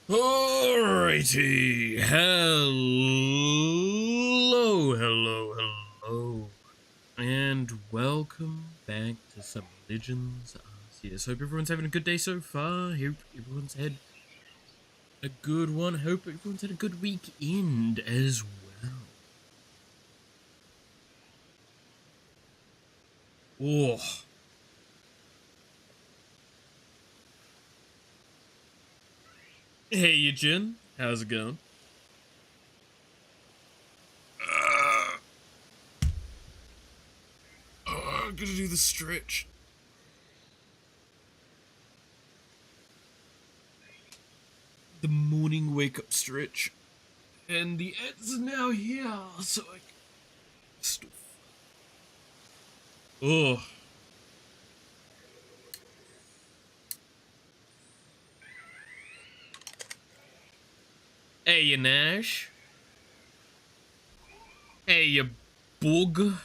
Alrighty, hello, and welcome back to some Legends Arceus. Hope everyone's having a good day so far. Hope everyone's had a good one. Hope everyone's had a good weekend as well. Oh. Hey, Eugene. How's it going? I'm gonna do the stretch. The morning wake-up stretch. And the ads are now here, so I can stuff. Oh. Hey, you Nash. Hey, you bug.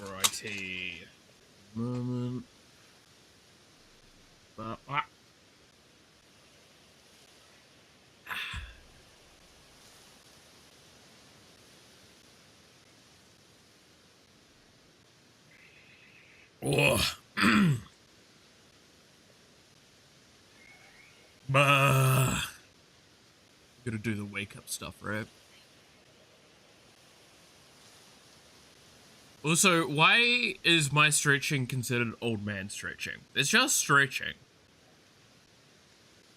Righty. Moment. Oh. Bah. Gotta do the wake up stuff, right? Also, why is my stretching considered old man stretching? It's just stretching.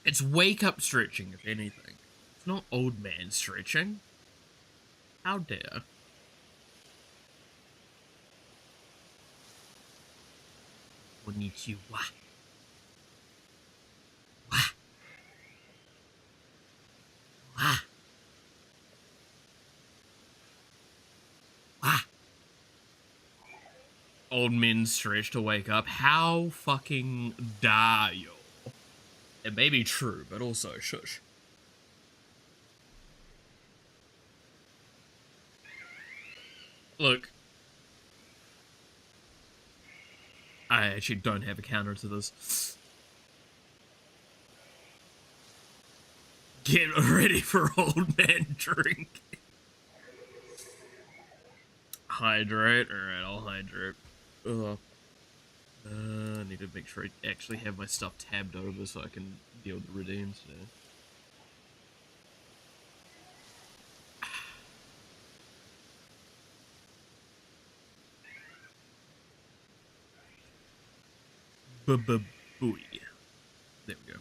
It's wake up stretching, if anything. It's not old man stretching. How dare. Konnichiwa. Wah. Wah. Wah. Old men stretch to wake up. How fucking dare you? It may be true, but also shush. Look. I actually don't have a counter to this. Get ready for old man drink. Hydrate. Alright, I'll hydrate. Ugh. I need to make sure I actually have my stuff tabbed over so I can deal with the redeems today. Booey. There we go.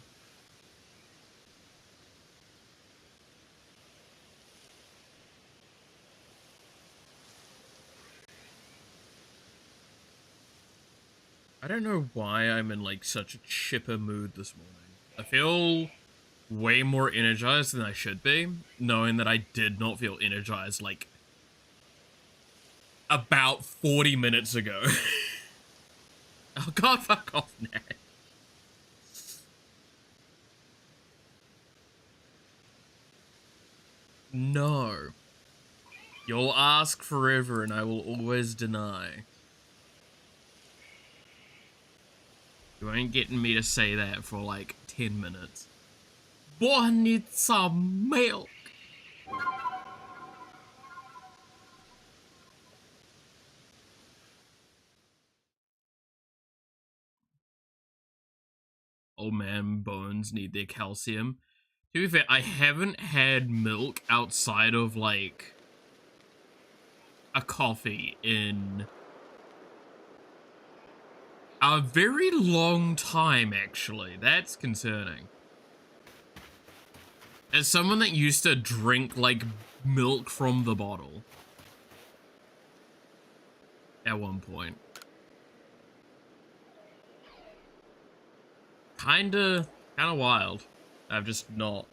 I don't know why I'm in like such a chipper mood this morning. I feel way more energized than I should be, knowing that I did not feel energized like about 40 minutes ago. Oh god, fuck off, Nat. No. You'll ask forever and I will always deny. You ain't getting me to say that for like 10 minutes. Boy, I need some milk. Old man bones need their calcium. To be fair, I haven't had milk outside of like a coffee in a very long time, actually. That's concerning. As someone that used to drink, like, milk from the bottle. At one point. Kinda wild. I've just not.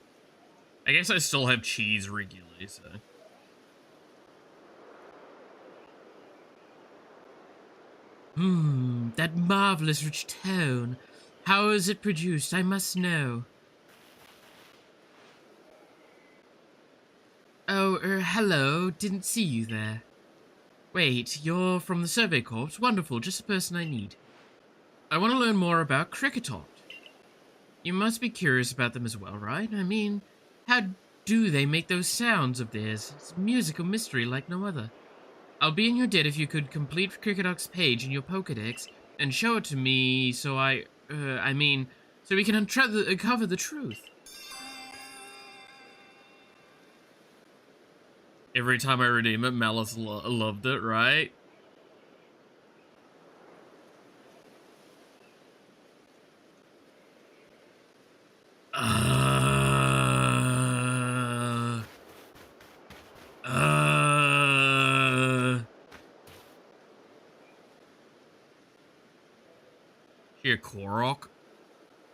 I guess I still have cheese regularly, so. That marvelous rich tone. How is it produced? I must know. Oh, hello. Didn't see you there. Wait, you're from the Survey Corps? Wonderful, just the person I need. I want to learn more about cricket art. You must be curious about them as well, right? I mean, how do they make those sounds of theirs? It's musical mystery like no other. I'll be in your debt if you could complete Cricketoc's page in your Pokedex and show it to me so so we can uncover the truth. Every time I redeem it, Malice loved it, right? Here, Korok.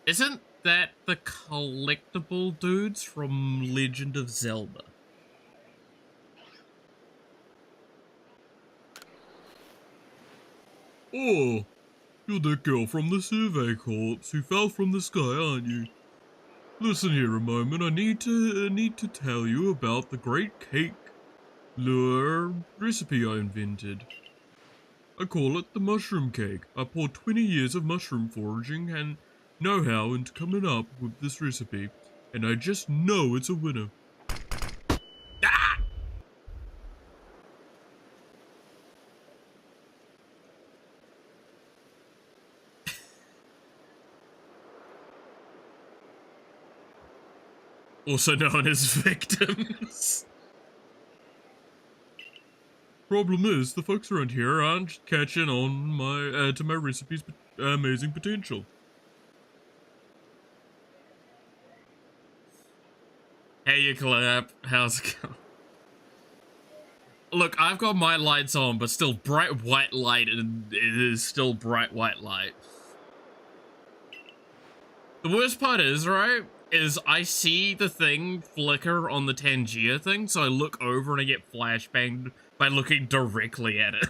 Isn't that the collectible dudes from Legend of Zelda? Oh, you're that girl from the Survey Corps who fell from the sky, aren't you? Listen here a moment. I need to tell you about the great cake lure recipe I invented. I call it the mushroom cake. I poured 20 years of mushroom foraging and know-how into coming up with this recipe, and I just know it's a winner. Ah! Also known as victims. Problem is, the folks around here aren't catching on to my recipe's amazing potential. Hey, you clap. How's it going? Look, I've got my lights on, but still bright white light, and it is still bright white light. The worst part is, right, is I see the thing flicker on the Tangier thing, so I look over and I get flashbanged by looking directly at it.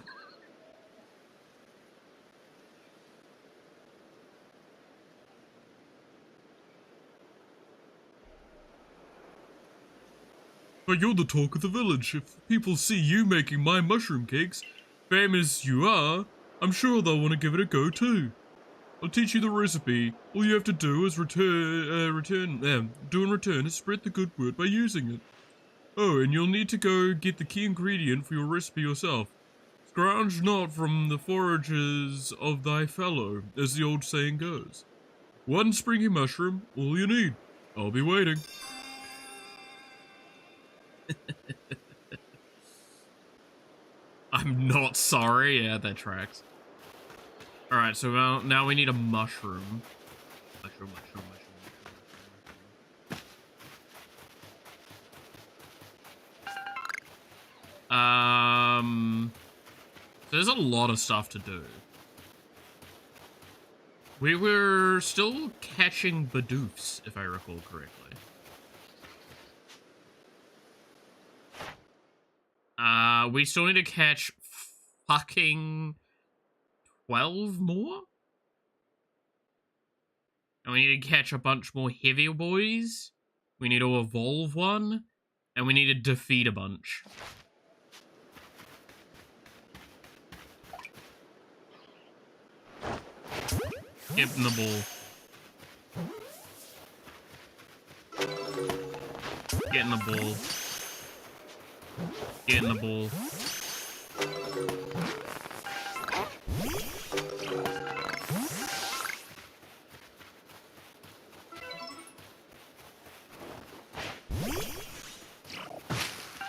But you're the talk of the village. If people see you making my mushroom cakes, famous you are, I'm sure they'll want to give it a go too. I'll teach you the recipe. All you have to do is return is spread the good word by using it. Oh, and you'll need to go get the key ingredient for your recipe yourself. Scrounge not from the forages of thy fellow, as the old saying goes. One springy mushroom, all you need. I'll be waiting. I'm not sorry. Yeah, that tracks. Alright, so now we need a mushroom. Mushroom. So there's a lot of stuff to do. We were still catching Bidoofs, if I recall correctly. We still need to catch fucking 12 more? And we need to catch a bunch more heavy boys. We need to evolve one. And we need to defeat a bunch. Get in the ball. Get in the ball. Get in the ball.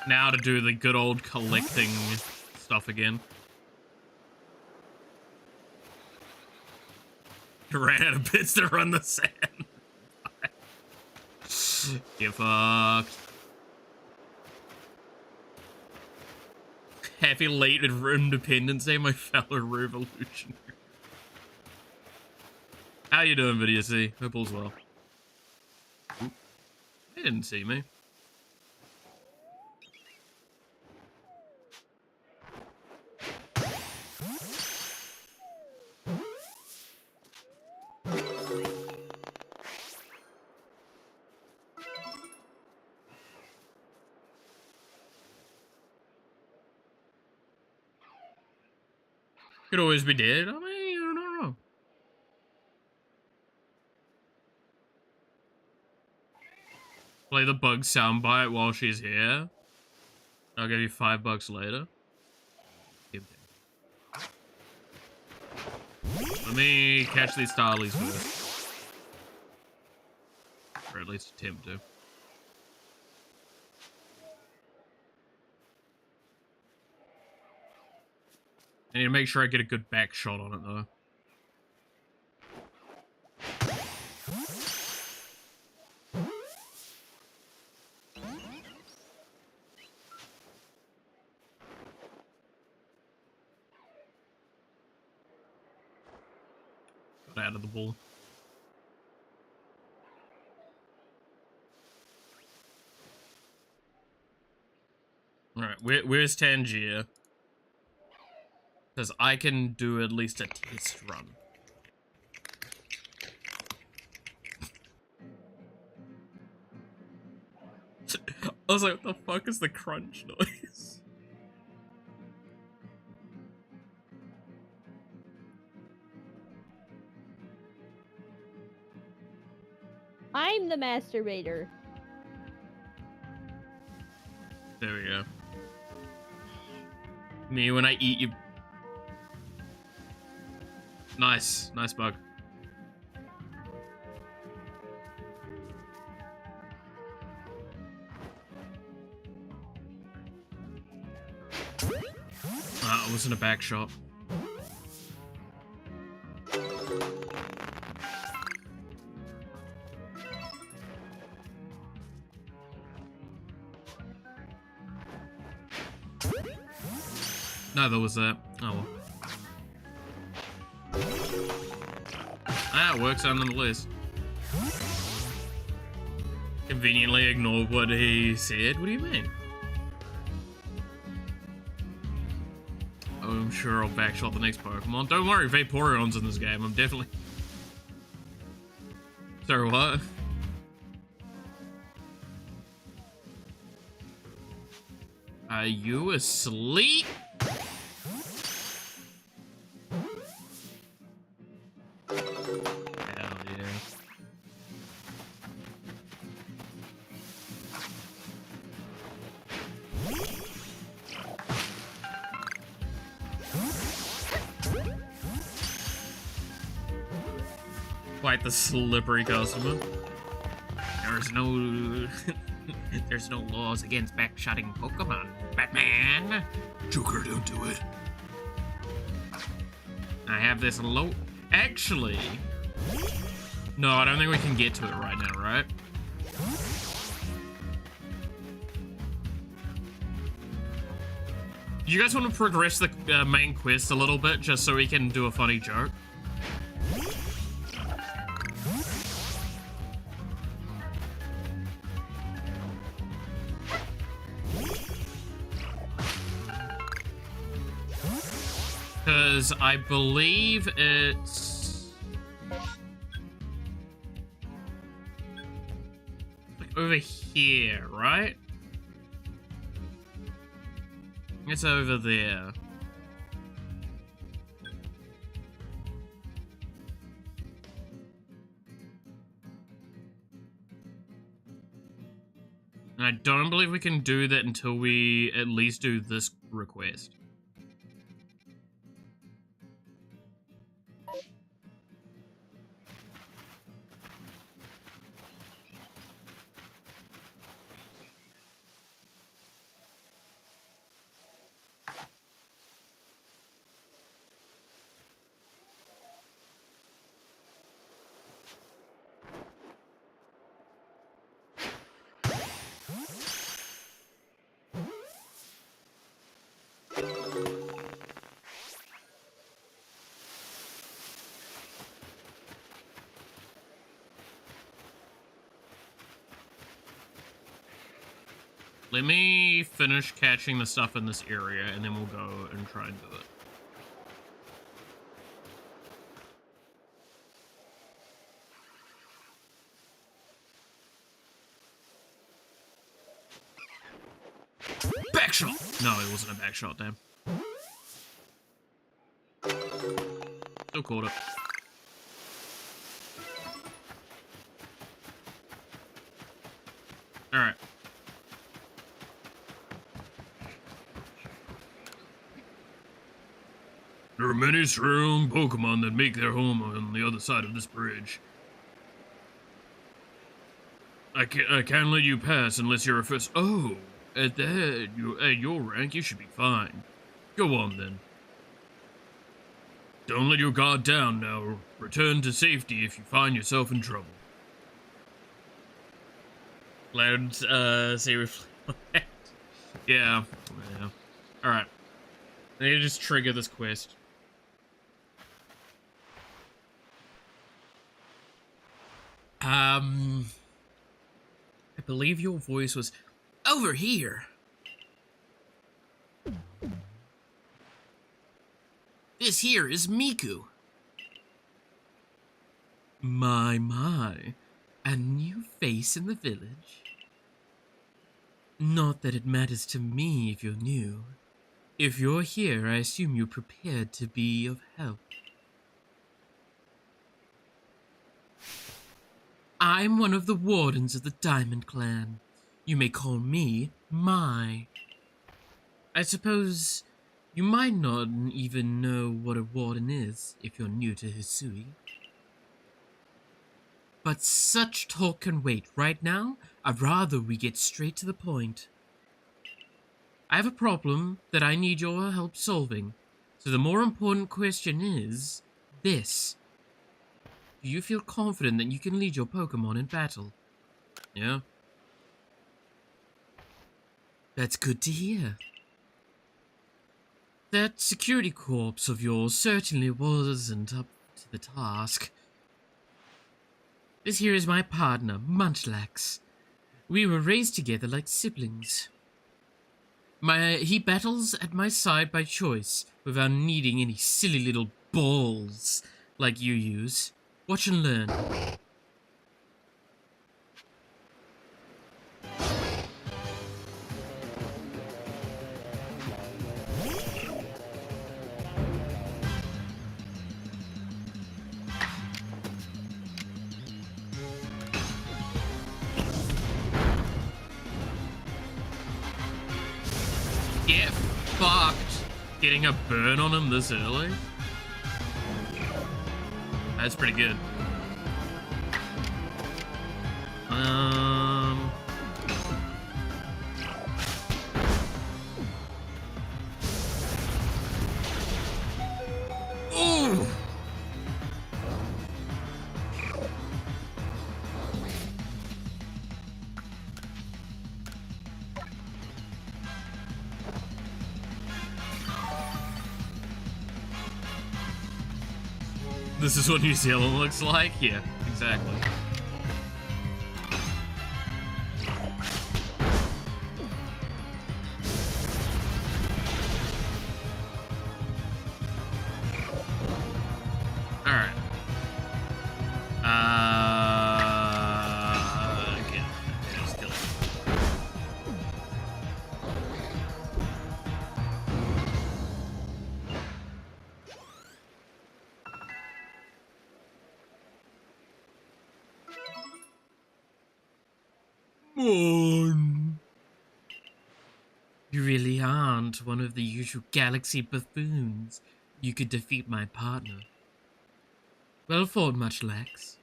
Now to do the good old collecting stuff again. You ran out of bits to run the sand. Get fucked. Happy late Independence Day, my fellow revolutionary. How you doing, Video C? Hope all's well. Oop. They didn't see me. Could always be dead. I mean, I don't know. Play the bug soundbite while she's here. I'll give you $5 later. Let me catch these starlies first. Or at least attempt to. I need to make sure I get a good back shot on it, though. Got out of the ball. Alright, where's Tangier? Because I can do at least a test run. I was like, what the fuck is the crunch noise? I'm the masturbator. There we go. Me when I eat you. Nice. Nice bug. It wasn't a back shot. Neither was that. Oh well. Ah, it works out nonetheless. Conveniently ignored what he said? What do you mean? Oh, I'm sure I'll backshot the next Pokemon. Don't worry, Vaporeon's in this game. I'm definitely... Sorry, what? Are you asleep? Hell yeah. Quite the slippery customer. There's no... There's no laws against backshotting Pokemon, Batman. Joker, don't do it. I have this low... Actually... No, I don't think we can get to it right now, right? You guys want to progress the main quest a little bit, just so we can do a funny joke? Because I believe it's... like over here, right? It's over there. And I don't believe we can do that until we at least do this request. Let me finish catching the stuff in this area, and then we'll go and try and do it. Backshot! No, it wasn't a backshot, damn. Still caught up. Alright. There are many strong Pokemon that make their home on the other side of this bridge. I can't let you pass unless you're a first. Oh, at your rank, you should be fine. Go on then. Don't let your guard down now. Return to safety if you find yourself in trouble. Loud, say reflect. Yeah. Alright. I need to just trigger this quest. I believe your voice was over here. This here is Miku. My. A new face in the village? Not that it matters to me if you're new. If you're here, I assume you're prepared to be of help. I'm one of the wardens of the Diamond Clan. You may call me Mai. I suppose you might not even know what a warden is if you're new to Hisui. But such talk can wait. Right now, I'd rather we get straight to the point. I have a problem that I need your help solving. So the more important question is this. Do you feel confident that you can lead your Pokemon in battle? Yeah? That's good to hear. That security corps of yours certainly wasn't up to the task. This here is my partner, Munchlax. We were raised together like siblings. He battles at my side by choice, without needing any silly little balls like you use. Watch and learn. Get fucked. Getting a burn on him this early? That's pretty good. Ooh! This is what New Zealand looks like? Yeah, exactly. Alright. Okay. Just kill it. You really aren't one of the usual galaxy buffoons. You could defeat my partner. Well fought, Munchlax.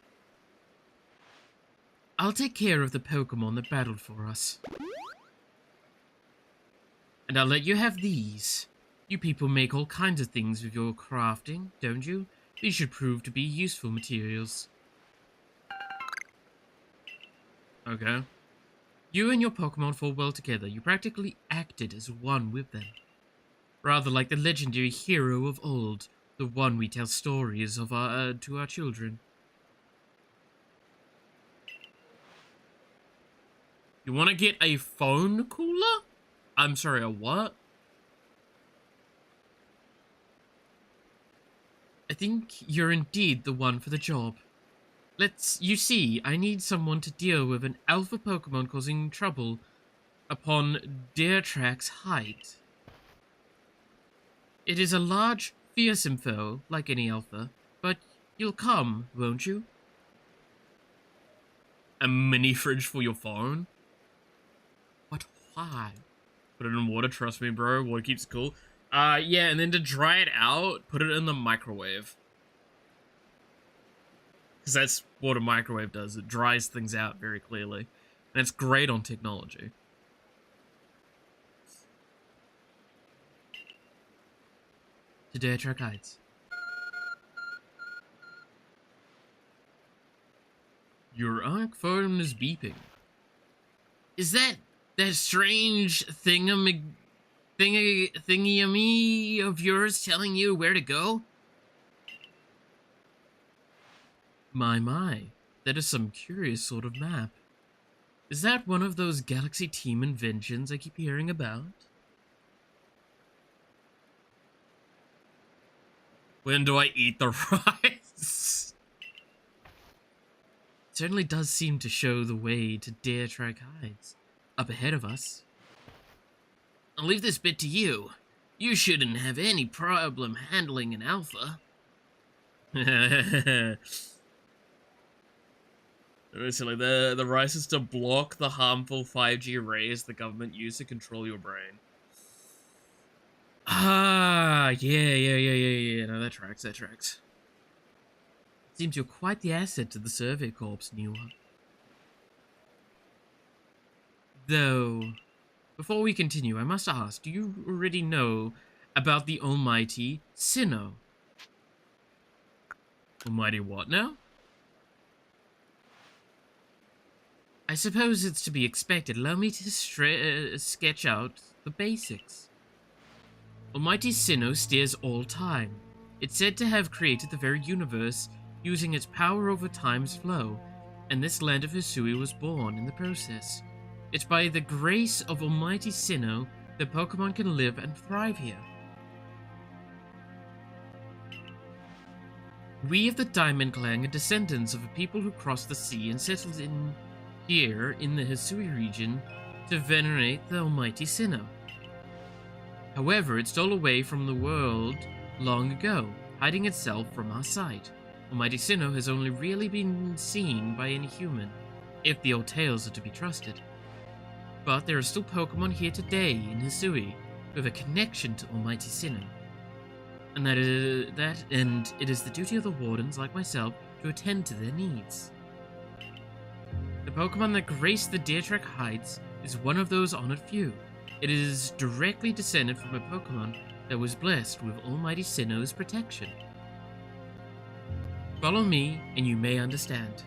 I'll take care of the Pokemon that battled for us. And I'll let you have these. You people make all kinds of things with your crafting, don't you? These should prove to be useful materials. Okay. You and your Pokemon fall well together. You practically acted as one with them. Rather like the legendary hero of old, the one we tell stories of to our children. You want to get a phone cooler? I'm sorry, a what? I think you're indeed the one for the job. You see, I need someone to deal with an alpha Pokemon causing trouble upon Deertrack's height. It is a large, fearsome foe, like any alpha, You'll come, won't you? A mini fridge for your phone? But why? Put it in water, trust me, bro. Water keeps it cool. Yeah, and then to dry it out, put it in the microwave. Because that's what a microwave does. It dries things out very clearly. And it's great on technology. Today, track heights. Your arc phone is beeping. Is that strange thingy of yours telling you where to go? My, that is some curious sort of map. Is that one of those Galaxy Team inventions I keep hearing about? When do I eat the rice? It certainly does seem to show the way to Dare Track Heights, up ahead of us. I'll leave this bit to you. You shouldn't have any problem handling an alpha. Basically, the rice is to block the harmful 5G rays the government use to control your brain. Ah, yeah. No, that tracks. Seems you're quite the asset to the Survey Corps, new one. Though, before we continue, I must ask, do you already know about the almighty Sinnoh? Almighty what now? I suppose it's to be expected. Allow me to sketch out the basics. Almighty Sinnoh steers all time. It's said to have created the very universe using its power over time's flow, and this land of Hisui was born in the process. It's by the grace of Almighty Sinnoh that Pokemon can live and thrive here. We of the Diamond Clan are descendants of a people who crossed the sea and settled in here in the Hisui region to venerate the Almighty Sinnoh. However, it stole away from the world long ago, hiding itself from our sight. Almighty Sinnoh has only really been seen by any human, if the old tales are to be trusted. But there are still Pokemon here today in Hisui who have a connection to Almighty Sinnoh. And it is the duty of the wardens like myself to attend to their needs. The Pokemon that grace the Dare Track Heights is one of those honored few. It is directly descended from a Pokemon that was blessed with Almighty Sinnoh's protection. Follow me, and you may understand.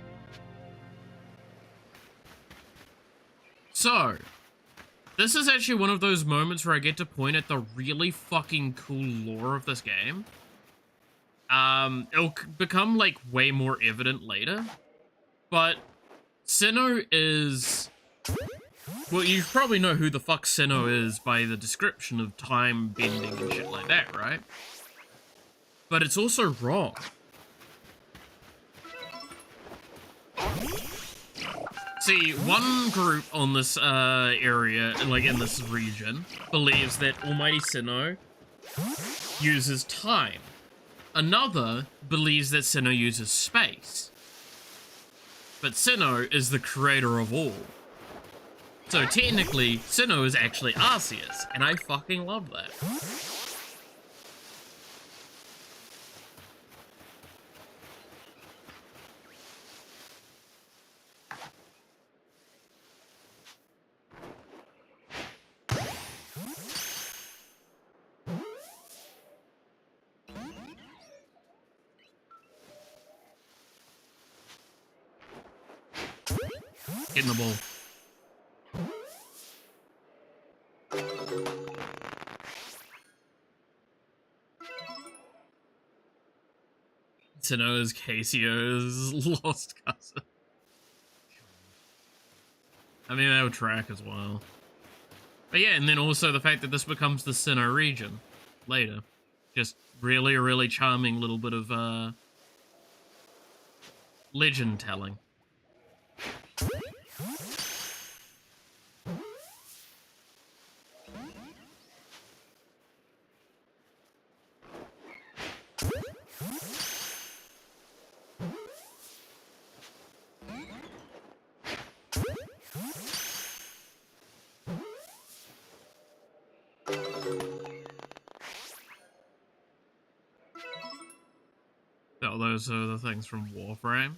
So, this is actually one of those moments where I get to point at the really fucking cool lore of this game. It'll become, like, way more evident later. But Sinnoh is... Well, you probably know who the fuck Sinnoh is by the description of time bending and shit like that, right? But it's also wrong. See, one group on this area, like in this region, believes that Almighty Sinnoh uses time. Another believes that Sinnoh uses space. But Sinnoh is the creator of all. So technically, Sinnoh is actually Arceus, and I fucking love that. Get in the ball. Sinnoh is Casio's lost cousin. I mean, that would track as well. But yeah, and then also the fact that this becomes the Sinnoh region later. Just really, really charming little bit of, legend telling. Oh, those are the things from Warframe.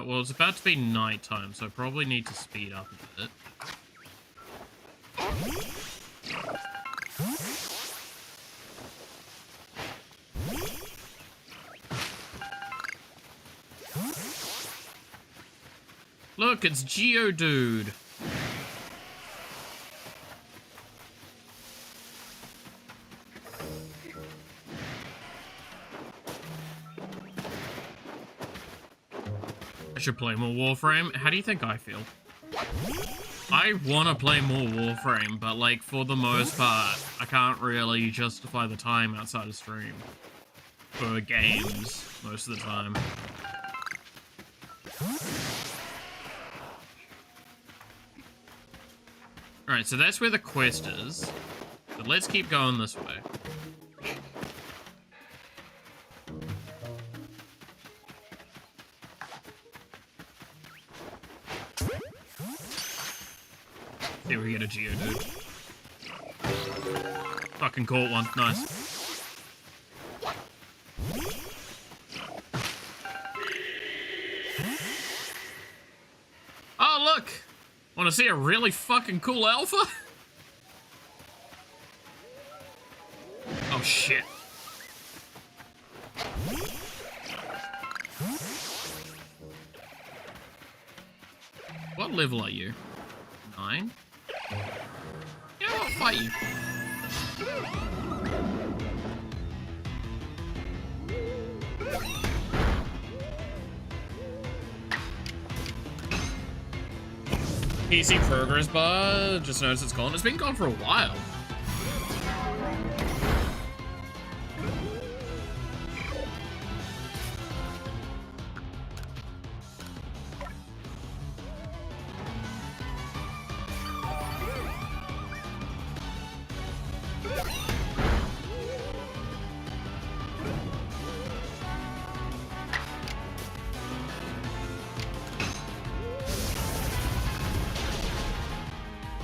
Well, it's about to be nighttime, so I probably need to speed up a bit. Look, it's Geodude. I should play more Warframe. How do you think I feel? I want to play more Warframe, but like for the most part, I can't really justify the time outside of stream for games most of the time. Alright, so that's where the quest is. But let's keep going this way. Here we get a Geodude. Fucking caught one. Nice. Oh, look! Want to see a really fucking cool alpha? Oh, shit. What level are you? 9? Yeah, I'll fight you. PC progress bar, just noticed it's gone. It's been gone for a while.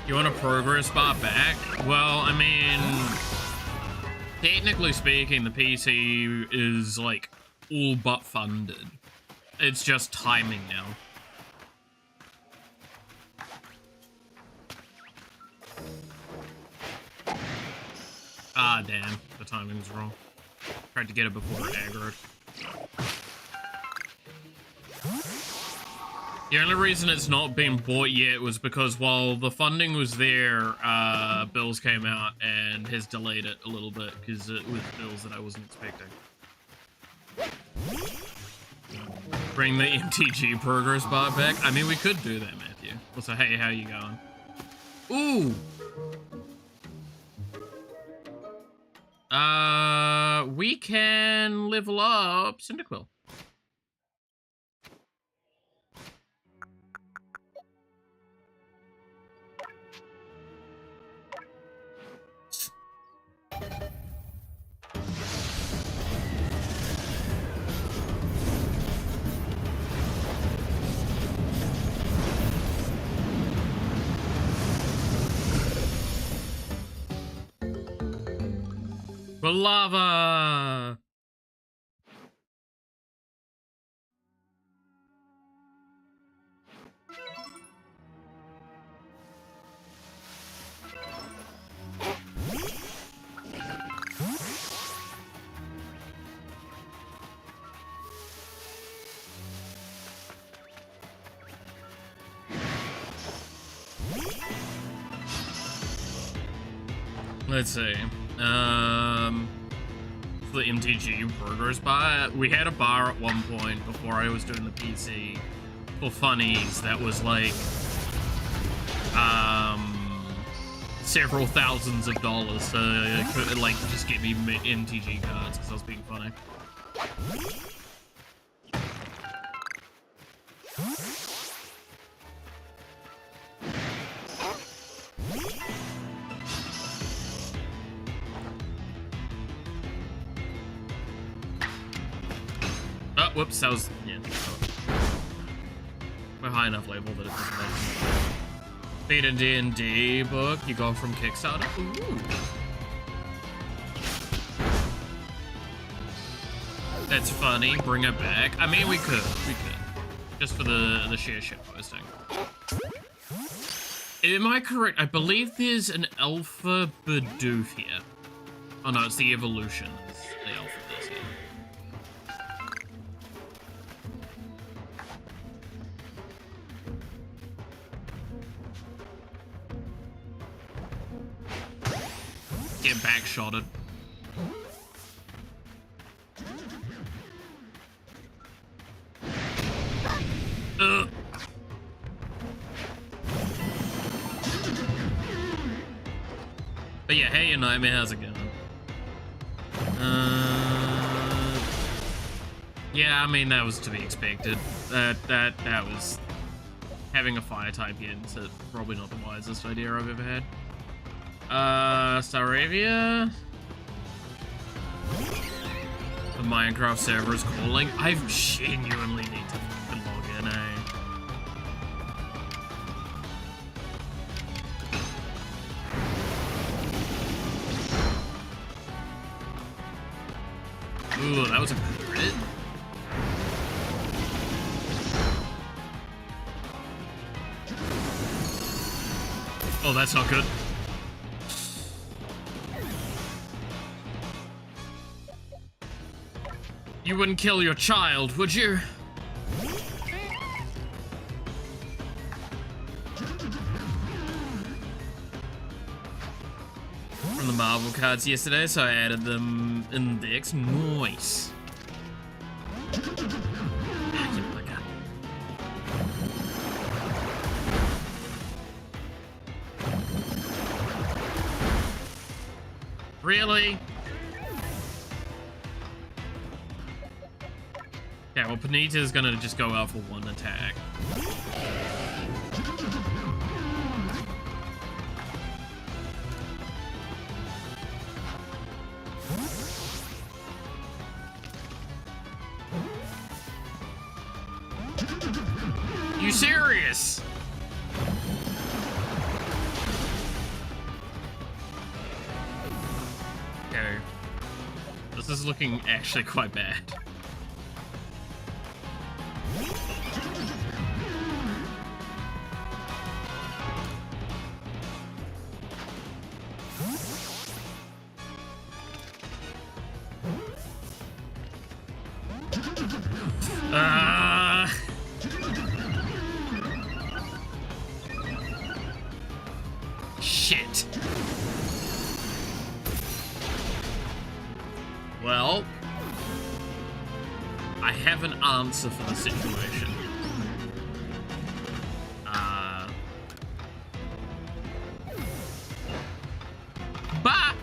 You want a progress bar back? Well, I mean, technically speaking, the PC is like all but funded. It's just timing now. Ah, damn, the timing's wrong. Tried to get it before it aggroed. The only reason it's not been bought yet was because while the funding was there, bills came out and has delayed it a little bit because it was bills that I wasn't expecting. Bring the MTG progress bar back? I mean, we could do that, Matthew. Also, hey, how you going? Ooh! We can level up Cyndaquil. For lava! Let's see. For the MTG progress bar, we had a bar at one point before I was doing the PC for funnies that was like, several thousands of dollars to like just get me MTG cards because I was being funny. Whoops, that was... Yeah. We're high enough level that it doesn't matter. Beat a D&D book you got from Kickstarter. Ooh. That's funny. Bring it back. I mean, we could. Just for the sheer shit posting. Am I correct? I believe there's an alpha Bidoof here. Oh no, it's the evolution. It's the alpha this here. Get backshotted. But yeah, hey, Nightmare, how's it going? Yeah, I mean, that was to be expected. That was... Having a fire type here is probably not the wisest idea I've ever had. Staravia? The Minecraft server is calling. I genuinely need to fucking log in, eh? Ooh, that was a crit. Oh, that's not good. You wouldn't kill your child, would you? From the Marvel cards yesterday, so I added them in the decks. Nice. Ah, you bugger. Really? Yeah, well, Panita's gonna just go out for one attack. You serious? Okay. This is looking actually quite bad. Shit. Well, I have an answer for the situation. Bah!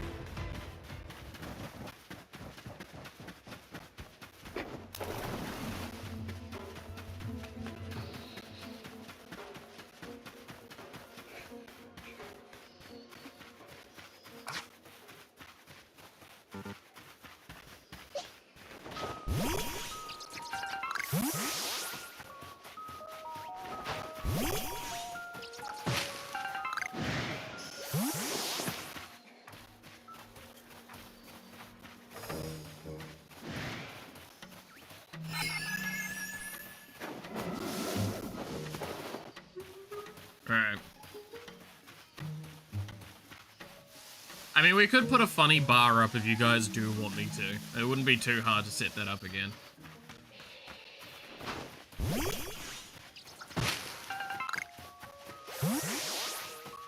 Alright. I mean, we could put a funny bar up if you guys do want me to. It wouldn't be too hard to set that up again.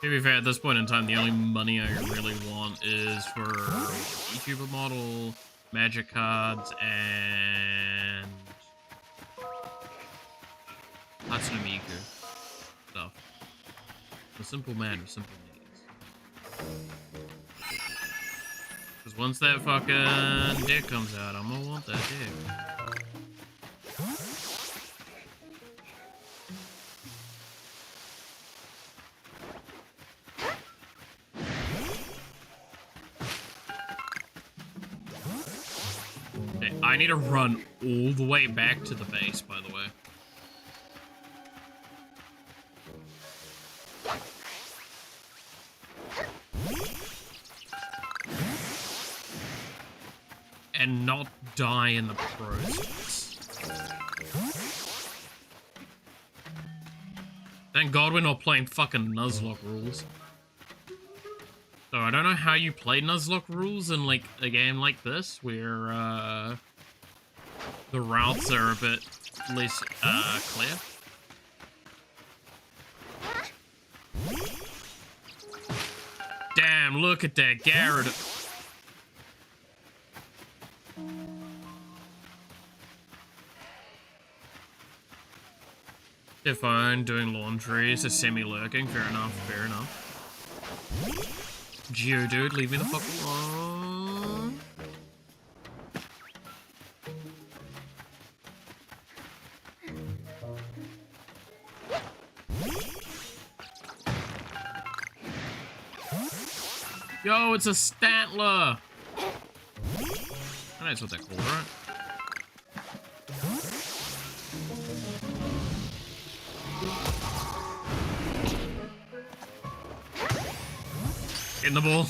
To be fair, at this point in time, the only money I really want is for VTuber model, magic cards, and Hatsune Miku stuff. A simple man with simple needs. Because once that fucking dick comes out, I'm gonna want that dick. I need to run all the way back to the base, by the way. And not die in the process. Thank God we're not playing fucking Nuzlocke rules. So I don't know how you play Nuzlocke rules in like a game like this, where the routes are a bit less clear. Damn, look at that Garrett. If I'm doing laundry, it's a semi-lurking. Fair enough, fair enough. Geodude, leave me the fuck alone. Yo, it's a Stantler! I know that's what they're called, right? In the ball.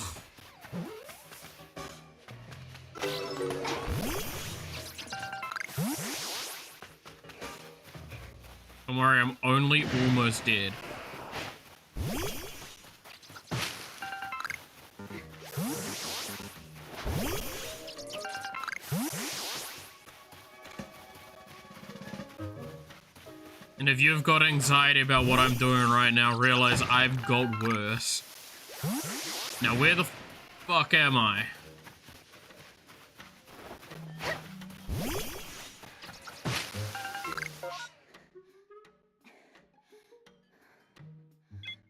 Don't worry, I'm only almost dead. And if you've got anxiety about what I'm doing right now, realize I've got worse. Now, where the fuck am I?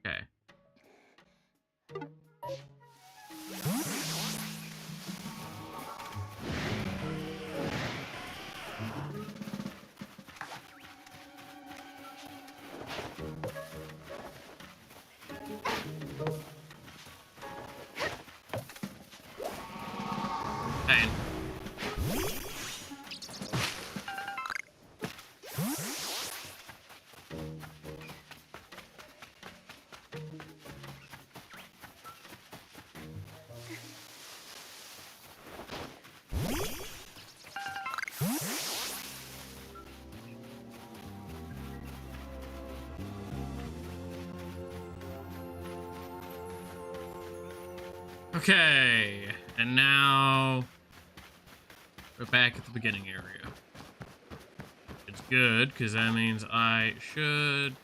Okay. Pain. Okay, and now we're back at the beginning area. It's good, because that means I should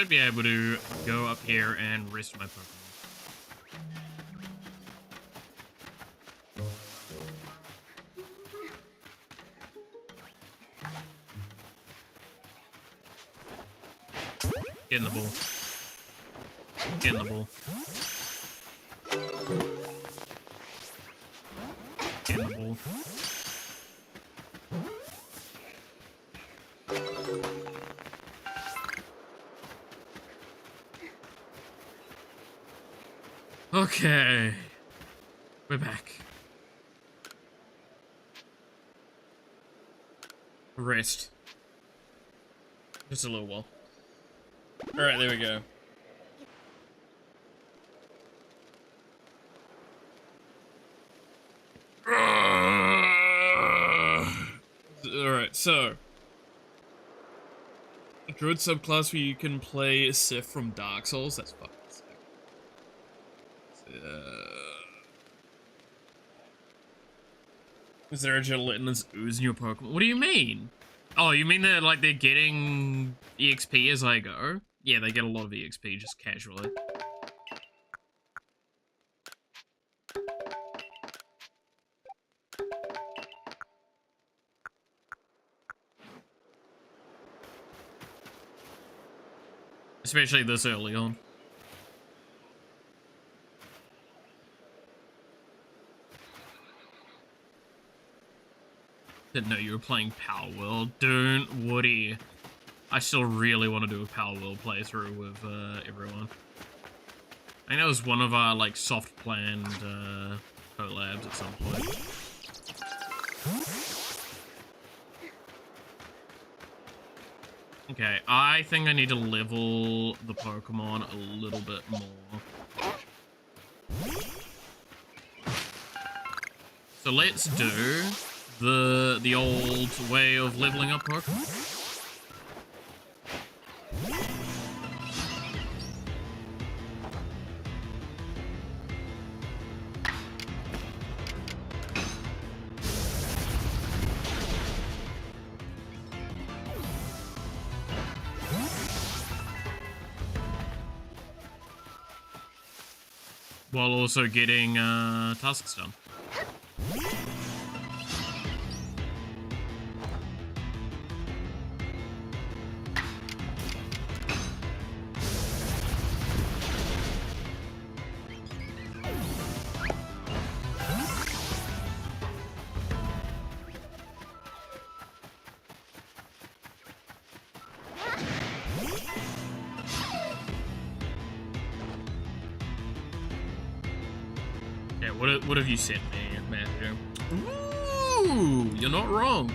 be able to go up here and rest my Pokemon. Get in the ball. Get in the ball. Get in the ball. Okay. We're back. Rest. Just a little while. Alright, there we go. Alright, so. A druid subclass where you can play Sif from Dark Souls, that's fucking sick. Is there a gelatinous ooze in your Pokemon? What do you mean? Oh, you mean that like they're getting EXP as I go? Yeah, they get a lot of EXP just casually. Especially this early on. Didn't know you were playing Power World. Don't, Woody. I still really want to do a Power World playthrough with everyone. I think that was one of our, like, soft planned, collabs at some point. Okay, I think I need to level the Pokemon a little bit more. So let's do the old way of leveling up Pokemon. While also getting tasks done. Yeah, what have you sent me, Matthew? Ooh, you're not wrong.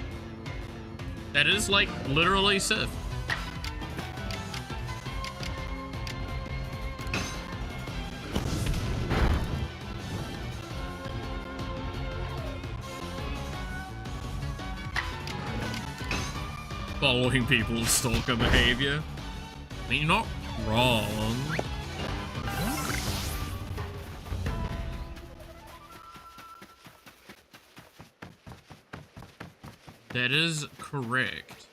That is, like, literally Sith. Following people's stalker behavior. I mean, you're not wrong. That is correct.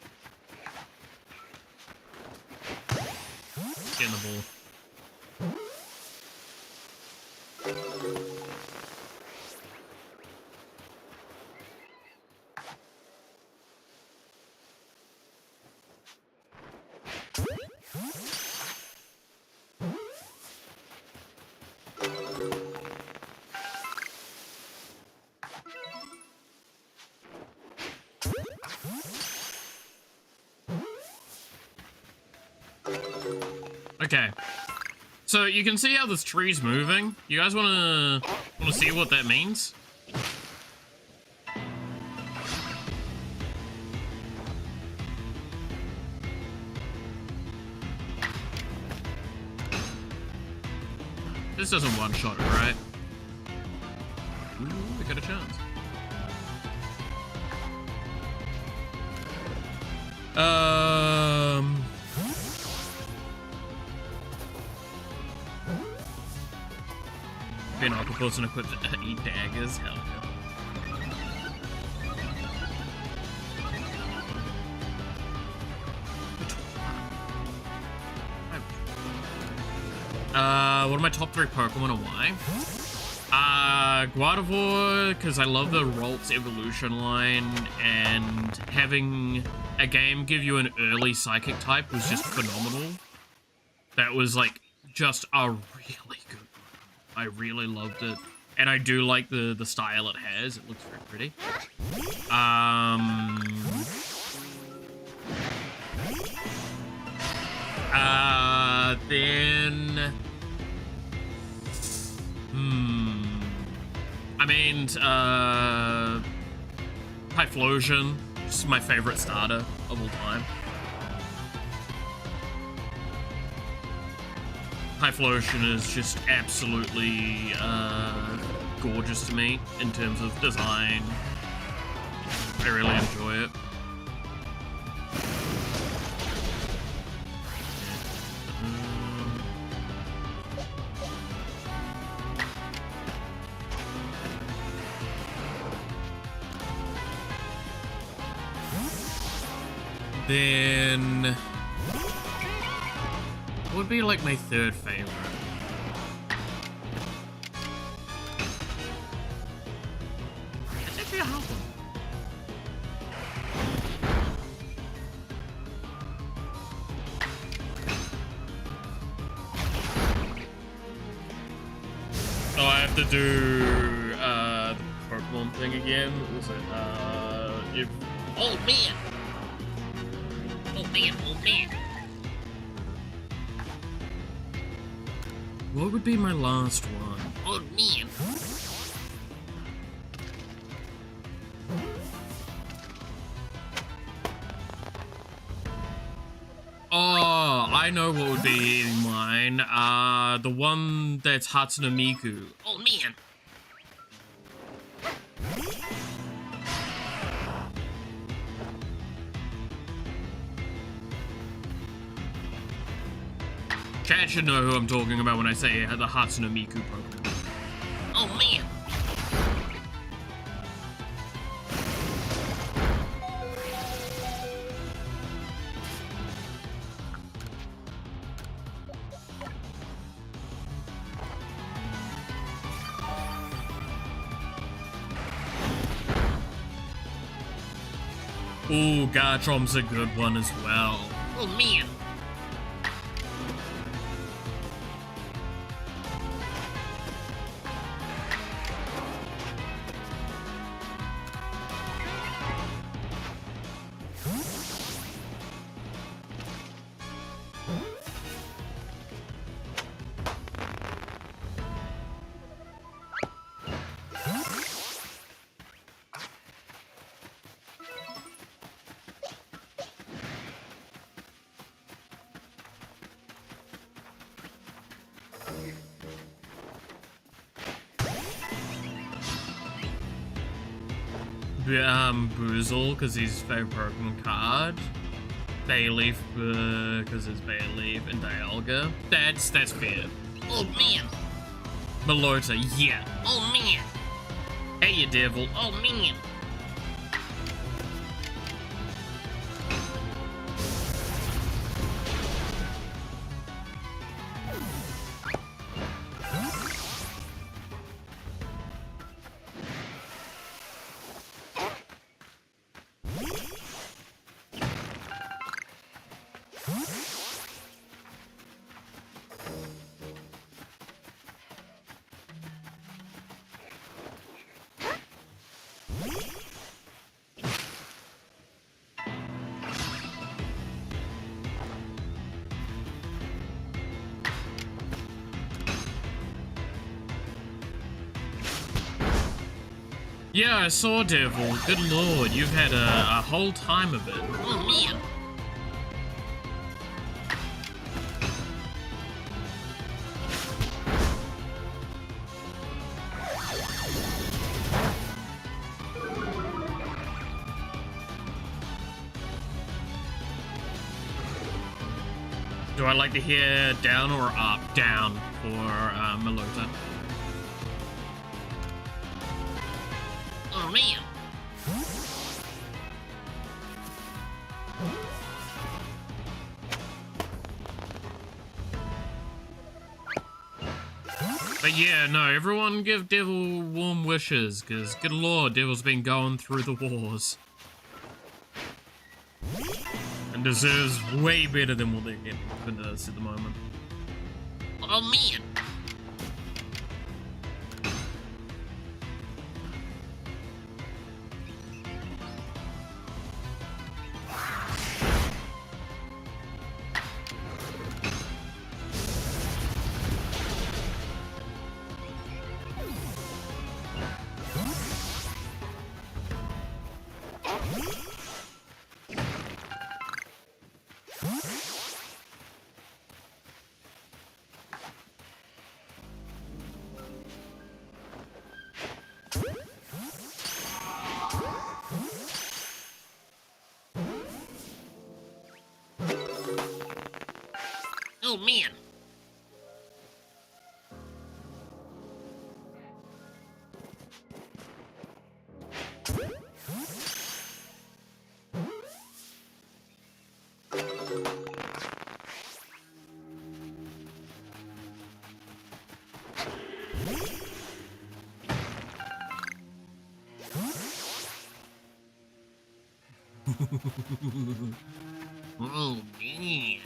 Get in the ball. Okay, so you can see how this tree's moving. You guys wanna see what that means? This doesn't one-shot it, right? Ooh, we got a chance. Been octopus and equipped to eat daggers. Hell yeah. What are my top 3 Pokemon and why? Gardevoir, because I love the Ralts evolution line, and having a game give you an early Psychic type was just phenomenal. That was, like, just a really good one. I really loved it. And I do like the style it has. It looks very pretty. Then... I mean, Typhlosion, just my favorite starter of all time. Typhlosion is just absolutely gorgeous to me in terms of design. I really enjoy it. Then... what would be like my 3rd favorite? That's actually a hard one. Oh, I have to do the Pokemon thing again. What was it? If... oh man! Oh man, oh man. What would be my last one? Oh, man. Oh, I know what would be mine. The one that's Hatsune Miku. Oh, man. Chat should know who I'm talking about when I say the Hatsune Miku Pokemon. Oh, man. Ooh, Garchomp's a good one as well. Oh, man. Boozle, because he's his favorite Pokemon card. Bayleaf, because it's Bayleaf, and Dialga. That's fair. Oh, man. Melota, yeah. Oh, man. Hey, you devil. Oh, man. Yeah, I saw Devil. Good lord, you've had a whole time of it. Oh, man. Do I like to hear down or up? Down for Melota. Oh, man. But yeah, no, everyone give Devil warm wishes, because good lord, Devil's been going through the wars. And deserves way better than what they're getting from us at the moment. Oh, man. Oh, man. Oh, man.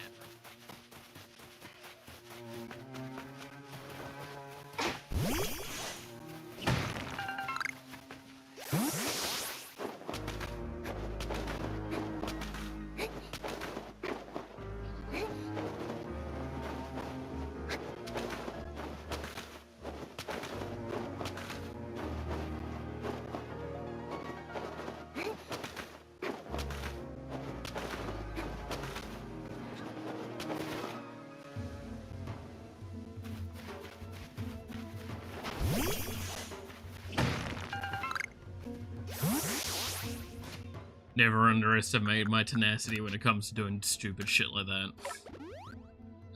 Never underestimate my tenacity when it comes to doing stupid shit like that.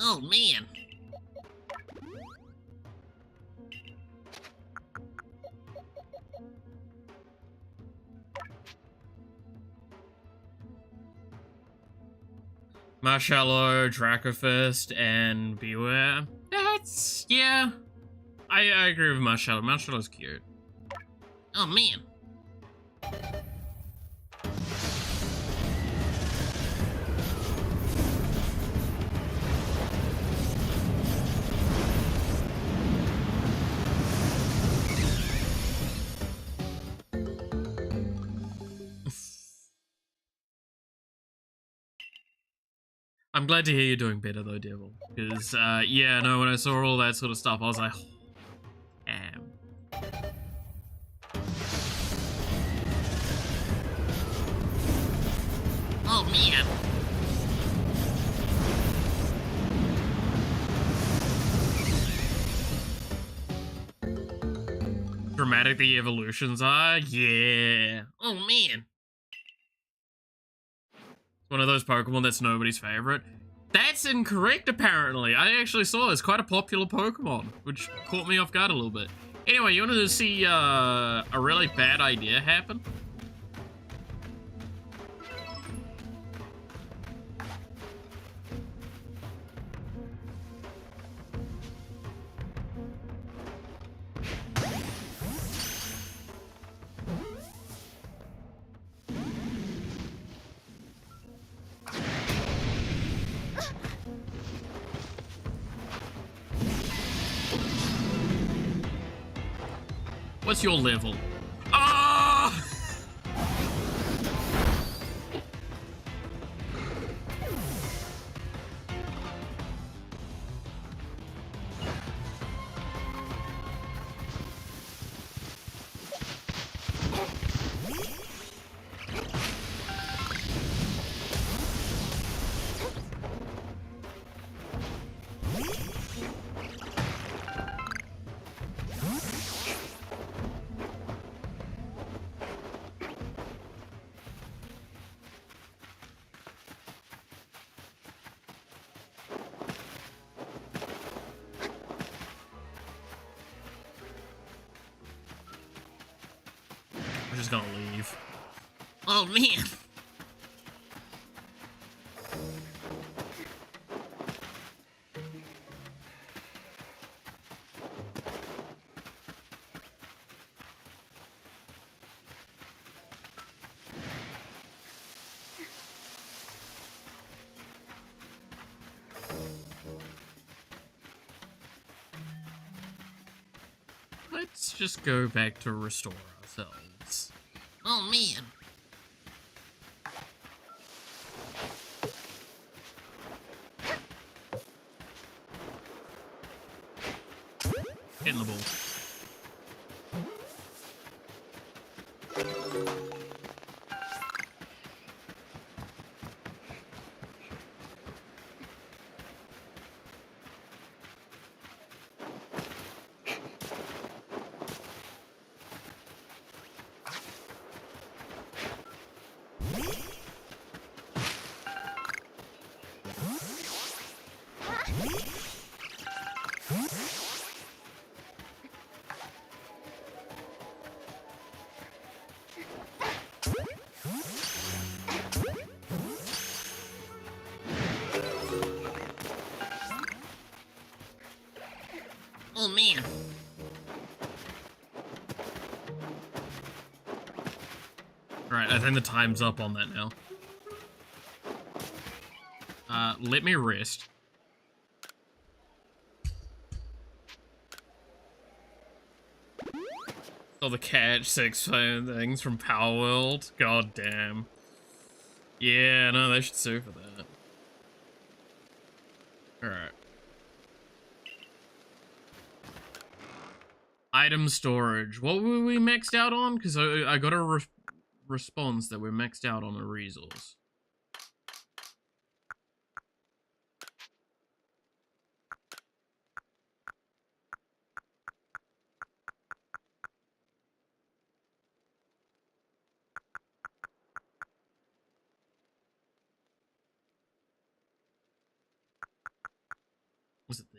Oh, man. Marshmallow, Dracofist, and Beware. That's, yeah. I agree with Marshmallow. Marshmallow's cute. Oh, man. I'm glad to hear you're doing better though, Devil. Because, yeah, no, when I saw all that sort of stuff, I was like, oh, damn. Oh, man. Dramatic the evolutions are? Yeah. Oh, man. One of those Pokemon that's nobody's favorite. That's incorrect, apparently. I actually saw it's quite a popular Pokemon, which caught me off guard a little bit. Anyway, you wanted to see a really bad idea happen? What's your level? Ah! I'm just gonna leave. Oh, man. Let's just go back to restore ourselves. Oh, man. Hitting the ball. Oh, man. Right, I think the time's up on that now. Let me rest. Oh, the catch 6 things from Power World. God damn. Yeah, no, they should sue for that. Alright. Item storage. What were we maxed out on? Because I got a response that we're maxed out on a resource.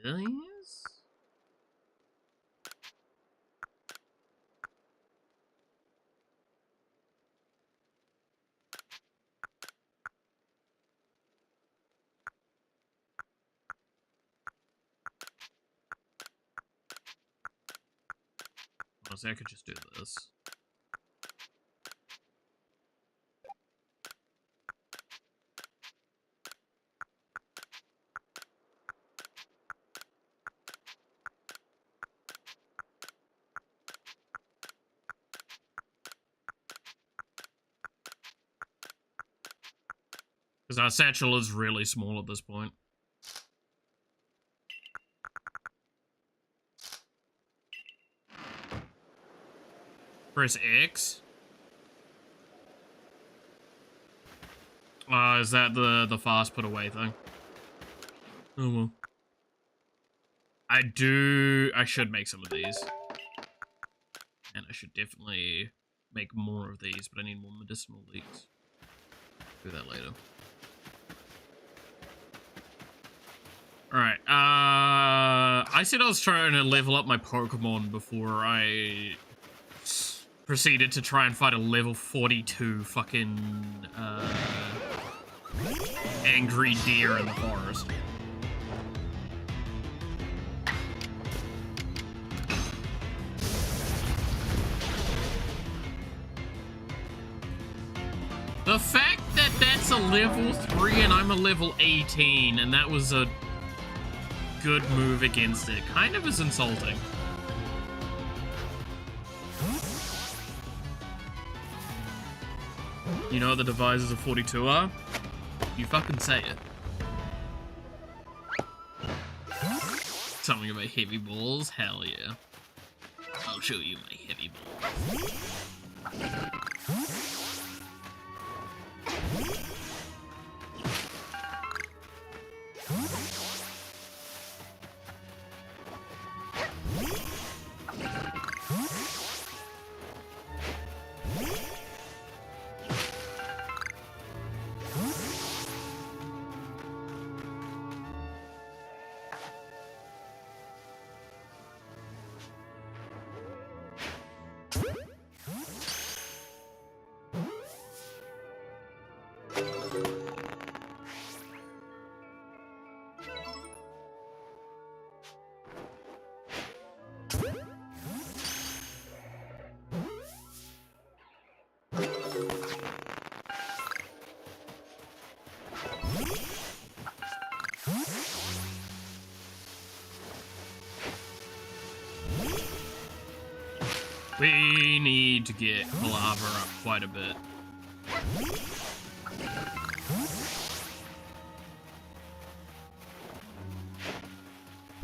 these? Honestly, I could just do this. Because our satchel is really small at this point. Press X. Is that the fast put away thing? Oh well. I should make some of these. And I should definitely make more of these, but I need more medicinal leeks. Do that later. Alright, I said I was trying to level up my Pokemon before I proceeded to try and fight a level 42 fucking, angry deer in the forest. The fact that that's a level 3 and I'm a level 18 and that was a good move against it kind of is insulting. You know what the devices of 42 are? You fucking say it. Something about heavy balls? Hell yeah. I'll show you my heavy balls. We need to get Palaver up quite a bit.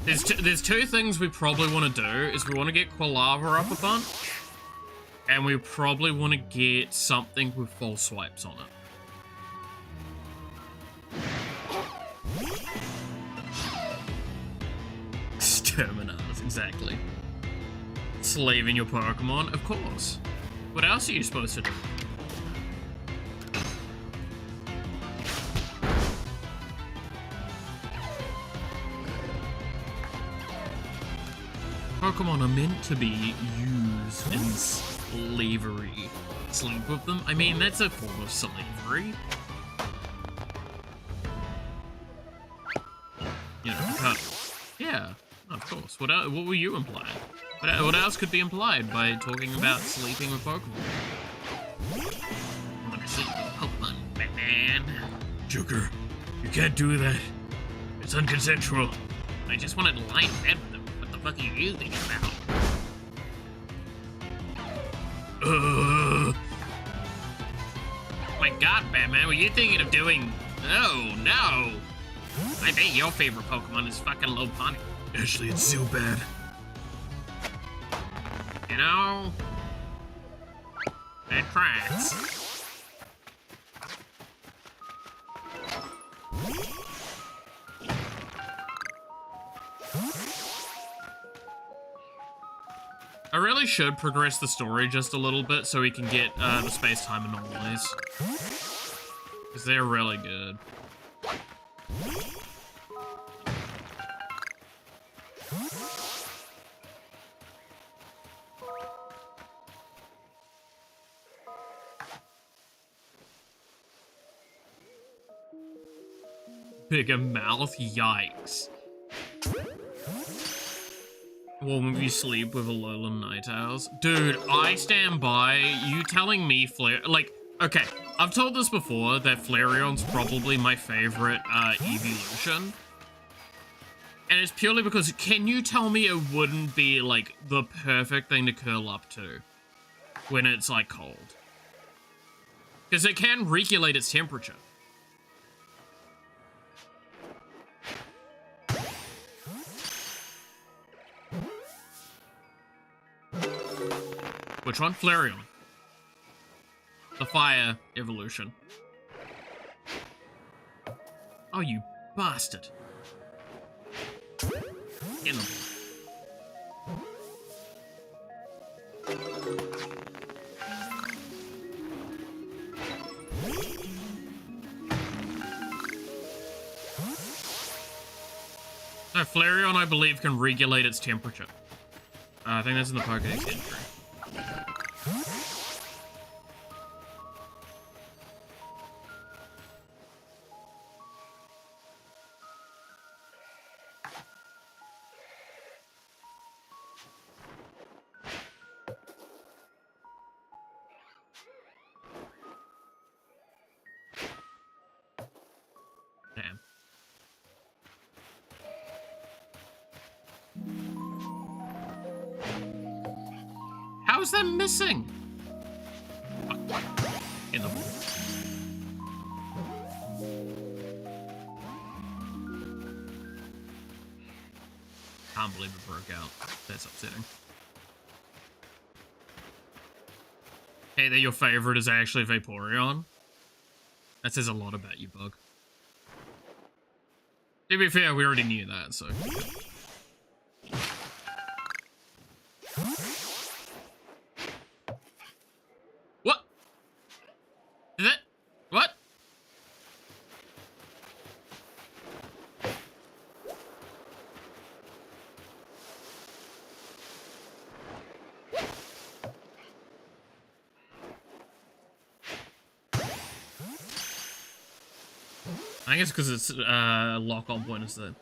There's two things we probably want to do, is we want to get Quilava up a bunch, and we probably want to get something with full swipes on it. Exterminators, exactly. Slaving your Pokemon, of course. What else are you supposed to do? Pokemon are meant to be used in slavery. Sleep with them? I mean, that's a form of slavery. You know, you can't... Yeah, of course. What were you implying? What else could be implied by talking about sleeping with Pokemon? I want to sleep with Pokemon, Batman. Joker, you can't do that. It's unconsensual. I just wanted to lie in bed with him. What the fuck are you thinking about? Oh my god, Batman, were you thinking of doing... Oh, no. I bet your favorite Pokemon is fucking Lopunny. Actually, it's Zubat. You know, that tracks. I really should progress the story just a little bit so we can get the space-time anomalies. Because they're really good. bigger mouth? Yikes. Warm if you sleep with a Alolan Night Owls. Dude, I stand by you telling me like, okay, I've told this before that Flareon's probably my favorite evolution. And it's purely because, can you tell me it wouldn't be, like, the perfect thing to curl up to when it's, like, cold? Because it can regulate its temperature. Which one? Flareon. The fire evolution. Oh, you bastard. Get in the No, Flareon, I believe, can regulate its temperature. I think that's in the Pokédex entry. Damn. How is that missing? In the wall. Can't believe it broke out. That's upsetting. Hey, that your favorite is actually Vaporeon? That says a lot about you, Bug. To be fair, we already knew that, so... What? Is it? What? I guess because it's lock-on point is that.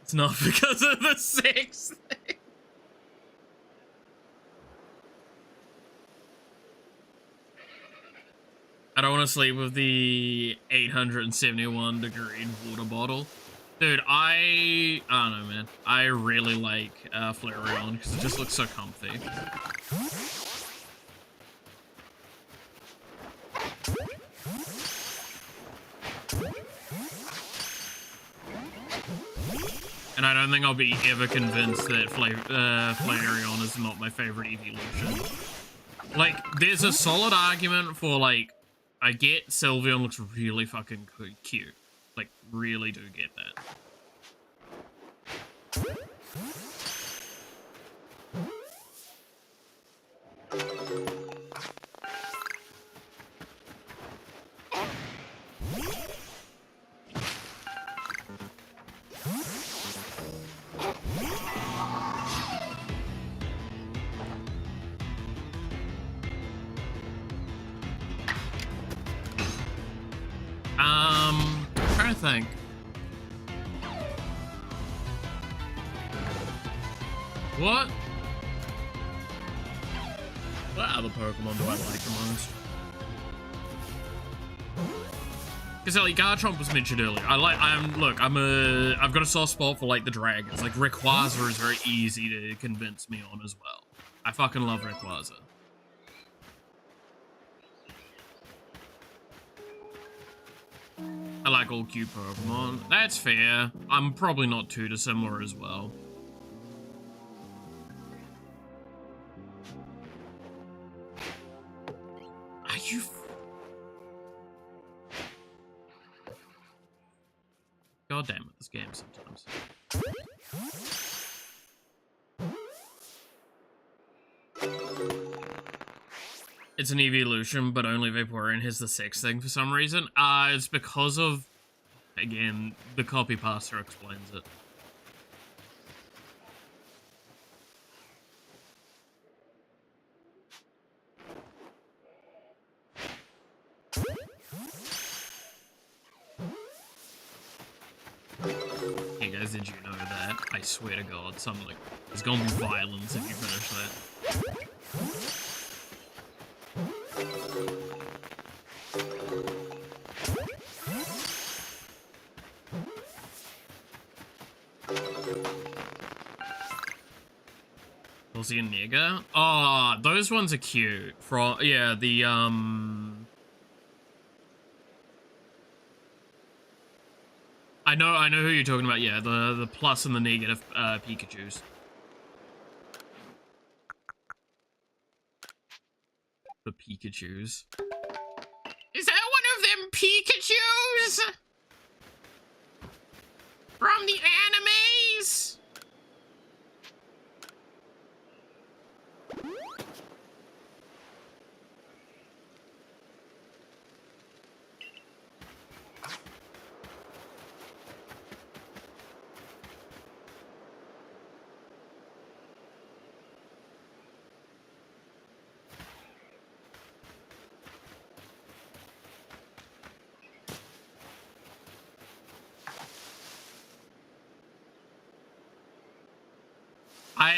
It's not because of the sex thing. I don't want to sleep with the 871 degree water bottle. Dude, I don't know, man. I really like Flareon because it just looks so comfy. And I don't think I'll be ever convinced that Flareon is not my favorite evolution. Like, there's a solid argument for, like, I get Sylveon looks really fucking cute. Like, really do get that. I'm trying to think. What other Pokemon do I like the most? Because like Garchomp was mentioned earlier. I've got a soft spot for like the dragons. Like Rayquaza is very easy to convince me on as well. I fucking love Rayquaza. I like all cute Pokemon. That's fair. I'm probably not too dissimilar as well. Are you... God damn it, this game sometimes. It's an evolution, but only Vaporeon has the sex thing for some reason. It's because of, again, the copy paster explains it. Because did you know that? I swear to God, there's gonna be violence if you finish that. Elsie and Nigga? Oh, those ones are cute. Yeah, the, I know who you're talking about, yeah, the plus and the negative, Pikachus. The Pikachus. Is that one of them Pikachus? From the animes?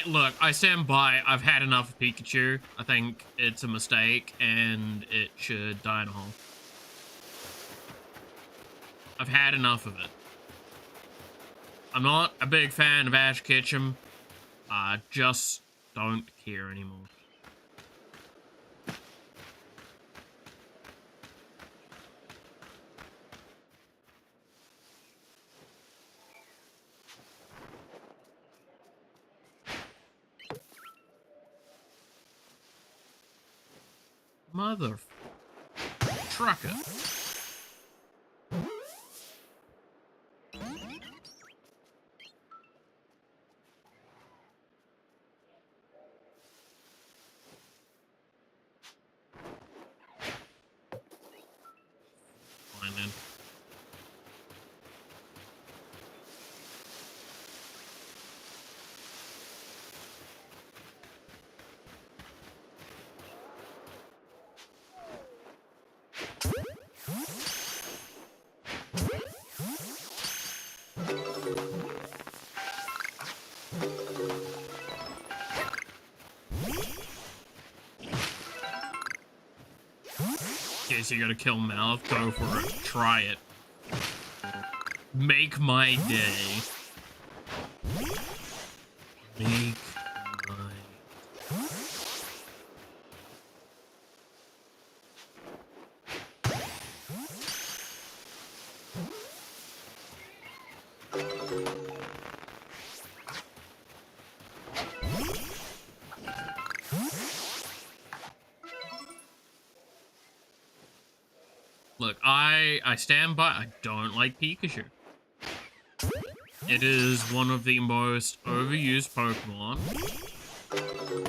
Look, I stand by. I've had enough of Pikachu. I think it's a mistake, and it should die in a hole. I've had enough of it. I'm not a big fan of Ash Ketchum. I just don't care anymore. Mother trucker. Fine then. Okay, so you gotta kill Mouth. Go for it. Try it. Make my day. Make my... Look, I stand by. I don't like Pikachu. It is one of the most overused Pokemon.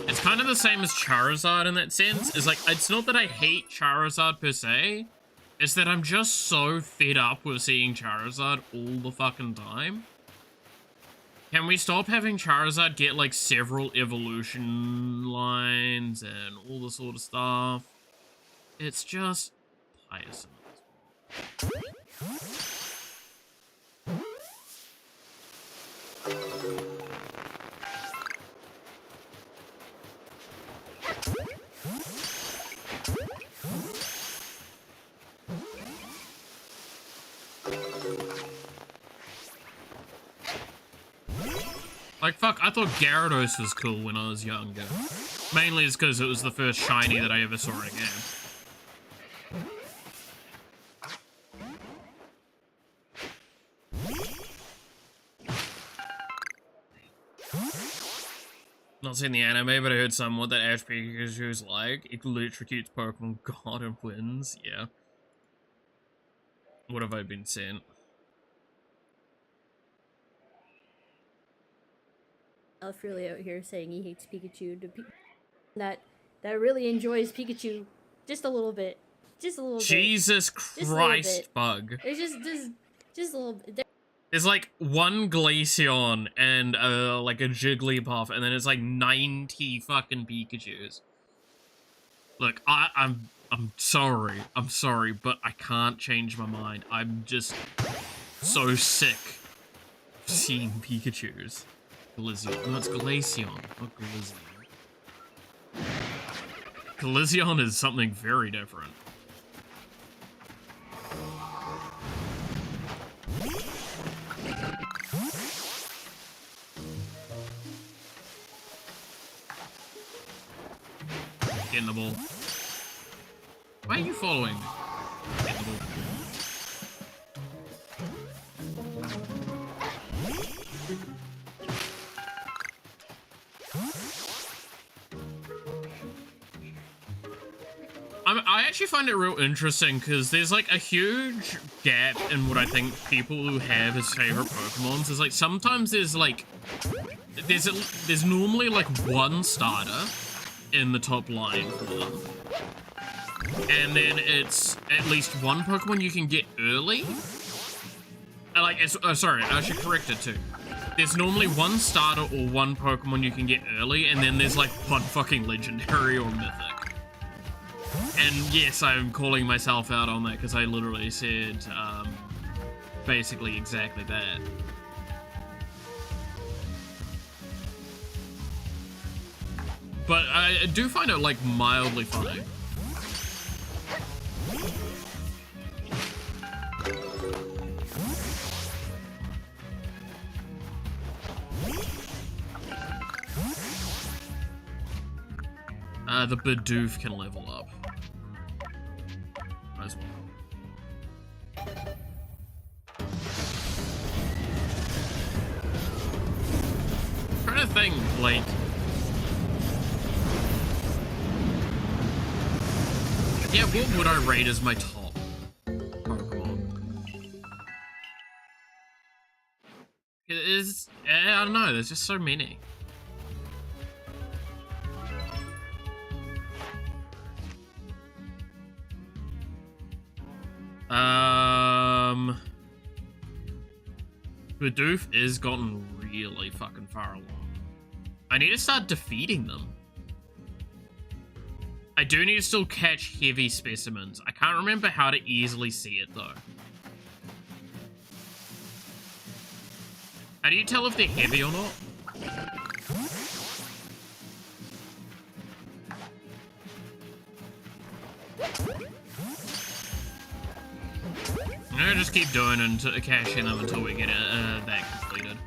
It's kind of the same as Charizard in that sense. It's like, it's not that I hate Charizard per se. It's that I'm just so fed up with seeing Charizard all the fucking time. Can we stop having Charizard get like several evolution lines and all this sort of stuff? It's just tiresome. Like, fuck, I thought Gyarados was cool when I was younger. Mainly it's because it was the first shiny that I ever saw in a game. Not seen the anime, but I heard somewhat that Ash Pikachu is like, it electrocutes Pokemon God and wins. Yeah. What have I been sent? Elf really out here saying he hates Pikachu. That really enjoys Pikachu just a little bit. Just a little bit. Jesus Christ, Bug. It's just a little bit. There's like one Glaceon and like a Jigglypuff, and then it's like 90 fucking Pikachus. Look, I'm sorry. I'm sorry, but I can't change my mind. I'm just so sick seeing Pikachus. Glaceon. No, it's Glaceon, not Glaceon. Glaceon is something very different. Get in the ball. Why are you following me? Get in the ball. I actually find it real interesting because there's like a huge gap in what I think people who have as favorite Pokemons. Is like sometimes there's like there's normally like one starter in the top line for them, and then it's at least one Pokemon you can get early. Like it's sorry, I should correct it too. There's normally one starter or one Pokemon you can get early, and then there's like one fucking legendary or mythic. And yes, I'm calling myself out on that because I literally said basically exactly that. But I do find it like mildly funny. The Bidoof can level up. Might as well. I'm trying to think, like... Yeah, what would I rate as my top Pokemon? It is... I don't know, there's just so many. Bidoof is gotten really fucking far along. I need to start defeating them. I do need to still catch heavy specimens. I can't remember how to easily see it though. How do you tell if they're heavy or not? I'm gonna just keep doing and cashing them until we get that completed.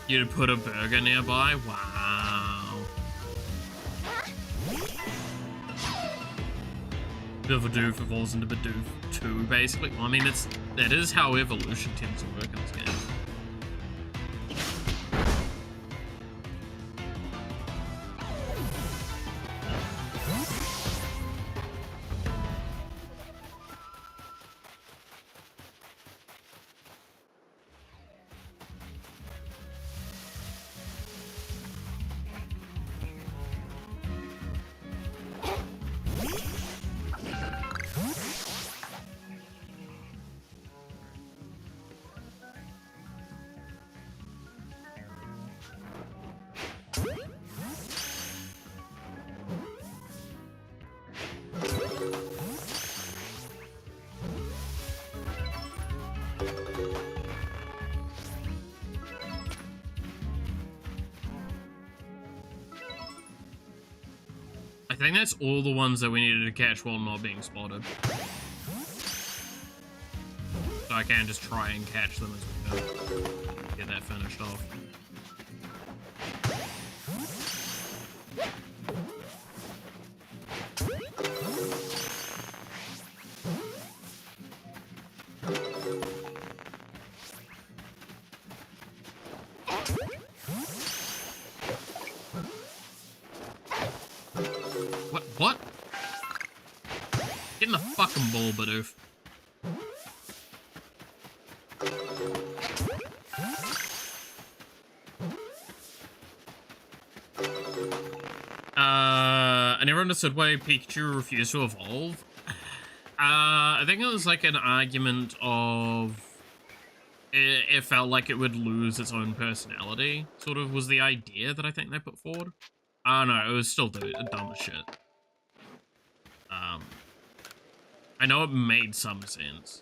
You'd put a burger nearby? Wow. Bidoof evolves into Bidoof 2, basically. Well, I mean, that is how evolution tends to work in this game. I think that's all the ones that we needed to catch while not being spotted. So I can just try and catch them as we go. Get that finished off. What? Get in the fucking ball, Bidoof. I never understood why Pikachu refused to evolve. I think it was like an argument of it felt like it would lose its own personality, sort of was the idea that I think they put forward. I don't know, it was still dumb as shit. I know it made some sense.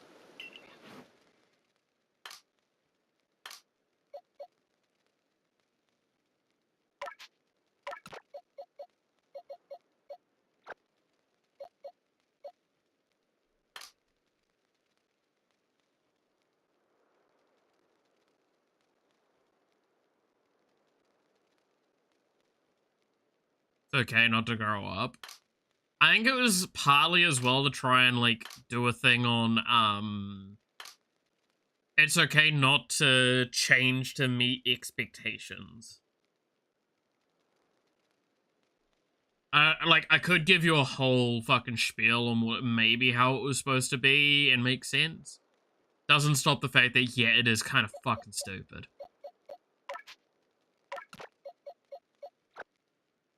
It's okay not to grow up. I think it was partly as well to try and, like, do a thing on, it's okay not to change to meet expectations. Like, I could give you a whole fucking spiel on what maybe how it was supposed to be and make sense. Doesn't stop the fact that, yeah, it is kind of fucking stupid.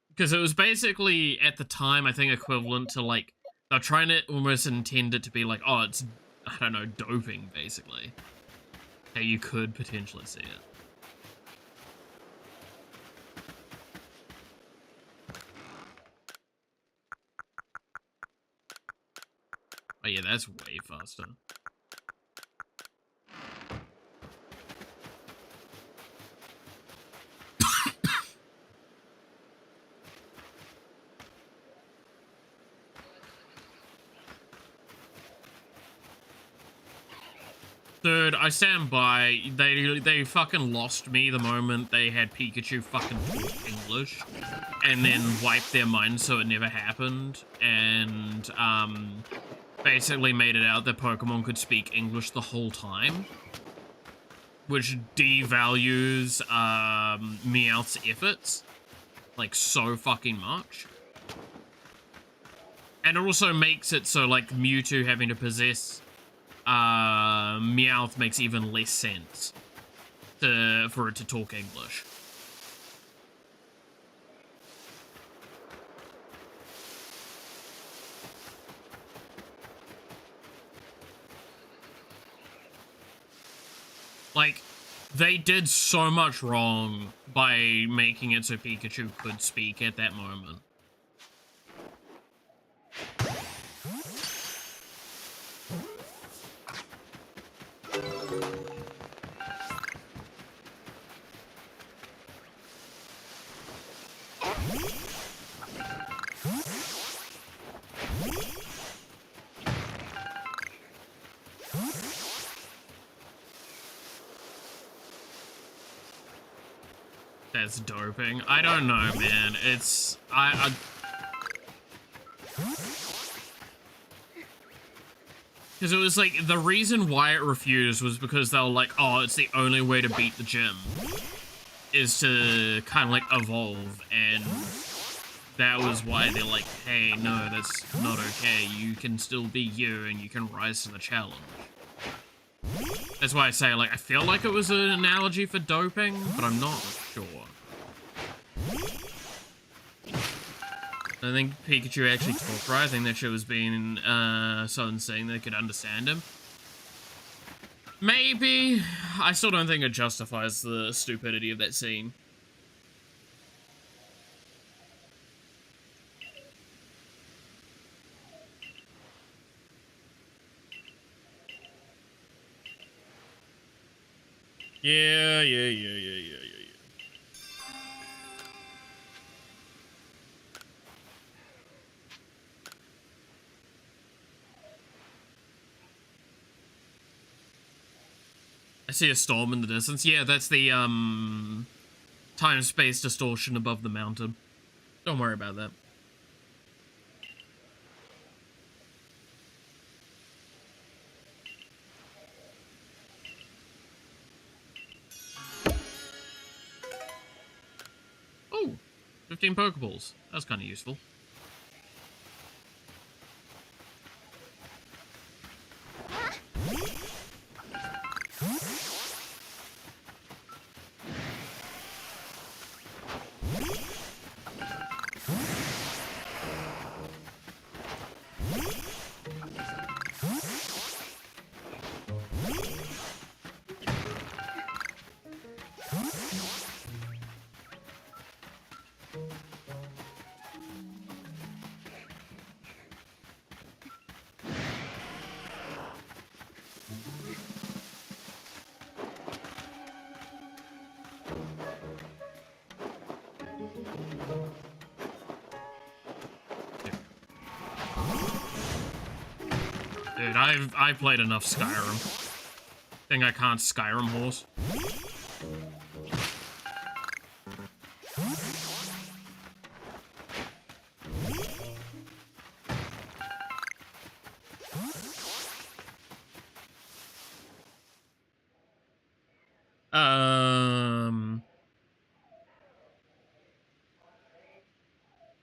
Because it was basically, at the time, I think equivalent to, like, they're trying to almost intend it to be like, oh, it's, I don't know, doping, basically. How you could potentially see it. Oh yeah, that's way faster. Dude, I stand by. They fucking lost me the moment they had Pikachu fucking talk English, and then wiped their mind so it never happened, and basically made it out that Pokemon could speak English the whole time, which devalues Meowth's efforts like so fucking much. And it also makes it so, like, Mewtwo having to possess Meowth makes even less sense for it to talk English. Like, they did so much wrong by making it so Pikachu could speak at that moment. That's doping. I don't know, man. It's... Because it was like, the reason why it refused was because they were like, oh, it's the only way to beat the gym is to kind of like evolve, and that was why they're like, hey, no, that's not okay. You can still be you, and you can rise to the challenge. That's why I say, like, I feel like it was an analogy for doping, but I'm not sure. I think Pikachu actually talked right. I think that shit was being so insane they could understand him. Maybe. I still don't think it justifies the stupidity of that scene. Yeah. I see a storm in the distance. Yeah, that's the, time-space distortion above the mountain. Don't worry about that. Oh, 15 Pokeballs. That's kind of useful. Dude, I've played enough Skyrim. Think I can't Skyrim horse.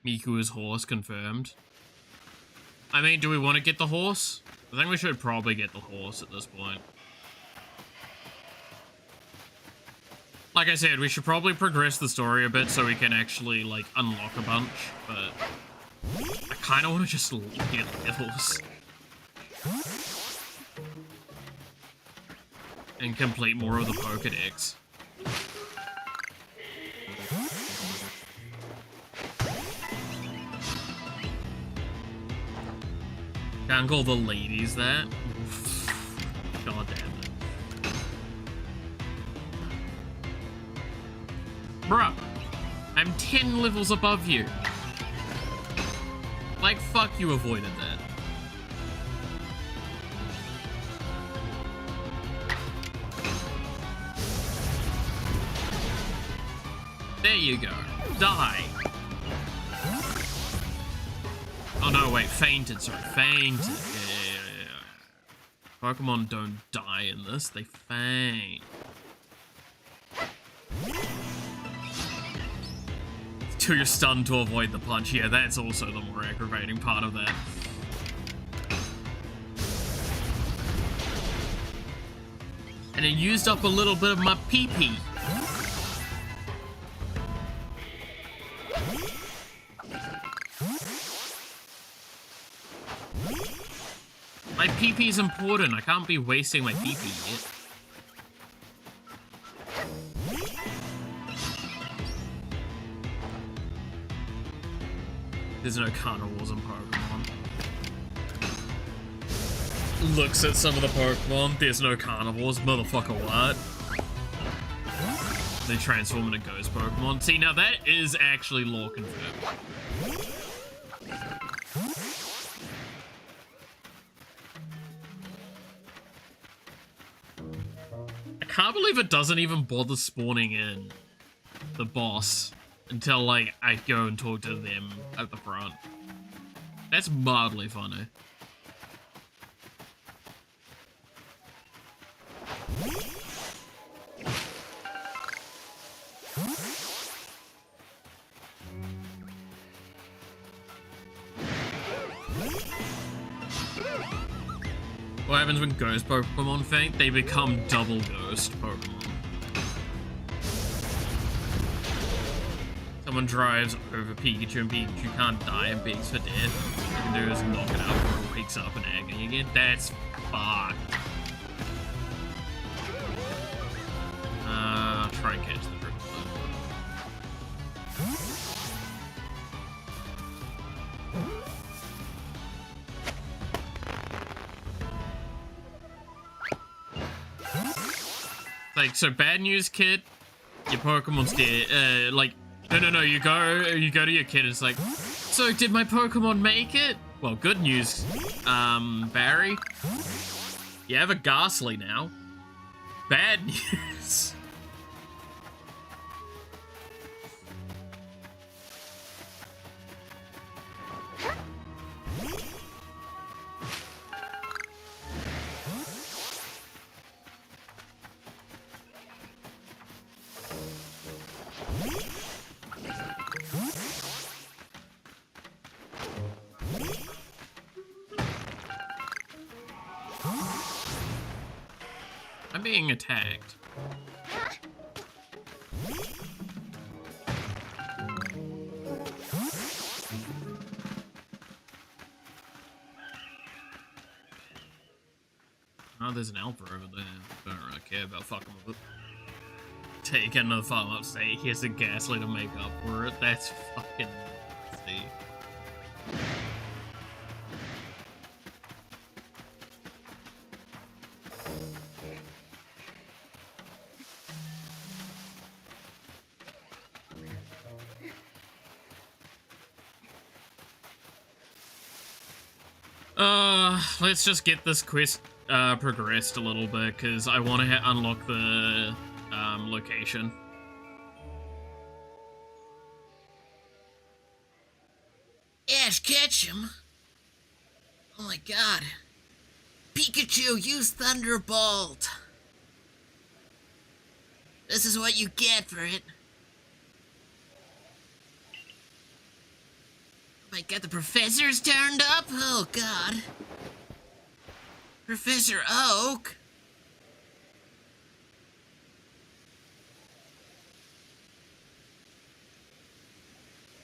Miku's horse confirmed. I mean, do we want to get the horse? I think we should probably get the horse at this point. Like I said, we should probably progress the story a bit so we can actually, like, unlock a bunch, but I kind of want to just get the horse. And complete more of the Pokedex. Can't call the ladies that. God damn it. Bruh, I'm 10 levels above you. Like, fuck, you avoided that. There you go. Die. Oh no, wait, fainted, sorry, fainted. Yeah. Pokemon don't die in this, they faint. Till you're stunned to avoid the punch. Yeah, that's also the more aggravating part of that. And it used up a little bit of my pee-pee. My PP is important. I can't be wasting my PP yet. There's no carnivores in Pokemon. Looks at some of the Pokemon. There's no carnivores. Motherfucker, what? They transform into ghost Pokemon. See, now that is actually lore confirmed. I can't believe it doesn't even bother spawning in the boss until, like, I go and talk to them at the front. That's mildly funny. What happens when ghost Pokemon faint? They become double ghost Pokemon. Someone drives over Pikachu and Pikachu can't die and begs for death. All you can do is knock it out before it wakes up in agony again. That's fucked. Try and catch the trick. Like, so bad news, kid. Your Pokemon's dead. Like, no. You go to your kid. And it's like, so did my Pokemon make it? Well, good news, Barry. You have a Ghastly now. Bad news. I'm being attacked. Oh, there's an Alpha over there. Don't really care about fucking with it. Taking another farm up, say here's a Ghastly to make up for it. That's fucking nasty. Let's just get this quest progressed a little bit, because I want to unlock the location. Ash Ketchum? Oh my god. Pikachu, use Thunderbolt! This is what you get for it. Oh my god, the professor's turned up? Oh god. Professor Oak?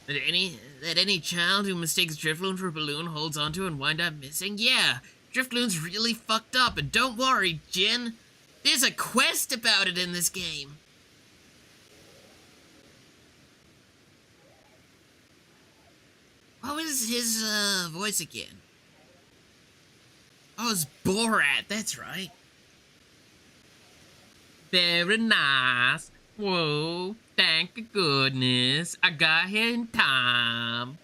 That any child who mistakes Drifloon for a balloon holds onto and wind up missing? Yeah, Drifloon's really fucked up, and don't worry, Jin. There's a quest about it in this game. What was his voice again? Oh, it's Borat, that's right. Very nice. Whoa, thank goodness I got here in time.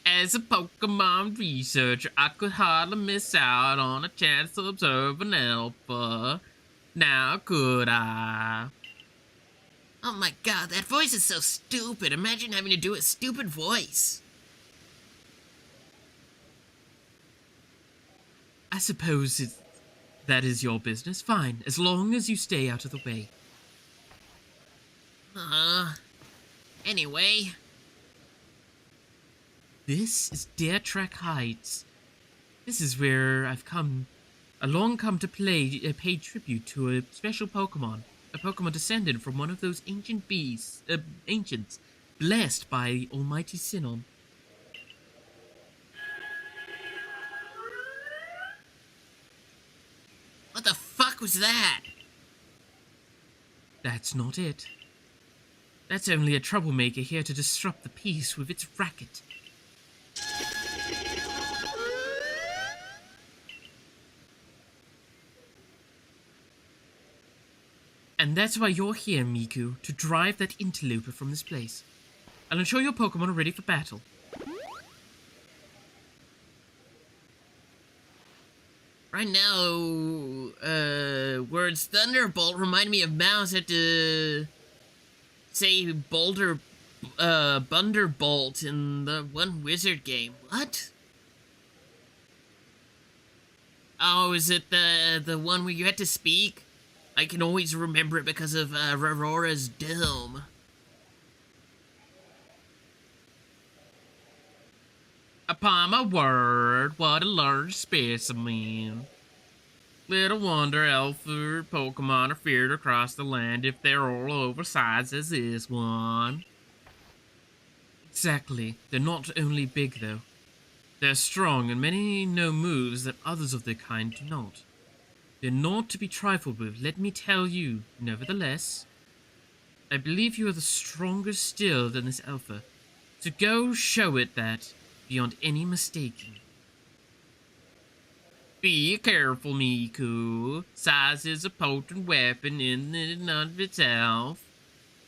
As a Pokemon researcher, I could hardly miss out on a chance to observe an alpha. Now could I? Oh my god, that voice is so stupid. Imagine having to do a stupid voice. I suppose that is your business. Fine, as long as you stay out of the way. Anyway. This is Deer Track Heights. This is where I've long come to pay tribute to a special Pokemon. A Pokemon descended from one of those ancient ancients, blessed by the almighty Sinnoh. What the fuck was that? That's not it. That's only a troublemaker here to disrupt the peace with its racket. And that's why you're here, Miku, to drive that interloper from this place. I'll ensure your Pokemon are ready for battle. Right now, words Thunderbolt remind me of Mouse had to say Bunderbolt in the one Wizard game. What? Oh, is it the one where you had to speak? I can always remember it because of Aurora's Dome. Upon my word, what a large specimen. Little wonder Alpha Pokemon are feared across the land if they're all oversized as this one. Exactly. They're not only big, though. They're strong, and many know moves that others of their kind do not. They're not to be trifled with, let me tell you. Nevertheless, I believe you are the stronger still than this Alpha. So go show it that, beyond any mistaking. Be careful, Miku. Size is a potent weapon in and of itself.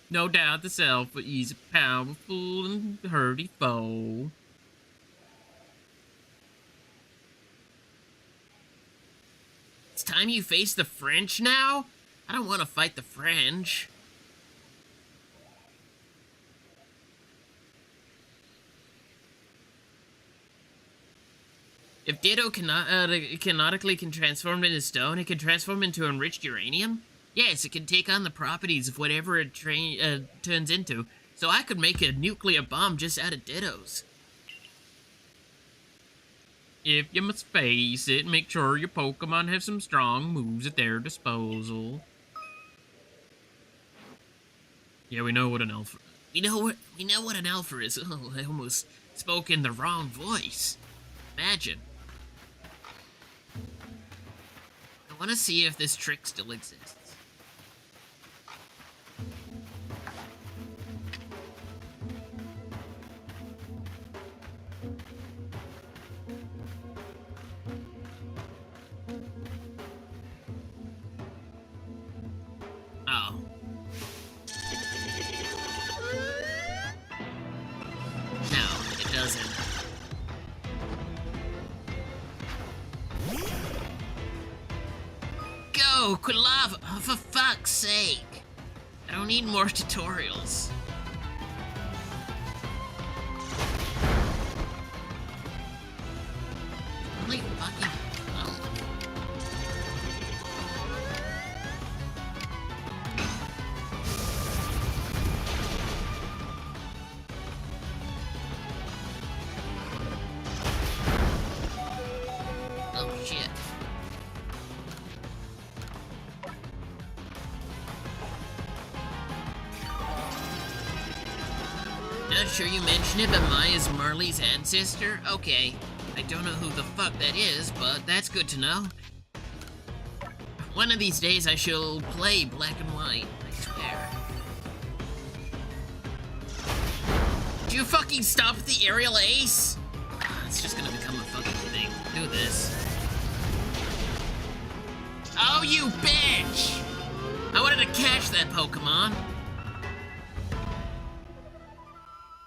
No doubt this Alpha is a powerful and hardy foe. It's time you face the French now? I don't want to fight the French. If Ditto canonically can transform into stone, it can transform into enriched uranium? Yes, it can take on the properties of whatever it turns into, so I could make a nuclear bomb just out of Dittos. If you must face it, make sure your Pokemon have some strong moves at their disposal. Yeah, we know what an Alpha. We know what an Alpha is. Oh, I almost spoke in the wrong voice. Imagine. I want to see if this trick still exists. Oh. No, it doesn't. No, Quilava, oh, for fuck's sake. I don't need more tutorials. Holy fucking hell. Oh shit. Not sure you mentioned it, but Maya's Marley's ancestor? Okay. I don't know who the fuck that is, but that's good to know. One of these days I shall play Black and White, I swear. Did you fucking stop at the aerial ace? It's just gonna become a fucking thing. Do this. Oh, you bitch! I wanted to catch that Pokemon.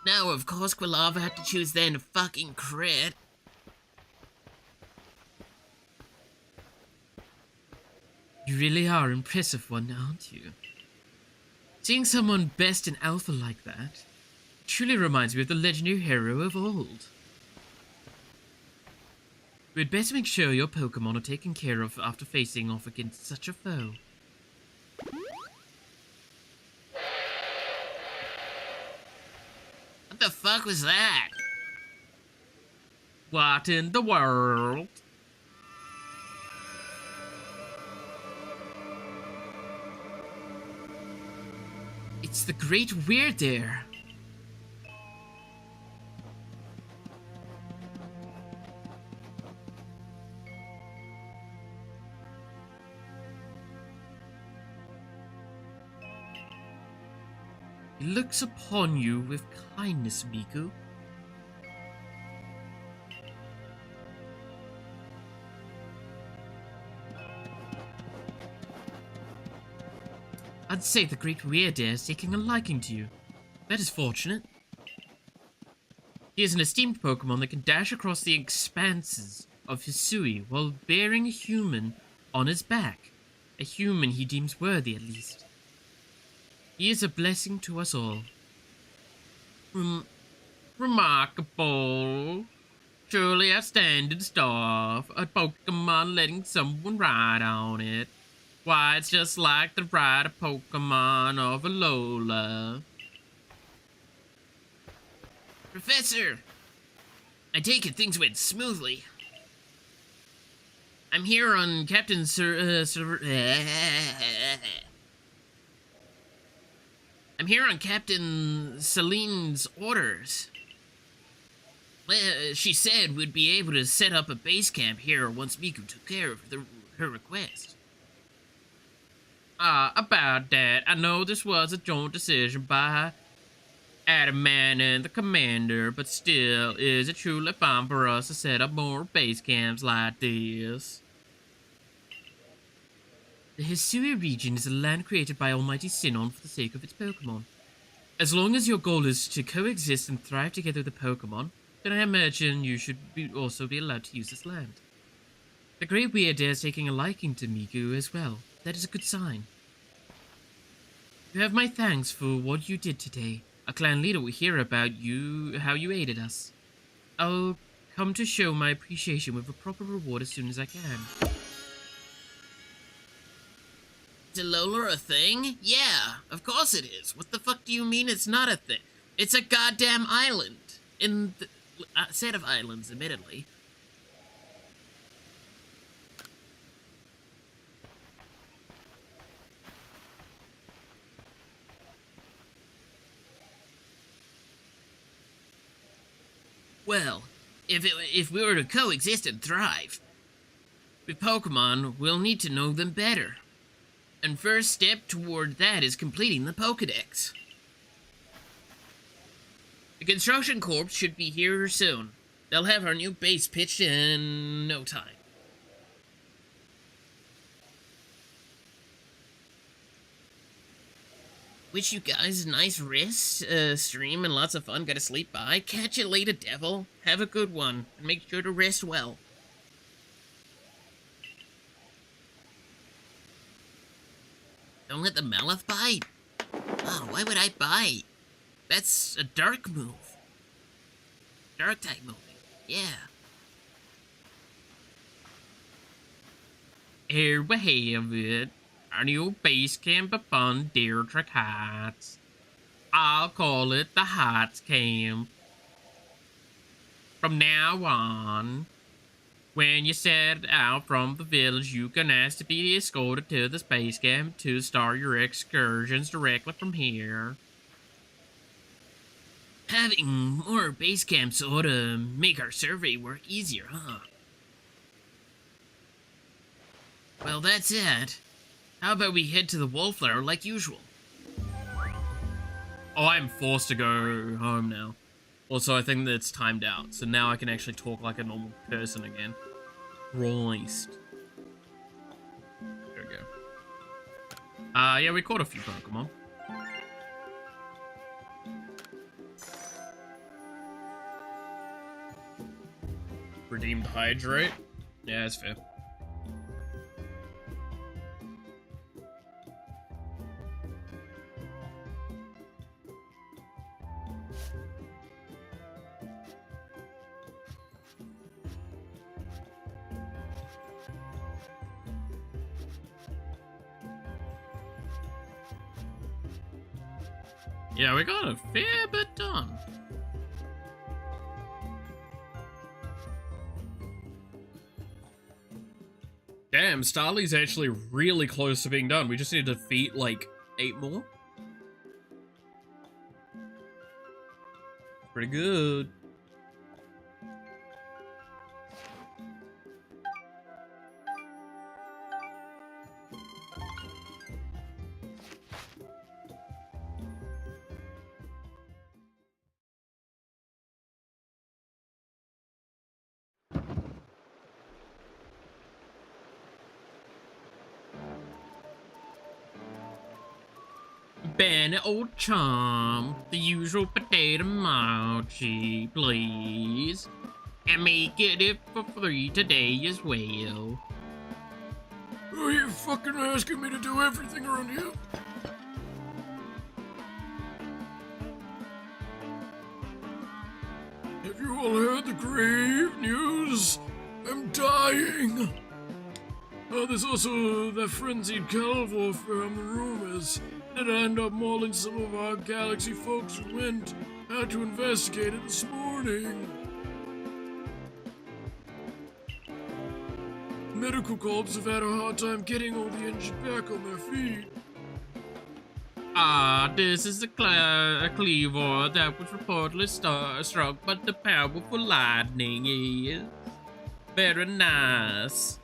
No, of course Quilava had to choose then to fucking crit. You really are an impressive one, aren't you? Seeing someone best in Alpha like that truly reminds me of the legendary hero of old. We'd better make sure your Pokemon are taken care of after facing off against such a foe. What the fuck was that? What in the world? It's the Great Weirdair. He looks upon you with kindness, Miku. I'd say the Great Weirdair is taking a liking to you. That is fortunate. He is an esteemed Pokemon that can dash across the expanses of Hisui while bearing a human on his back. A human he deems worthy, at least. He is a blessing to us all. Remarkable. Truly outstanding stuff. A Pokemon letting someone ride on it. Why, it's just like the ride a Pokemon of Alola. Professor! I take it things went smoothly. I'm here on Captain I'm here on Captain Celine's orders. Well, she said we'd be able to set up a base camp here once Miku took care of her request. About that, I know this was a joint decision by Adaman and the commander, but still, is it truly fine for us to set up more base camps like this? The Hisui region is a land created by Almighty Sinon for the sake of its Pokemon. As long as your goal is to coexist and thrive together with the Pokemon, then I imagine you should also be allowed to use this land. The Great Weirdair is taking a liking to Miku as well. That is a good sign. You have my thanks for what you did today. A clan leader will hear about you, how you aided us. I'll come to show my appreciation with a proper reward as soon as I can. Is Alola a thing? Yeah, of course it is. What the fuck do you mean it's not a thing? It's a goddamn island. In the set of islands, admittedly. Well, if we were to coexist and thrive with Pokemon, we'll need to know them better. And first step toward that is completing the Pokedex. The construction corps should be here soon. They'll have our new base pitched in no time. Wish you guys a nice rest, stream, and lots of fun. Gotta sleep by. Catch you later, devil. Have a good one, and make sure to rest well. Don't let the Melith bite? Oh, why would I bite? That's a dark move. Dark type move. Yeah. Here we have it. Our new base camp upon Deirdre Heights. I'll call it the Heights Camp. From now on, when you set out from the village, you can ask to be escorted to the space camp to start your excursions directly from here. Having more base camps ought to make our survey work easier, huh? Well, that's it. How about we head to the Wallflower like usual? Oh, I'm forced to go home now. Also, I think that it's timed out, so now I can actually talk like a normal person again. Christ. There we go. Yeah, we caught a few Pokemon. Redeemed Hydrate. Yeah, that's fair. Yeah, we got a fair bit done. Damn, Starly's actually really close to being done. We just need to defeat, like, 8 more. Pretty good. Ben, old chum, the usual potato mochi, please. And make it for free today as well. Are you fucking asking me to do everything around here? Have you all heard the grave news? I'm dying. There's also that frenzied Calvor from the rumors that I end up mauling some of our galaxy folks who went out to investigate it this morning. Medical corps have had a hard time getting all the injured back on their feet. This is a cleaver that was reportedly struck by the powerful lightning. Yes. Very nice.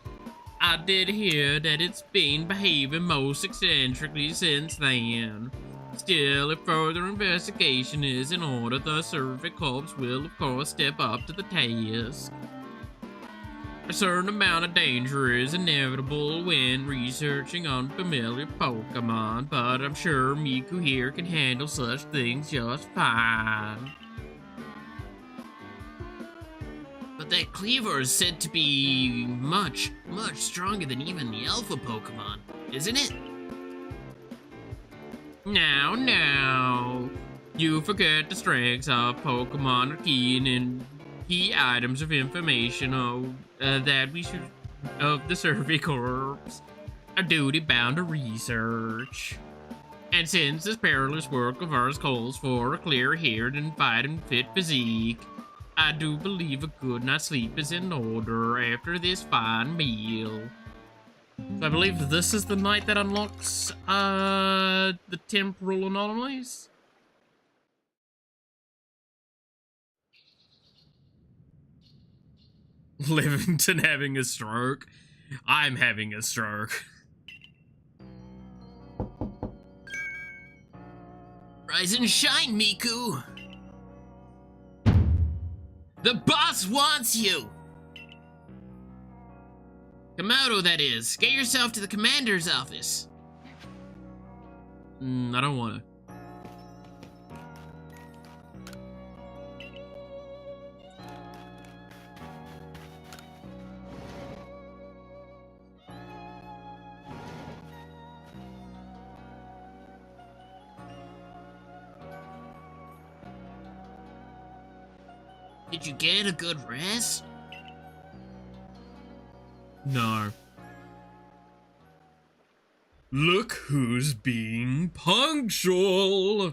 I did hear that it's been behaving most eccentrically since then. Still, if further investigation is in order, the Survey Corps will, of course, step up to the task. A certain amount of danger is inevitable when researching unfamiliar Pokemon, but I'm sure Miku here can handle such things just fine. But that Cleaver is said to be much stronger than even the Alpha Pokemon, isn't it? Now, you forget the strengths of Pokemon are key items of information that we should, of the Survey Corps, are duty bound to research. And since this perilous work of ours calls for a clear-haired and fighting fit physique, I do believe a good night's sleep is in order after this fine meal. So I believe this is the night that unlocks, the temporal anomalies? Livington having a stroke. I'm having a stroke. Rise and shine, Miku! The boss wants you! Komodo, that is. Get yourself to the commander's office. I don't want to. Did you get a good rest? No. Look who's being punctual!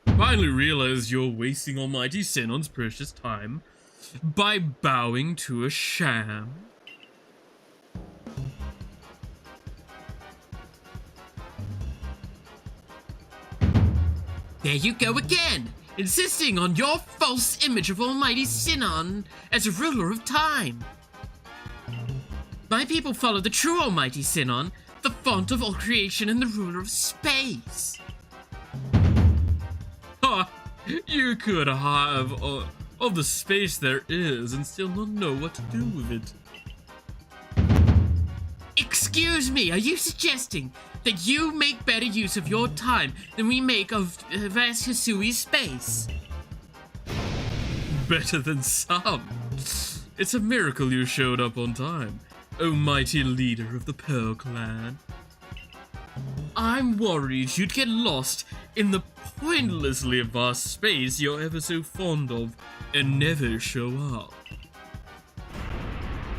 Finally realize you're wasting Almighty Sinon's precious time by bowing to a sham. There you go again, insisting on your false image of Almighty Sinon as a ruler of time. My people follow the true Almighty Sinon, the font of all creation and the ruler of space. Ha! You could have all the space there is and still not know what to do with it. Excuse me, are you suggesting that you make better use of your time than we make of vast Hisui's space? Better than some. It's a miracle you showed up on time, O mighty leader of the Pearl Clan. I'm worried you'd get lost in the pointlessly vast space you're ever so fond of and never show up.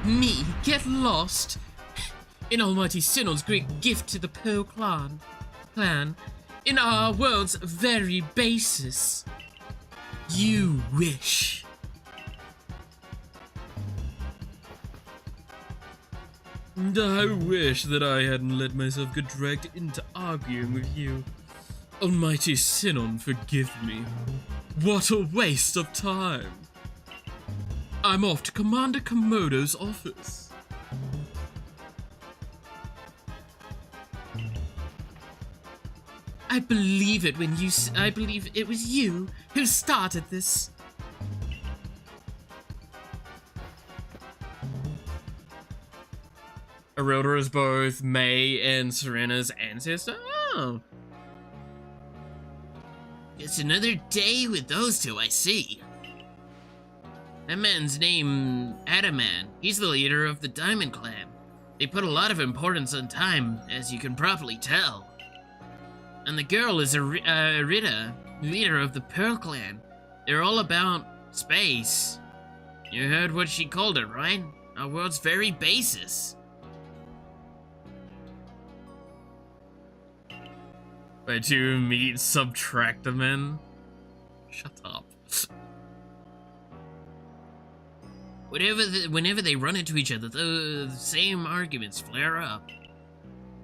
Me get lost? In Almighty Sinon's great gift to the Pearl Clan, in our world's very basis. You wish. And I wish that I hadn't let myself get dragged into arguing with you. Almighty Sinon, forgive me. What a waste of time. I'm off to Commander Komodo's office. I believe it when you I believe it was you who started this. Arilda is both May and Serena's ancestor? Oh. It's another day with those two, I see. That man's name, Adaman. He's the leader of the Diamond Clan. They put a lot of importance on time, as you can probably tell. And the girl is Rita, leader of the Pearl Clan. They're all about space. You heard what she called it, right? Our world's very basis. Where to meet Subtractamen? Shut up. Whenever they run into each other, the same arguments flare up.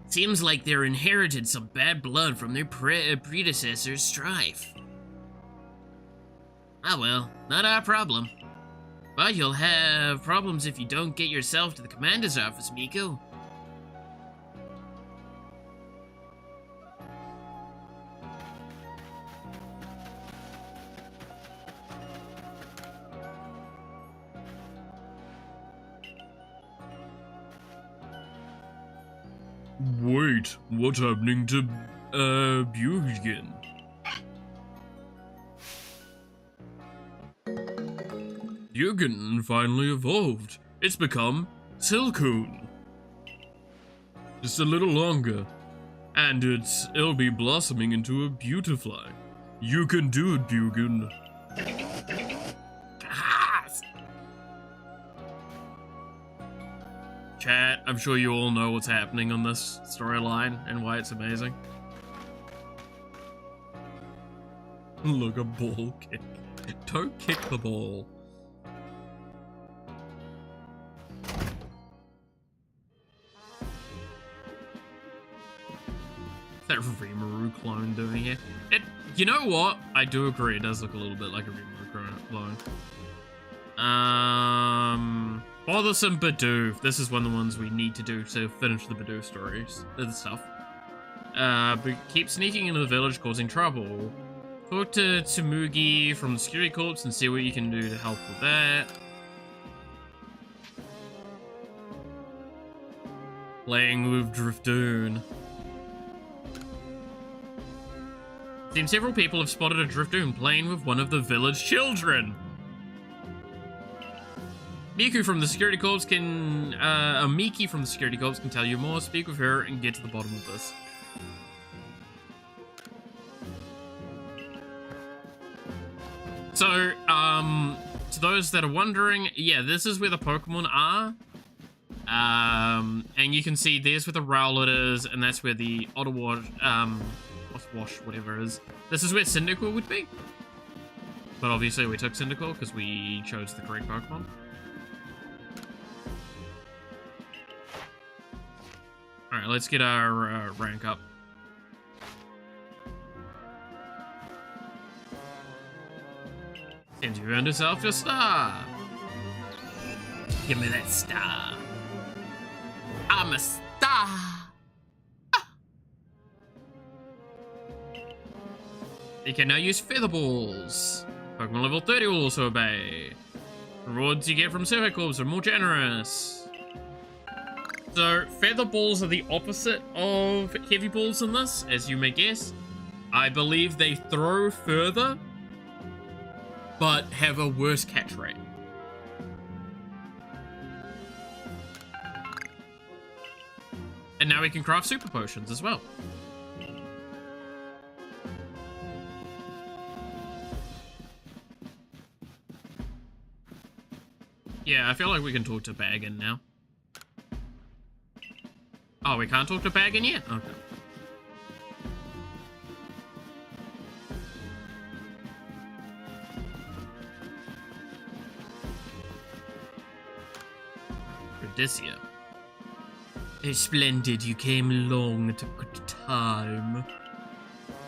Seems like they're inherited some bad blood from their predecessors' strife. Ah well, not our problem. But you'll have problems if you don't get yourself to the commander's office, Miku. Wait, what's happening to, Bugin? Bugin finally evolved. It's become Silcoon. Just a little longer. And it'll be blossoming into a beautifly. You can do it, Bugin. Chat, I'm sure you all know what's happening on this storyline and why it's amazing. Look, a ball kick. Don't kick the ball. What's that Rimuru clone doing here? You know what? I do agree, it does look a little bit like a Rimuru clone. Bothersome Bidoof. This is one of the ones we need to do to finish the Bidoof stories and stuff. But keep sneaking into the village causing trouble. Talk to Tsumugi from the security corps and see what you can do to help with that. Playing with Driftoon. Seems several people have spotted a Driftoon playing with one of the village children. Miku from the security corps can, Miki from the security corps can tell you more. Speak with her and get to the bottom of this. So, to those that are wondering, yeah, this is where the Pokemon are. And you can see there's where the Rowlet is, and that's where the Ottawa, Wash, whatever it is. This is where Cyndaquil would be. But obviously we took Cyndaquil because we chose the correct Pokemon. Alright, let's get our rank up. And you earned yourself your star. Give me that star. I'm a star. Ah. You can now use Feather Balls. Pokemon level 30 will also obey. Rewards you get from Survey Corps are more generous. So, Feather Balls are the opposite of Heavy Balls in this, as you may guess. I believe they throw further, but have a worse catch rate. And now we can craft super potions as well. Yeah, I feel like we can talk to Baggin now. Oh, we can't talk to Baggin yet? Okay. Odysseus. Oh, splendid, you came along at a good time.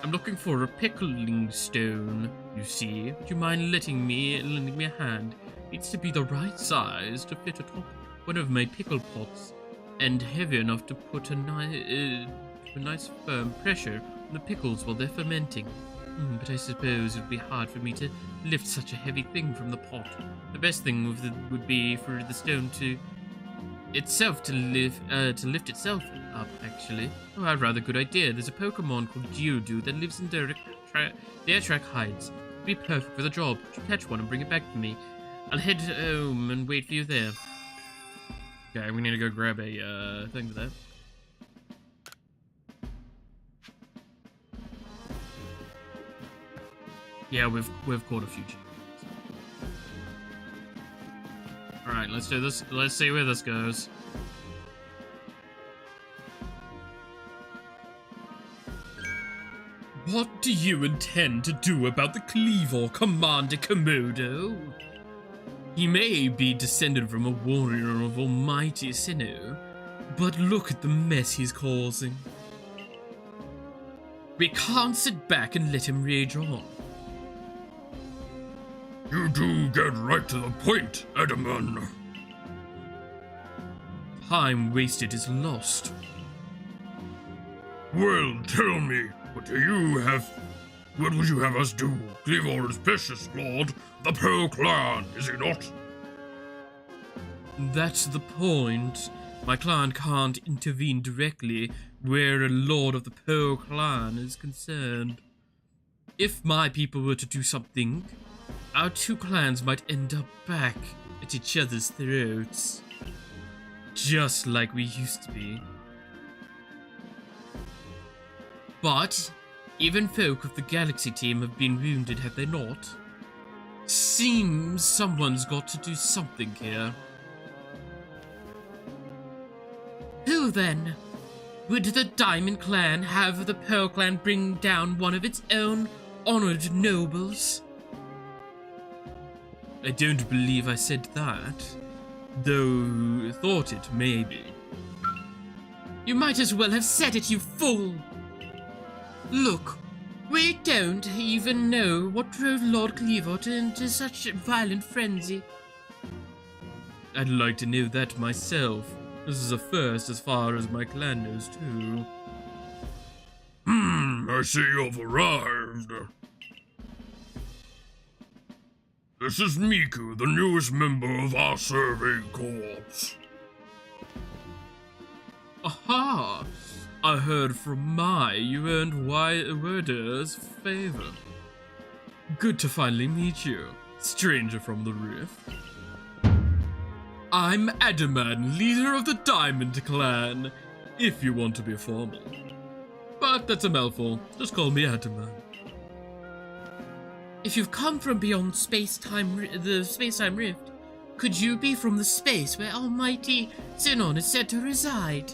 I'm looking for a pickling stone, you see. Would you mind lending me a hand? It needs to be the right size to fit atop one of my pickle pots, and heavy enough to put a nice firm pressure on the pickles while they're fermenting. But I suppose it would be hard for me to lift such a heavy thing from the pot. The best thing would be for the stone to lift itself up, actually. Oh, a rather good idea. There's a Pokemon called Geodude that lives in the air track hides. It'd be perfect for the job. Would you catch one and bring it back to me? I'll head home and wait for you there. Okay, we need to go grab a thing for that. Yeah, we've caught a few Geodudes. Alright, let's do this. Let's see where this goes. What do you intend to do about the Cleavor, Commander Komodo? He may be descended from a warrior of almighty Sinnoh, but look at the mess he's causing. We can't sit back and let him rage on. You do get right to the point, Edamon. Time wasted is lost. Well, tell me, what would you have us do? Cleavor is precious, Lord. The Pearl Clan, is he not? That's the point. My clan can't intervene directly where a Lord of the Pearl Clan is concerned. If my people were to do something, our two clans might end up back at each other's throats. Just like we used to be. But even folk of the Galaxy team have been wounded, have they not? Seems someone's got to do something here. Who then? Would the Diamond Clan have the Pearl Clan bring down one of its own honored nobles? I don't believe I said that, though thought it maybe. You might as well have said it, you fool! Look, we don't even know what drove Lord Cleavor into such violent frenzy. I'd like to know that myself. This is a first as far as my clan knows too. I see you've arrived. This is Miku, the newest member of our survey corps. Aha! I heard from Mai you earned Werder's favor. Good to finally meet you, stranger from the Rift. I'm Adaman, leader of the Diamond Clan, if you want to be formal. But that's a mouthful, just call me Adaman. If you've come from beyond the space-time rift, could you be from the space where Almighty Sinon is said to reside?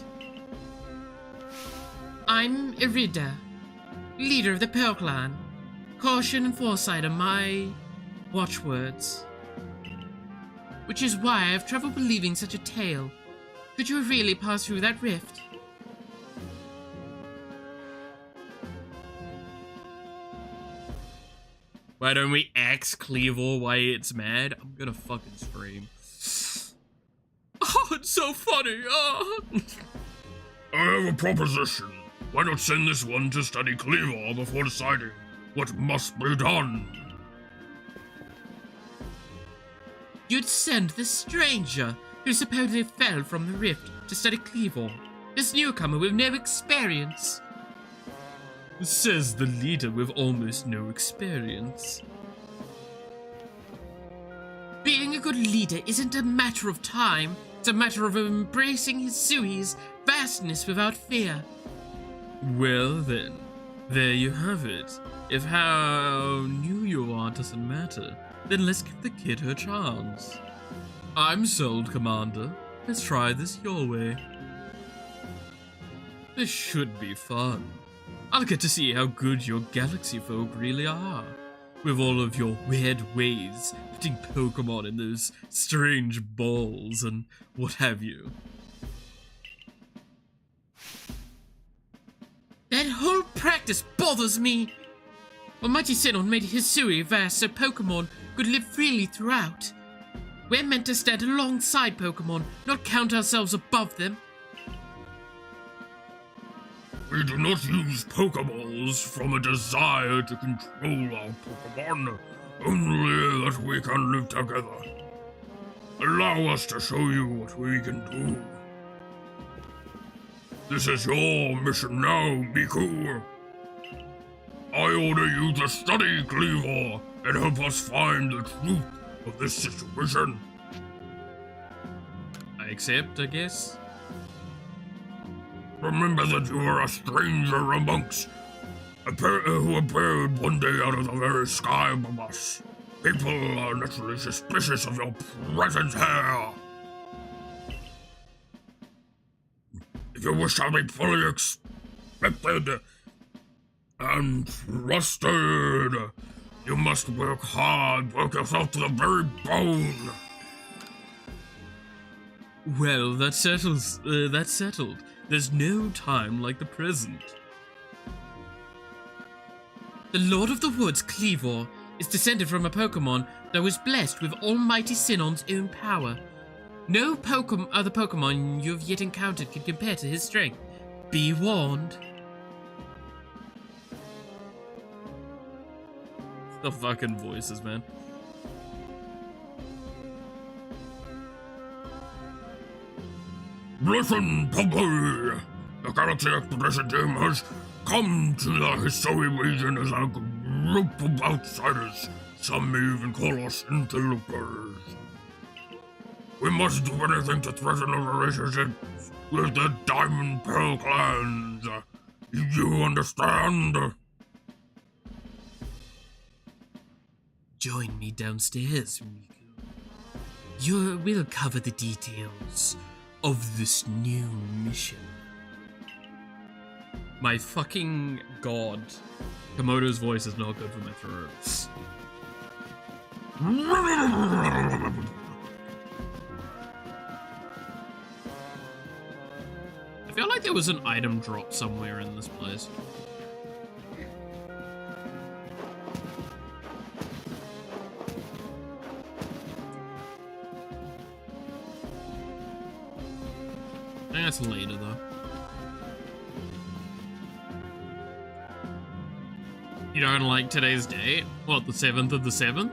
I'm Irida, leader of the Pearl Clan. Caution and foresight are my watchwords. Which is why I have trouble believing such a tale. Could you really pass through that rift? Why don't we axe Cleavor while it's mad? I'm gonna fucking scream. Oh, it's so funny. Oh. I have a proposition. Why not send this one to study Cleavor before deciding what must be done? You'd send this stranger, who supposedly fell from the rift, to study Cleavor. This newcomer with no experience. Says the leader with almost no experience. Being a good leader isn't a matter of time, it's a matter of embracing Hisui's vastness without fear. Well then, there you have it. If how new you are doesn't matter, then let's give the kid her chance. I'm sold, Commander. Let's try this your way. This should be fun. I'll get to see how good your galaxy folk really are. With all of your weird ways, putting Pokemon in those strange balls and what have you. That whole practice bothers me. Almighty Sinon made Hisui vast so Pokemon could live freely throughout. We're meant to stand alongside Pokemon, not count ourselves above them. We do not use Pokeballs from a desire to control our Pokemon, only that we can live together. Allow us to show you what we can do. This is your mission now, Miku. I order you to study Cleavor and help us find the truth of this situation. I accept, I guess. Remember that you are a stranger amongst who appeared one day out of the very sky above us. People are naturally suspicious of your presence here. If you wish to be fully expected and trusted, you must work hard, work yourself to the very bone. Well, that's settled. There's no time like the present. The Lord of the Woods, Cleavor, is descended from a Pokemon that was blessed with Almighty Sinon's own power. No other Pokemon you've yet encountered can compare to his strength. Be warned. The fucking voices, man. Listen, Poppy! The Galaxy Expedition team has come to the Hisui region as a group of outsiders. Some may even call us interlopers. We must do anything to threaten our relationship with the Diamond Pearl clans. You understand? Join me downstairs, Miku. We'll cover the details of this new mission. My fucking god. Komodo's voice is not good for my throat. I feel like there was an item drop somewhere in this place. I think that's later though. You don't like today's date? What, the 7th of the 7th?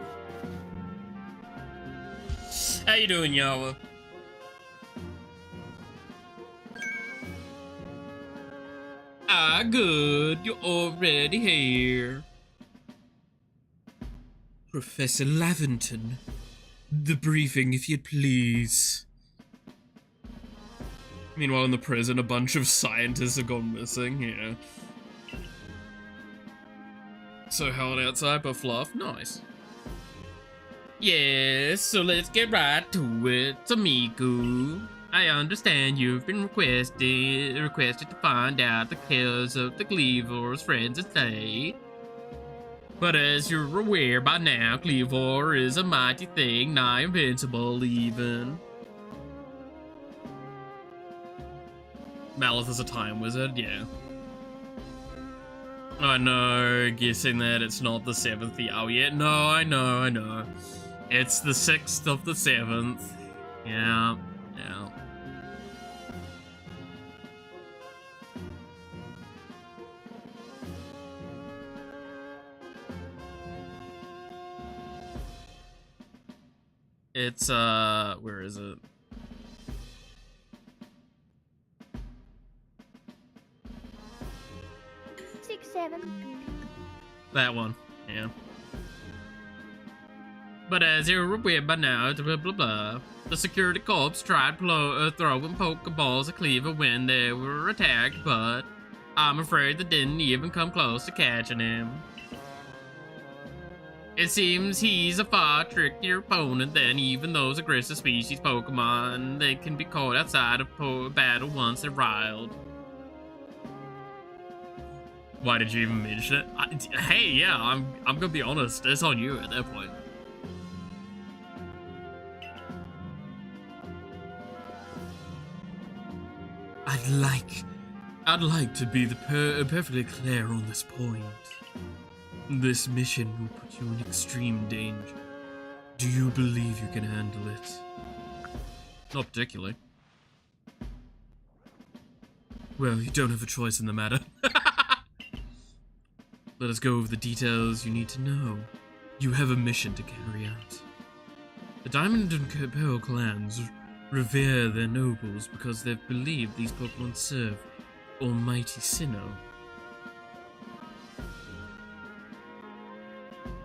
How you doing, Yawa? Ah, good. You're already here. Professor Laventon, the briefing, if you'd please. Meanwhile, in the prison, a bunch of scientists have gone missing, you know. So hot outside, but fluff. Nice. Yes, so let's get right to it. So Miku, I understand you've been requested to find out the kills of the Cleavor's friends estate. But as you're aware by now, Cleavor is a mighty thing, nigh invincible even. Malith is a time wizard, yeah. I know, guessing that it's not the 7th hour yet. No, I know. It's the 6th of the 7th. Yeah. It's, where is it? That one, yeah. But as you're aware by now, blah blah blah, the security corps tried throwing Pokeballs at Cleaver when they were attacked, but I'm afraid they didn't even come close to catching him. It seems he's a far trickier opponent than even those aggressive species Pokemon that can be caught outside of battle once they're riled. Why did you even mention it? Hey, yeah, I'm gonna be honest. It's on you at that point. I'd like to be perfectly clear on this point. This mission will put you in extreme danger. Do you believe you can handle it? Not particularly. Well, you don't have a choice in the matter. Let us go over the details you need to know. You have a mission to carry out. The Diamond and Pearl clans revere their nobles because they believe these Pokemon serve Almighty Sinnoh.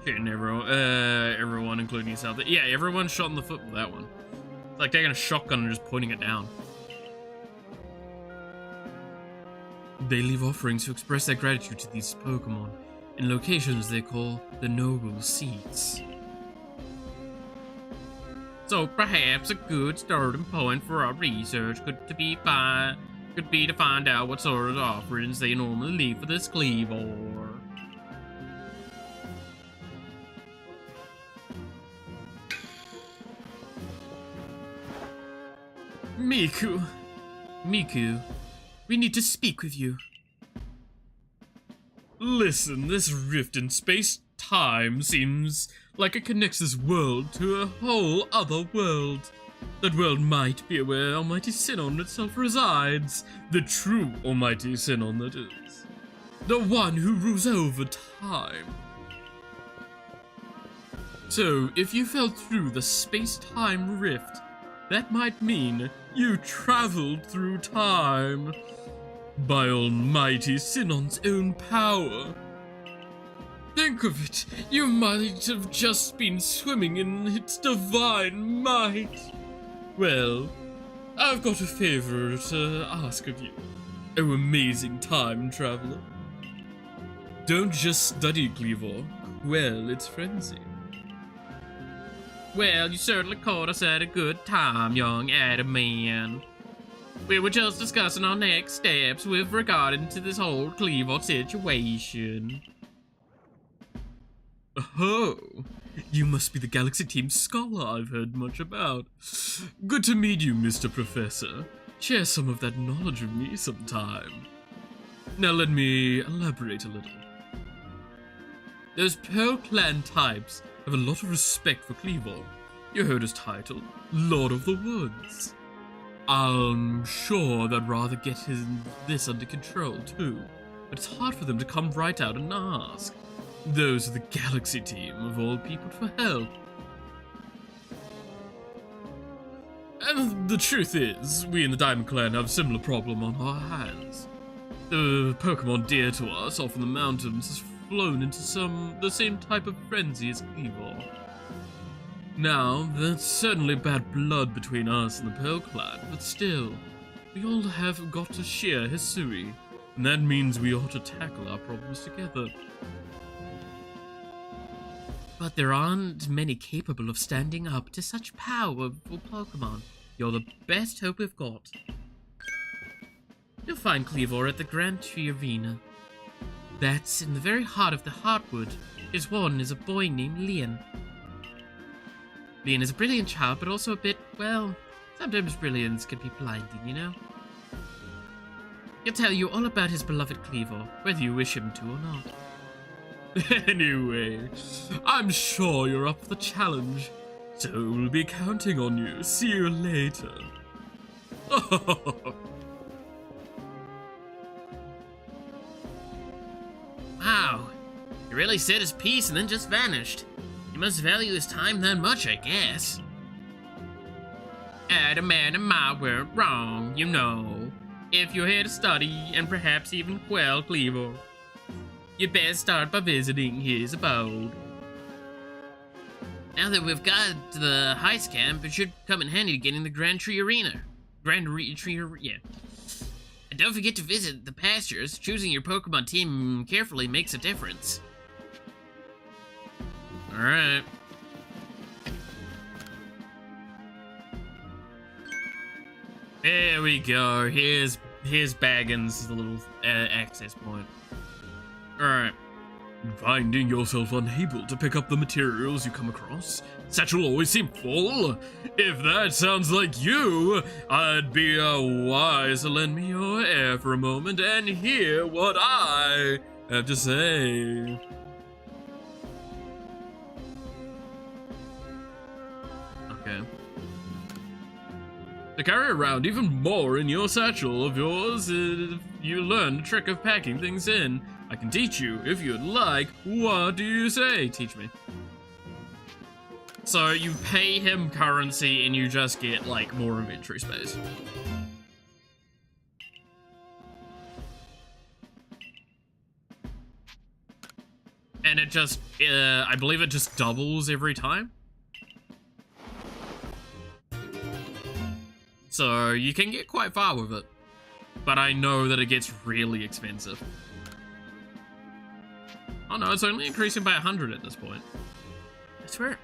Shooting everyone, including yourself. Yeah, everyone shot in the foot with that one. It's like taking a shotgun and just pointing it down. They leave offerings to express their gratitude to these Pokemon in locations they call the Noble Seats. So perhaps a good starting point for our research could be to find out what sort of offerings they normally leave for this Cleavor. Miku, we need to speak with you. Listen, this rift in space-time seems like it connects this world to a whole other world. That world might be where Almighty Sinnoh itself resides. The true Almighty Sinnoh, that is. The one who rules over time. So, if you fell through the space-time rift, that might mean you traveled through time. By Almighty Sinnoh's own power. Think of it, you might have just been swimming in its divine might. Well, I've got a favor to ask of you, oh amazing time traveler. Don't just study Cleavor, quell its frenzy. Well, you certainly caught us at a good time, young Adaman. We were just discussing our next steps with regard to this whole Cleavor situation. Oh, you must be the Galaxy Team scholar I've heard much about. Good to meet you, Mr. Professor. Share some of that knowledge with me sometime. Now let me elaborate a little. Those Pearl Clan types have a lot of respect for Cleavor. You heard his title, Lord of the Woods. I'm sure they'd rather get this under control too, but it's hard for them to come right out and ask. Those are the Galaxy Team, of all people, for help. And the truth is, we in the Diamond Clan have a similar problem on our hands. The Pokemon dear to us off in the mountains has flown into the same type of frenzy as Cleavor. Now, there's certainly bad blood between us and the Pearl Clan, but still, we all have got to share Hisui, and that means we ought to tackle our problems together. But there aren't many capable of standing up to such powerful Pokemon. You're the best hope we've got. You'll find Cleavor at the Grand Tree Arena. That's in the very heart of the Heartwood. His warden is a boy named Leon. Leon is a brilliant child, but also a bit, well, sometimes brilliance can be blinding, you know? He'll tell you all about his beloved Cleavor, whether you wish him to or not. Anyway, I'm sure you're up for the challenge, so we'll be counting on you. See you later. Wow, he really said his piece and then just vanished. He must value his time that much, I guess. Add a man in my world wrong, you know. If you're here to study and perhaps even quell Cleavor, you best start by visiting his abode. Now that we've got to the heist camp, it should come in handy to get in the Grand Tree Arena. Yeah. And don't forget to visit the pastures. Choosing your Pokemon team carefully makes a difference. Alright. There we go. Here's Baggins' little access point. Alright. Finding yourself unable to pick up the materials you come across? Satchel always seem full? If that sounds like you, I'd be wise to lend me your ear for a moment and hear what I have to say. Okay. To carry around even more in your satchel of yours, if you learn the trick of packing things in, I can teach you if you'd like. What do you say? Teach me. So you pay him currency and you just get like more inventory space. And it just, I believe it just doubles every time. So you can get quite far with it. But I know that it gets really expensive. Oh no, it's only increasing by 100 at this point. I swear.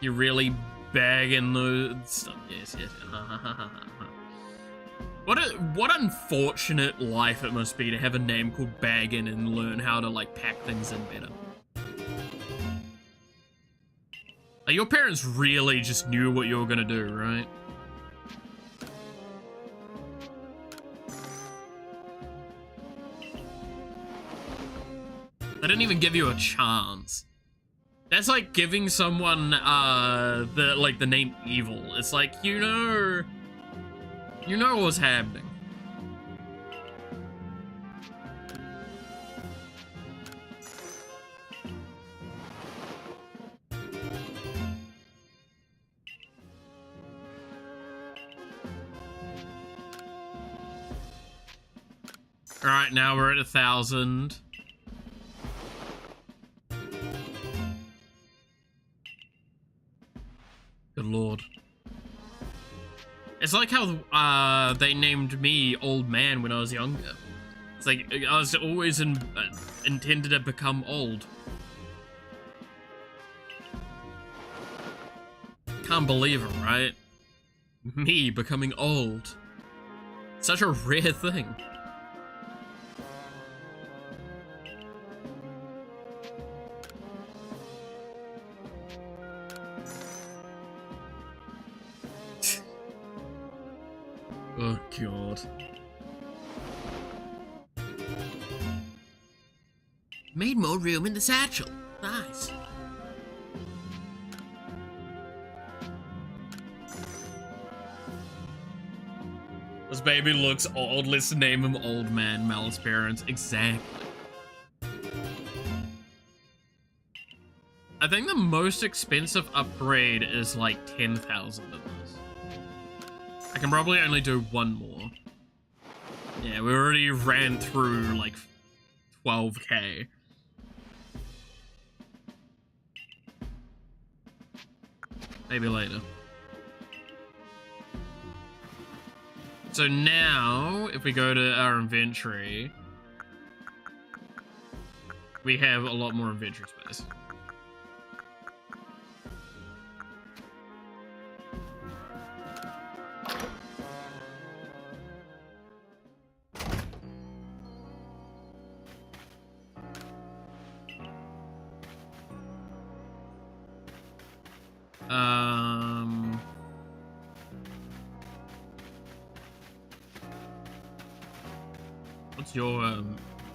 You're really bagging the stuff. Yes. What unfortunate life it must be to have a name called Baggin and learn how to like pack things in better. Like, your parents really just knew what you were gonna do, right? They didn't even give you a chance. That's like giving someone the name Evil. It's like, you know what's happening. All right, now we're at 1,000. Good lord. It's like how they named me Old Man when I was younger. It's like I was always intended to become old. Can't believe it, right? Me becoming old. Such a rare thing. Oh god. Made more room in the satchel. Nice. This baby looks old. Let's name him Old Man Malice Parents. Exactly. I think the most expensive upgrade is like 10,000 in this. I can probably only do one more. Yeah, we already ran through like 12k. Maybe later. So now, if we go to our inventory, we have a lot more inventory space. What's your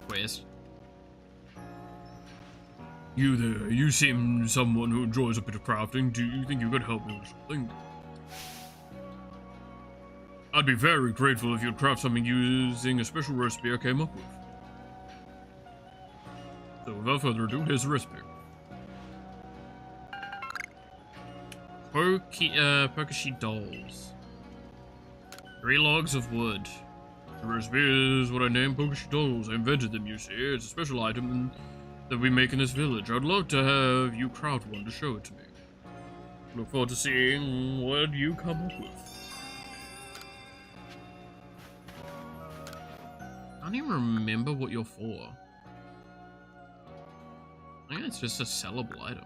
quest? You there, you seem someone who enjoys a bit of crafting. Do you think you could help me with something? I'd be very grateful if you'd craft something using a special recipe I came up with. So without further ado, here's the recipe. Pokeshi dolls. 3 logs of wood. The recipe is what I named Pokeshi dolls. I invented them, you see. It's a special item that we make in this village. I'd love to have you craft one to show it to me. Look forward to seeing what you come up with. I don't even remember what you're for. I think it's just a sellable item.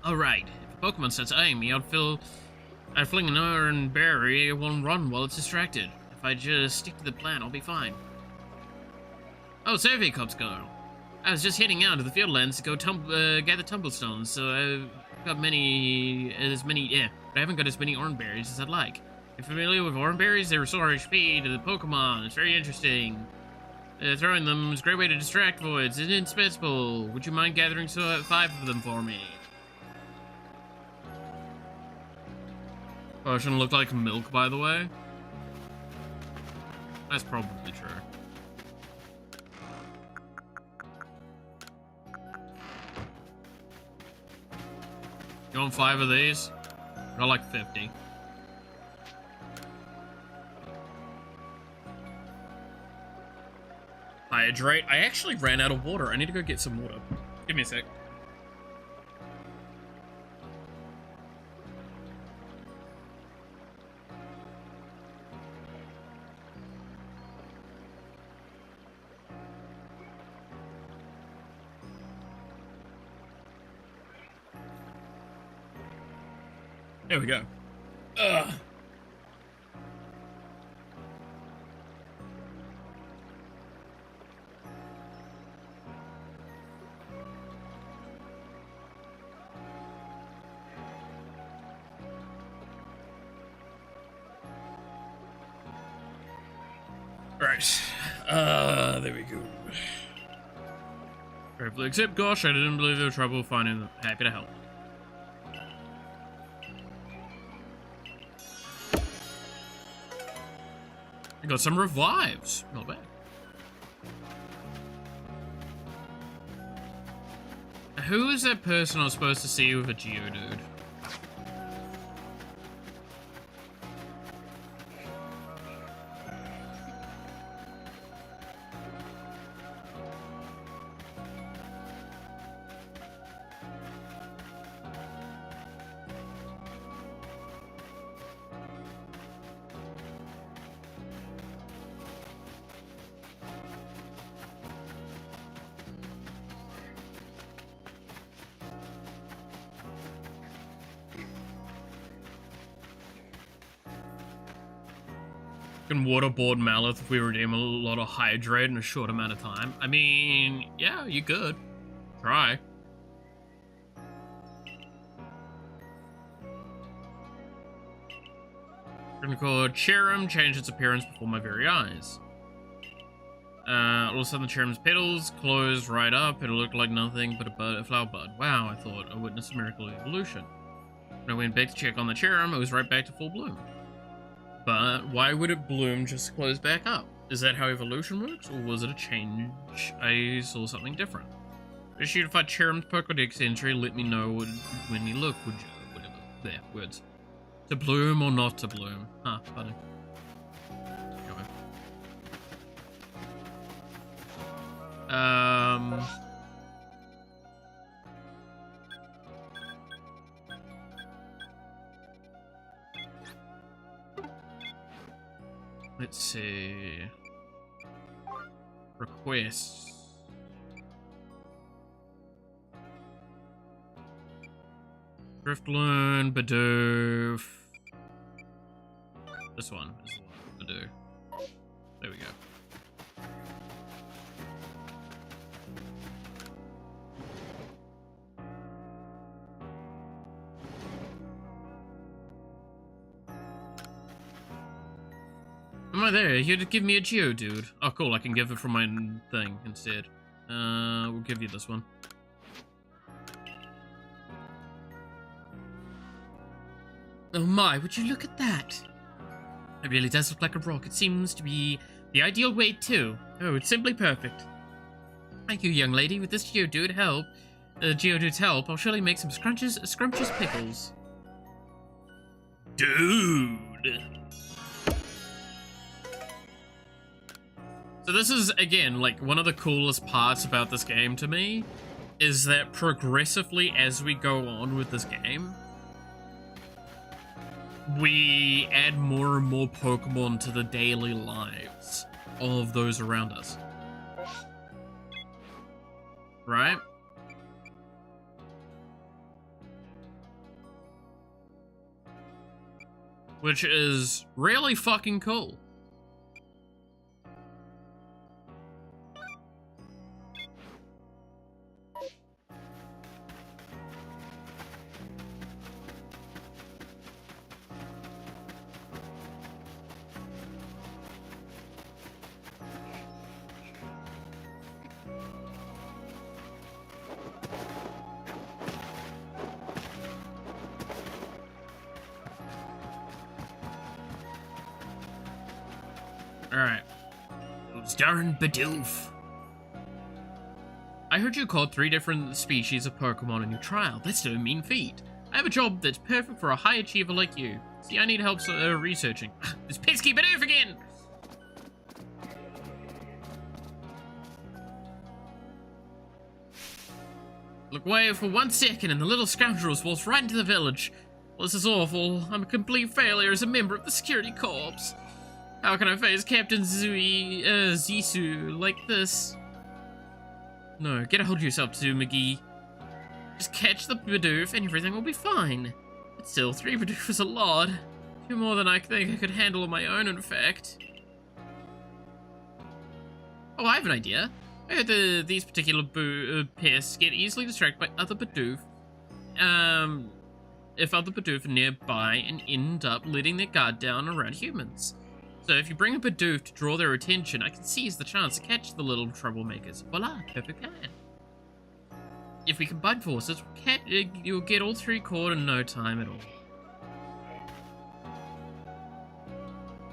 Alright, if a Pokemon starts eyeing me, I'd fling an iron berry, it won't run while it's distracted. If I just stick to the plan, I'll be fine. Oh, survey cops girl. I was just heading out to the fieldlands to go gather tumblestones, so I've got but I haven't got as many orange berries as I'd like. If you're familiar with orange berries, they restore HP to the Pokemon. It's very interesting. Throwing them is a great way to distract voids. It's indispensable. Would you mind gathering 5 of them for me? Potion looked like milk, by the way. That's probably true. You want 5 of these? I got like 50. Hydrate. I actually ran out of water. I need to go get some water. Give me a sec. There we go. Ugh. Right. There we go. Gratefully accept. Gosh, I didn't believe there was trouble finding them. Happy to help. I got some revives. Not bad. Who is that person I was supposed to see with a Geodude? Can waterboard Malith if we redeem a lot of hydrate in a short amount of time? I mean, yeah, you could. Try. Gonna call it Cherim, change its appearance before my very eyes. All of a sudden the Cherim's petals closed right up. It looked like nothing but a flower bud. Wow, I thought I witnessed a miracle of evolution. When I went back to check on the Cherim, it was right back to full bloom. But why would it bloom just to close back up? Is that how evolution works, or was it a change? I saw something different. If you find Cherim's Pokedex entry, let me know when you look, would you? Whatever. There, words. To bloom or not to bloom? Huh, funny. let's see. Requests. Driftloon, Bidoof. This one is the one, Bidoof. There we go. Am I there? Here to give me a Geodude. Oh, cool. I can give it from my thing instead. We'll give you this one. Oh my, would you look at that? It really does look like a rock. It seems to be the ideal weight, too. Oh, it's simply perfect. Thank you, young lady. With this Geodude's help, I'll surely make some scrumptious pickles. Dude! So this is, again, like, one of the coolest parts about this game to me, is that progressively as we go on with this game, we add more and more Pokemon to the daily lives of those around us. Right? Which is really fucking cool. Alright. Those darn Bidoof. I heard you caught 3 different species of Pokemon in your trial. That's no mean feat. I have a job that's perfect for a high achiever like you. See, I need help researching. This pesky Bidoof again! Look away for 1 second and the little scoundrels waltz right into the village. Well, this is awful. I'm a complete failure as a member of the security corps. How can I face Captain Zisu like this? No, get a hold of yourself, McGee. Just catch the Bidoof and everything will be fine. But still, 3 Bidoof is a lot. 2 more than I think I could handle on my own, in fact. Oh, I have an idea. I heard these particular pests get easily distracted by other Bidoof. If other Bidoof are nearby and end up letting their guard down around humans. So if you bring a Bidoof to draw their attention, I can seize the chance to catch the little troublemakers. Voila, perfect plan. If we combine forces, you'll get all 3 caught in no time at all.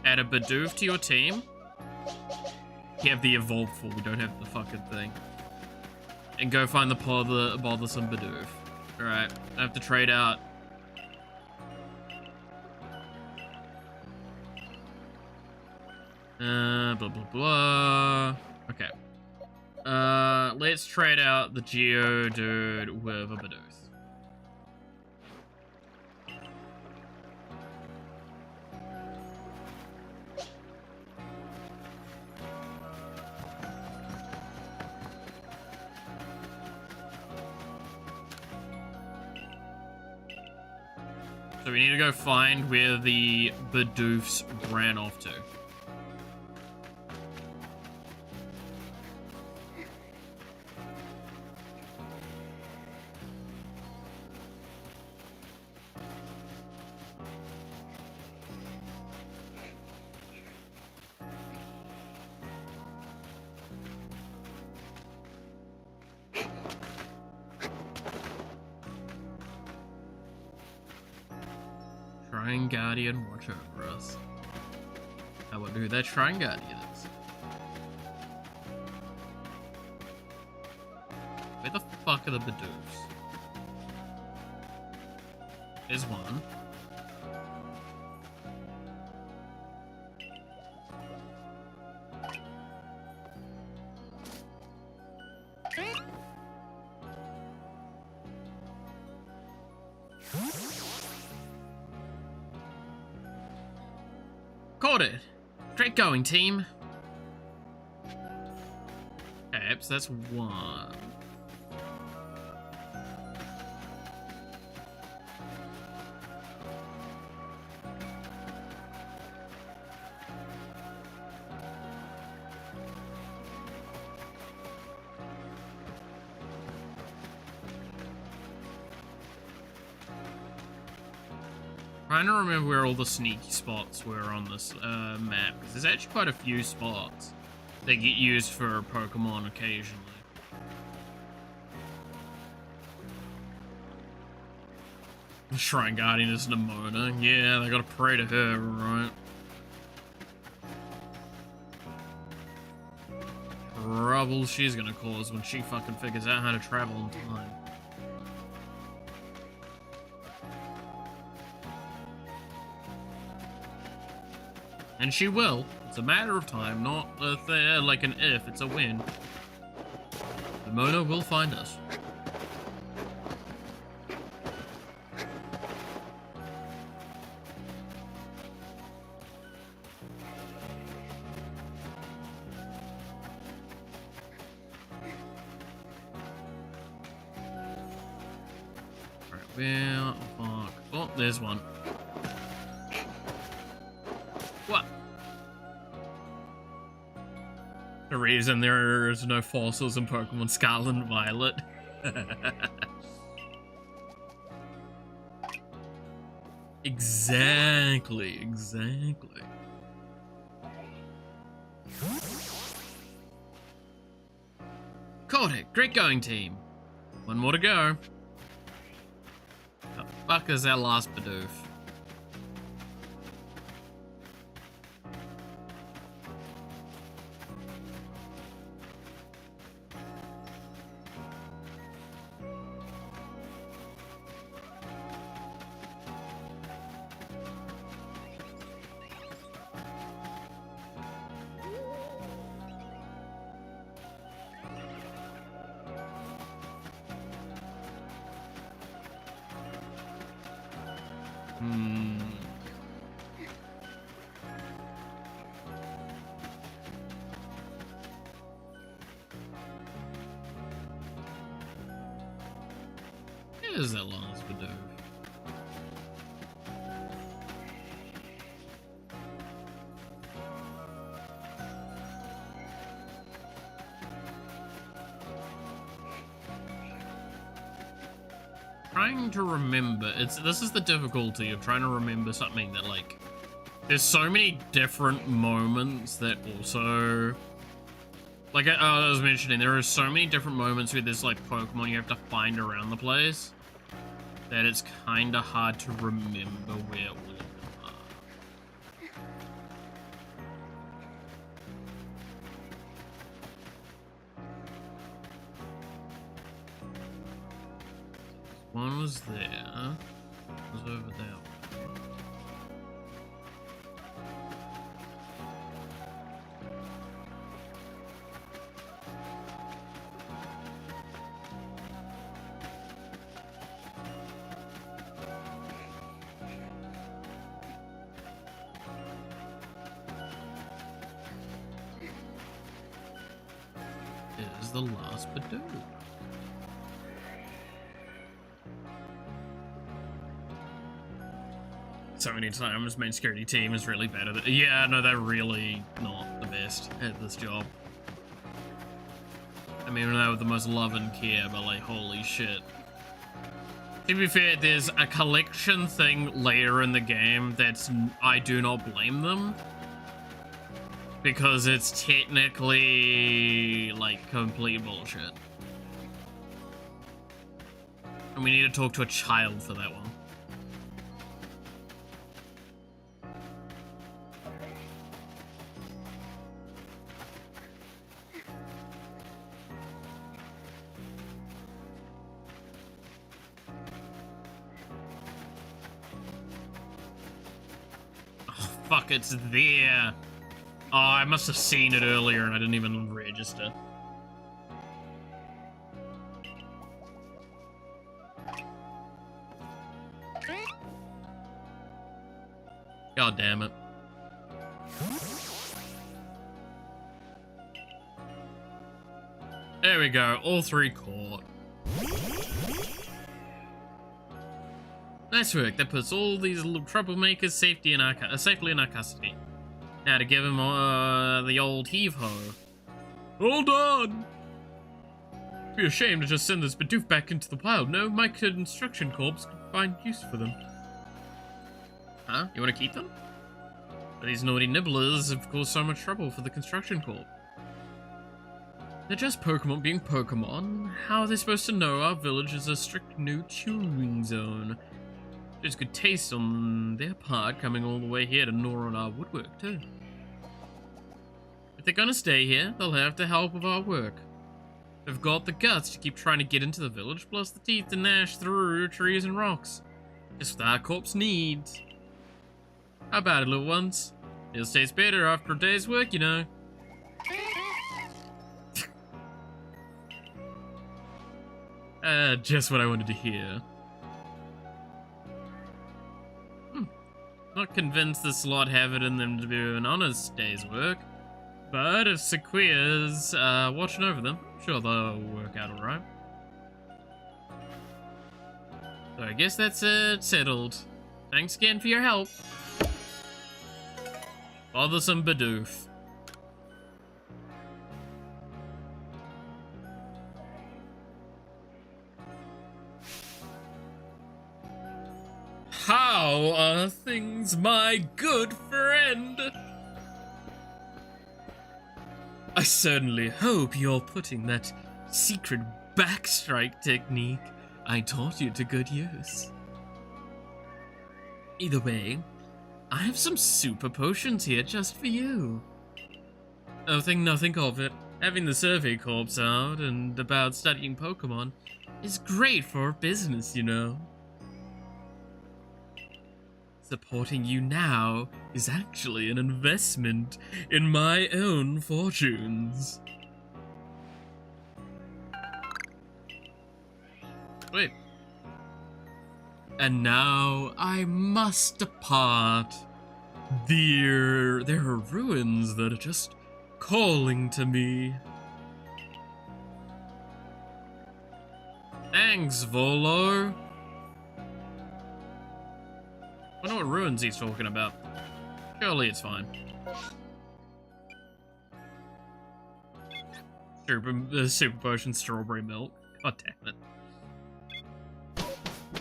Add a Bidoof to your team. You have the evolve for, we don't have the fucking thing. And go find the bothersome Bidoof. Alright, I have to trade out. Blah blah blah. Okay. Let's trade out the Geodude with a Bidoof. So we need to go find where the Bidoofs ran off to. Shrine Guardian, watch over us. I wonder who that Shrine Guardian is. Where the fuck are the Bidoofs? There's one. Caught it! Great going, team. Okay, so that's one. Trying to remember where all the sneaky spots were on this map, because there's actually quite a few spots that get used for Pokemon occasionally. The Shrine Guardian is Nimona. Yeah, they gotta pray to her, right? Trouble she's gonna cause when she fucking figures out how to travel in time. And she will. It's a matter of time, not like an if, it's a when. Nimona will find us. Alright, well, fuck. Oh, there's one. What? The reason there's no fossils in Pokemon Scarlet and Violet. Exactly. Caught it. Great going, team. One more to go. The fuck is our last Bidoof? Here's that last Bidoof. Trying to remember, this is the difficulty of trying to remember something that, like, there's so many different moments that also, like I was mentioning, there are so many different moments where there's like Pokemon you have to find around the place that it's kind of hard to remember where all of them are. One was there, one was over there. Is the last Bidoof. So many times main security team is really bad at it. Yeah, no, they're really not the best at this job. I mean, they have the most love and care, but like, holy shit. To be fair, there's a collection thing later in the game that's, I do not blame them. Because it's technically, like, complete bullshit. And we need to talk to a child for that one. Oh, fuck, it's there. Oh, I must have seen it earlier and I didn't even register. God damn it. There we go, all 3 caught. Nice work, that puts all these little troublemakers safely in our custody. Now to give him the old heave-ho. Hold on! It'd be a shame to just send this Bidoof back into the wild. No, my construction corps could find use for them. Huh? You want to keep them? But these naughty nibblers have caused so much trouble for the construction corps. They're just Pokemon being Pokemon. How are they supposed to know our village is a strict no chewing zone? There's good taste on their part coming all the way here to gnaw on our woodwork too. If they're gonna stay here, they'll have to help with our work. They've got the guts to keep trying to get into the village, plus the teeth to gnash through trees and rocks. Just what our corpse needs. How about it, little ones? It'll taste better after a day's work, you know. Just what I wanted to hear. Not convinced this lot have it in them to do an honest day's work. But if Sequia's watching over them, I'm sure they'll work out alright. So I guess that's it, settled. Thanks again for your help. Bothersome Bidoof. How are things, my good friend? I certainly hope you're putting that secret backstrike technique I taught you to good use. Either way, I have some super potions here just for you. Oh, think nothing of it. Having the survey corps out and about studying Pokemon is great for business, you know. Supporting you now is actually an investment in my own fortunes. Wait. And now I must depart. There are ruins that are just calling to me. Thanks, Volo. I don't know what ruins he's talking about. Surely it's fine. Super potion, strawberry milk. God damn it.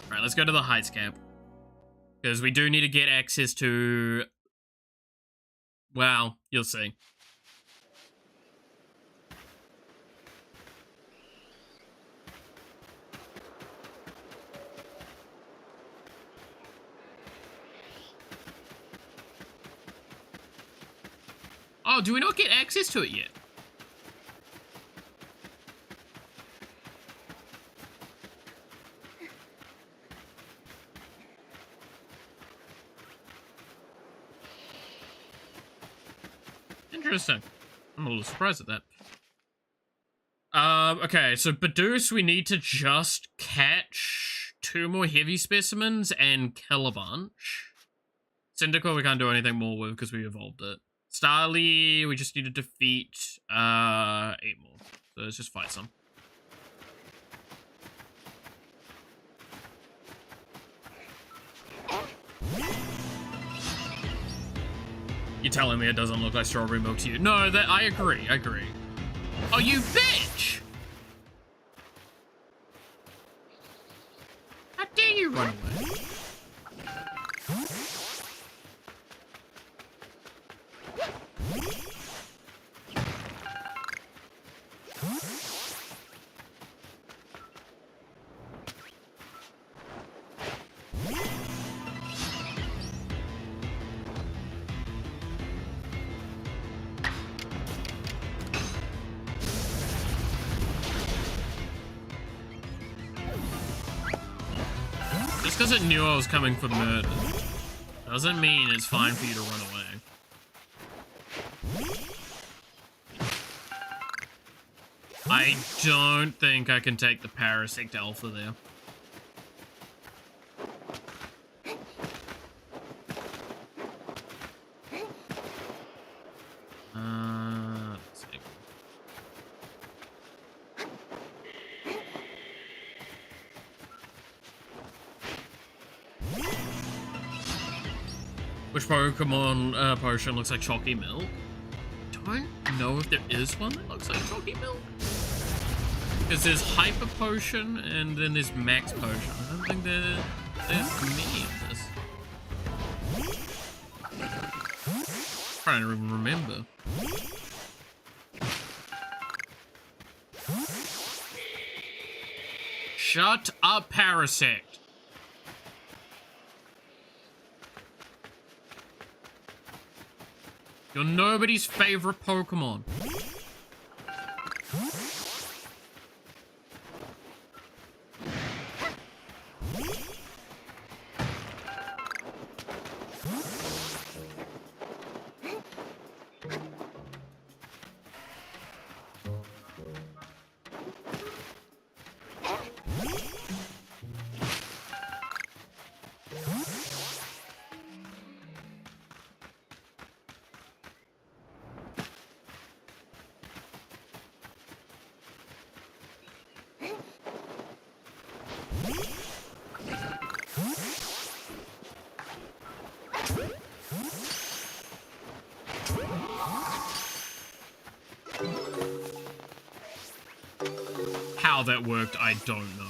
Alright, let's go to the Heights camp. Because we do need to get access to... Well, you'll see. Oh, do we not get access to it yet? Interesting. I'm a little surprised at that. Okay, so Bidoof, we need to just catch 2 more heavy specimens and kill a bunch. Cyndaquil we can't do anything more with because we evolved it. Starly, we just need to defeat 8 more. So let's just fight some. You're telling me it doesn't look like strawberry milk to you? No, that I agree, Oh, you bitch! How dare you run away? Just because it knew I was coming for murder doesn't mean it's fine for you to run away. I don't think I can take the Parasect Alpha there. Let's see. Which Pokemon potion looks like chalky milk? Don't know if there is one that looks like chalky milk. Because there's Hyper Potion and then there's Max Potion. I don't think there's many of this. Trying to even remember. Shut up, Parasect. You're nobody's favorite Pokemon. How that worked, I don't know.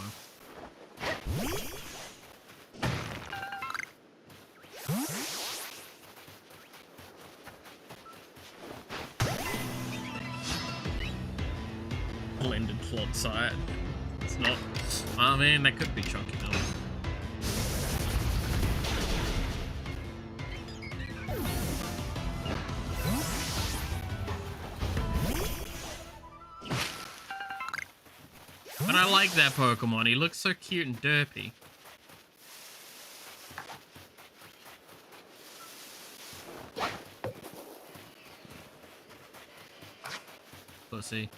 Blended plot side. It's not. I mean, that could be chunky milk. But I like that Pokemon. He looks so cute and derpy. Pussy.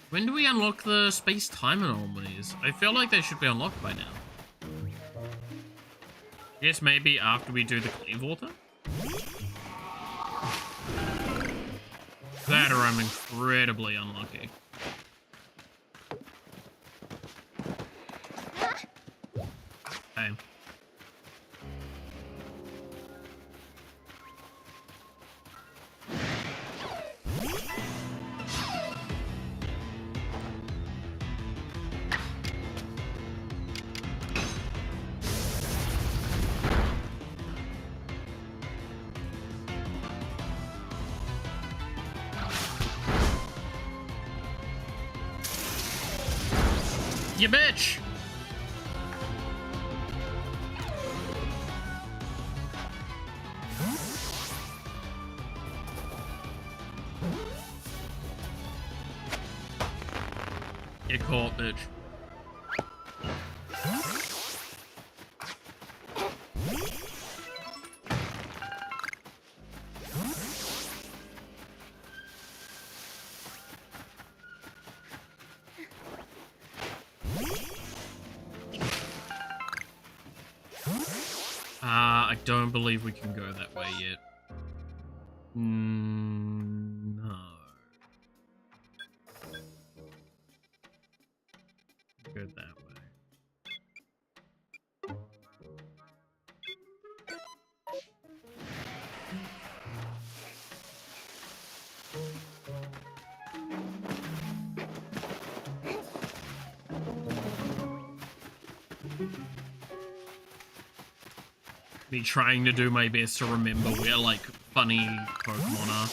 When do we unlock the space-time anomalies? I feel like they should be unlocked by now. I guess maybe after we do the cleave water? That or I'm incredibly unlucky. Okay. You bitch! Get caught, bitch. I don't believe we can go that way yet. No. Go that way. Me trying to do my best to remember where, like, funny Pokemon are.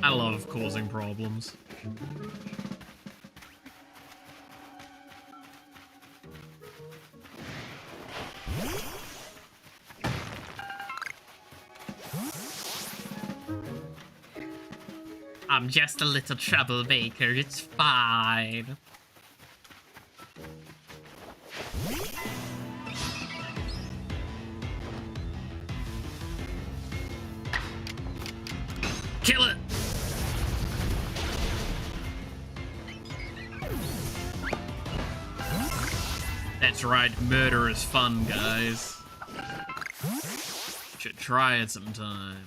I love causing problems. I'm just a little troublemaker. It's fine. Kill it! That's right, murder is fun, guys. Should try it sometime.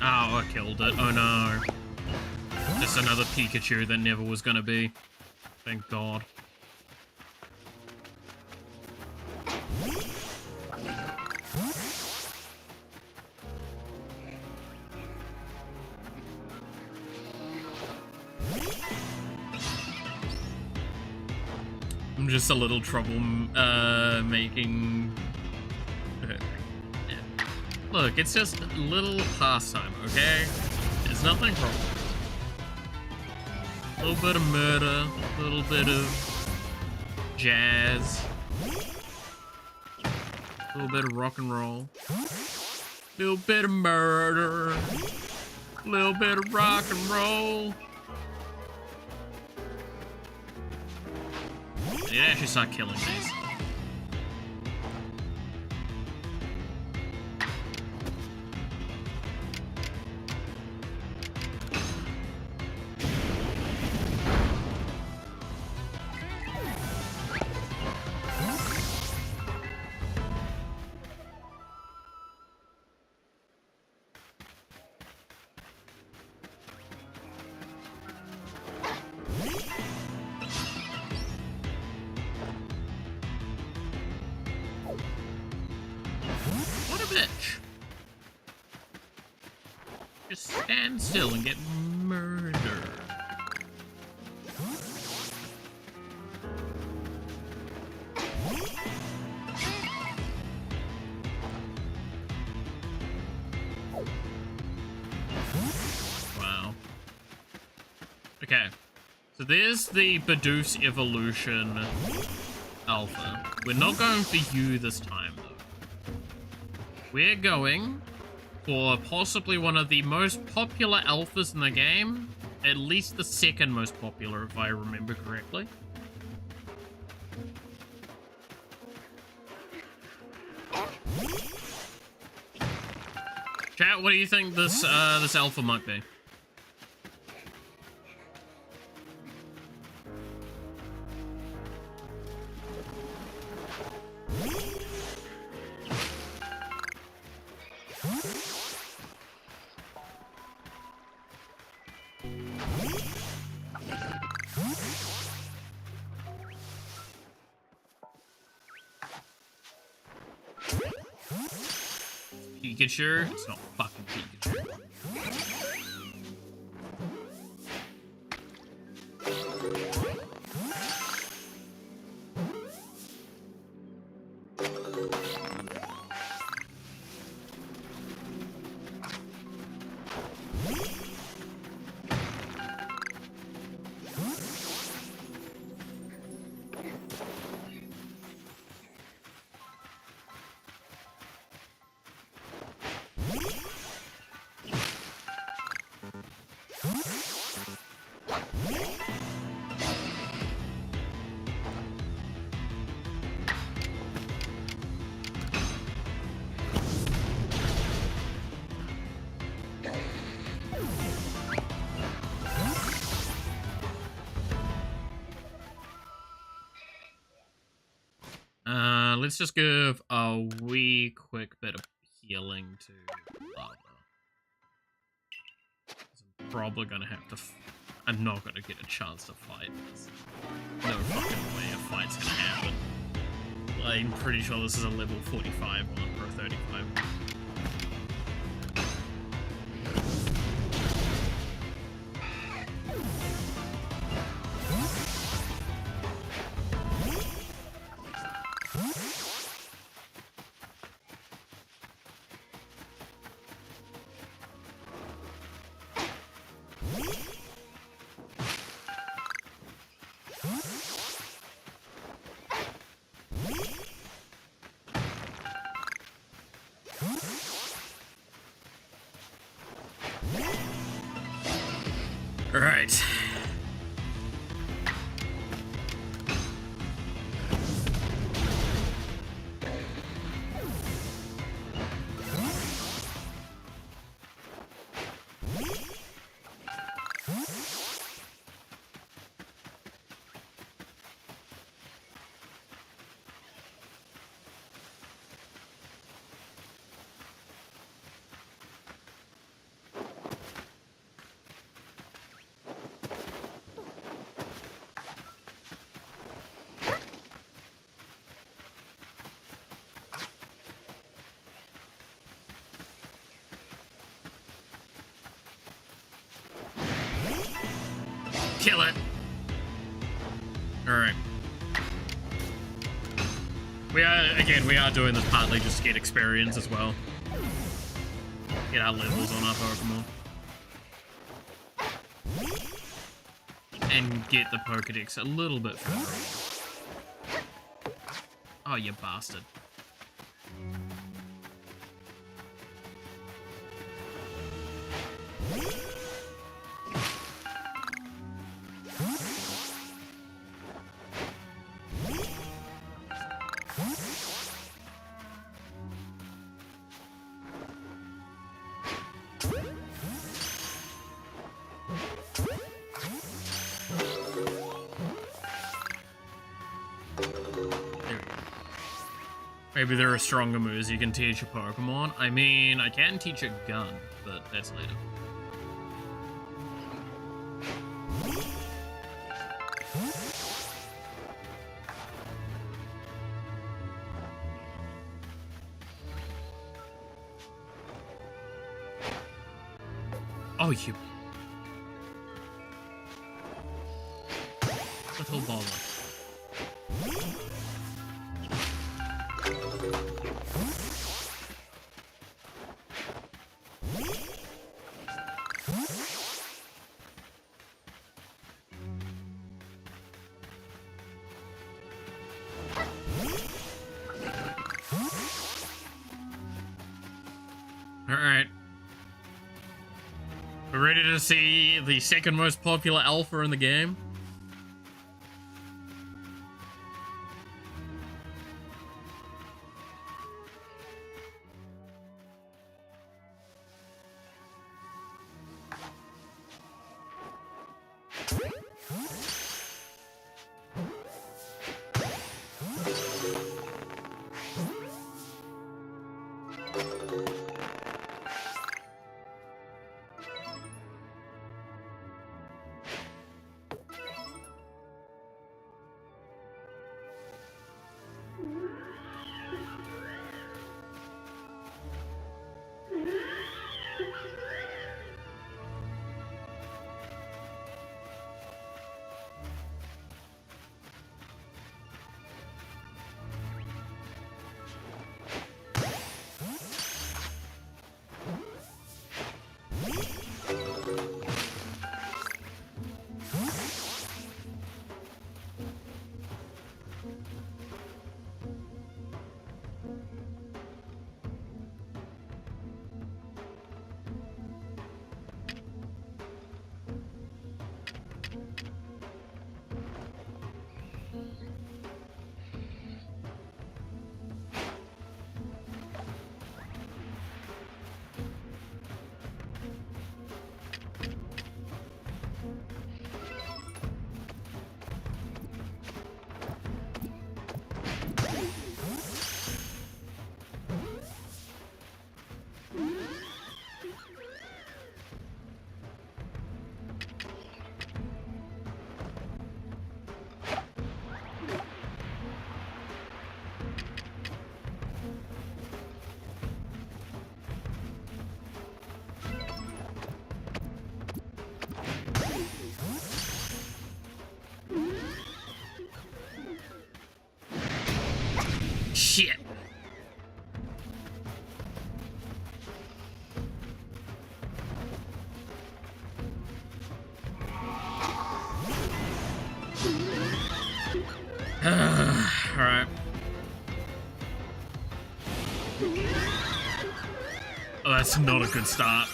Oh, I killed it. Oh no. Just another Pikachu that never was gonna be. Thank God. I'm just a little trouble making. Look, it's just a little pastime, okay? There's nothing wrong. A little bit of murder, a little bit of jazz, a little bit of rock and roll, a little bit of murder, a little bit of rock and roll. I need to actually start killing these. What a bitch. Just stand still and get murdered. Wow. Okay. So there's the Bidoof evolution alpha. We're not going for you this time, though. We're going for possibly one of the most popular alphas in the game. At least the second most popular, if I remember correctly. Chat, what do you think this this alpha might be? Pikachu? It's not fucking Pikachu. Let's just give a wee quick bit of healing to lava. 'Cause I'm probably gonna have to. I'm not gonna get a chance to fight this. No fucking way a fight's gonna happen. I'm pretty sure this is a level 45 one or a 35. All right. Kill it. All right. We are doing this partly just to get experience as well. Get our levels on our Pokemon. And get the Pokedex a little bit further. Oh, you bastard. Maybe there are stronger moves you can teach a Pokemon. I mean, I can teach a gun, but that's later. Oh, you little bother. Alright. We're ready to see the second most popular alpha in the game. Alright. Oh, that's not a good start.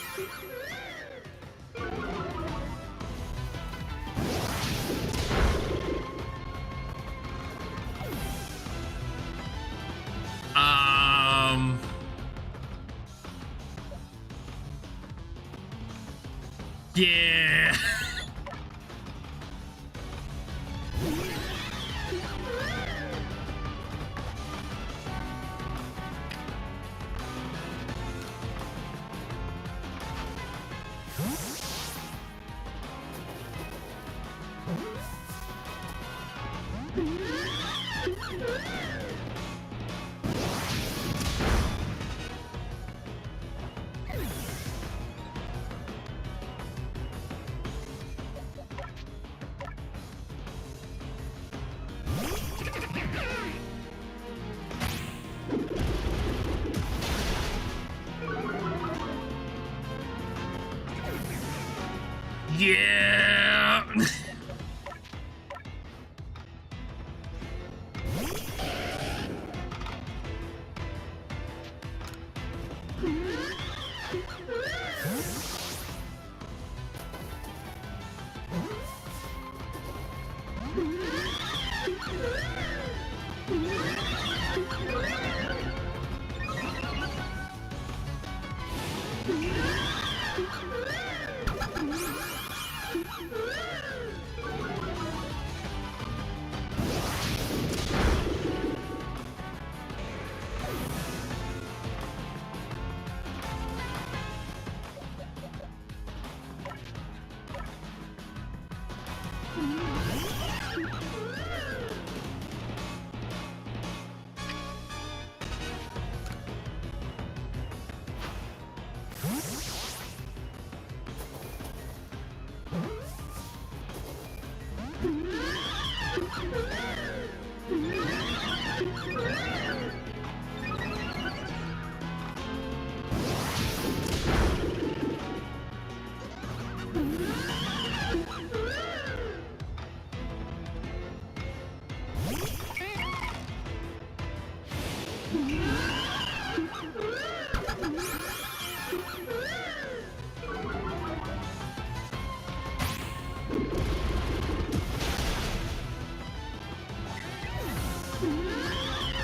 Yeah. Yeah.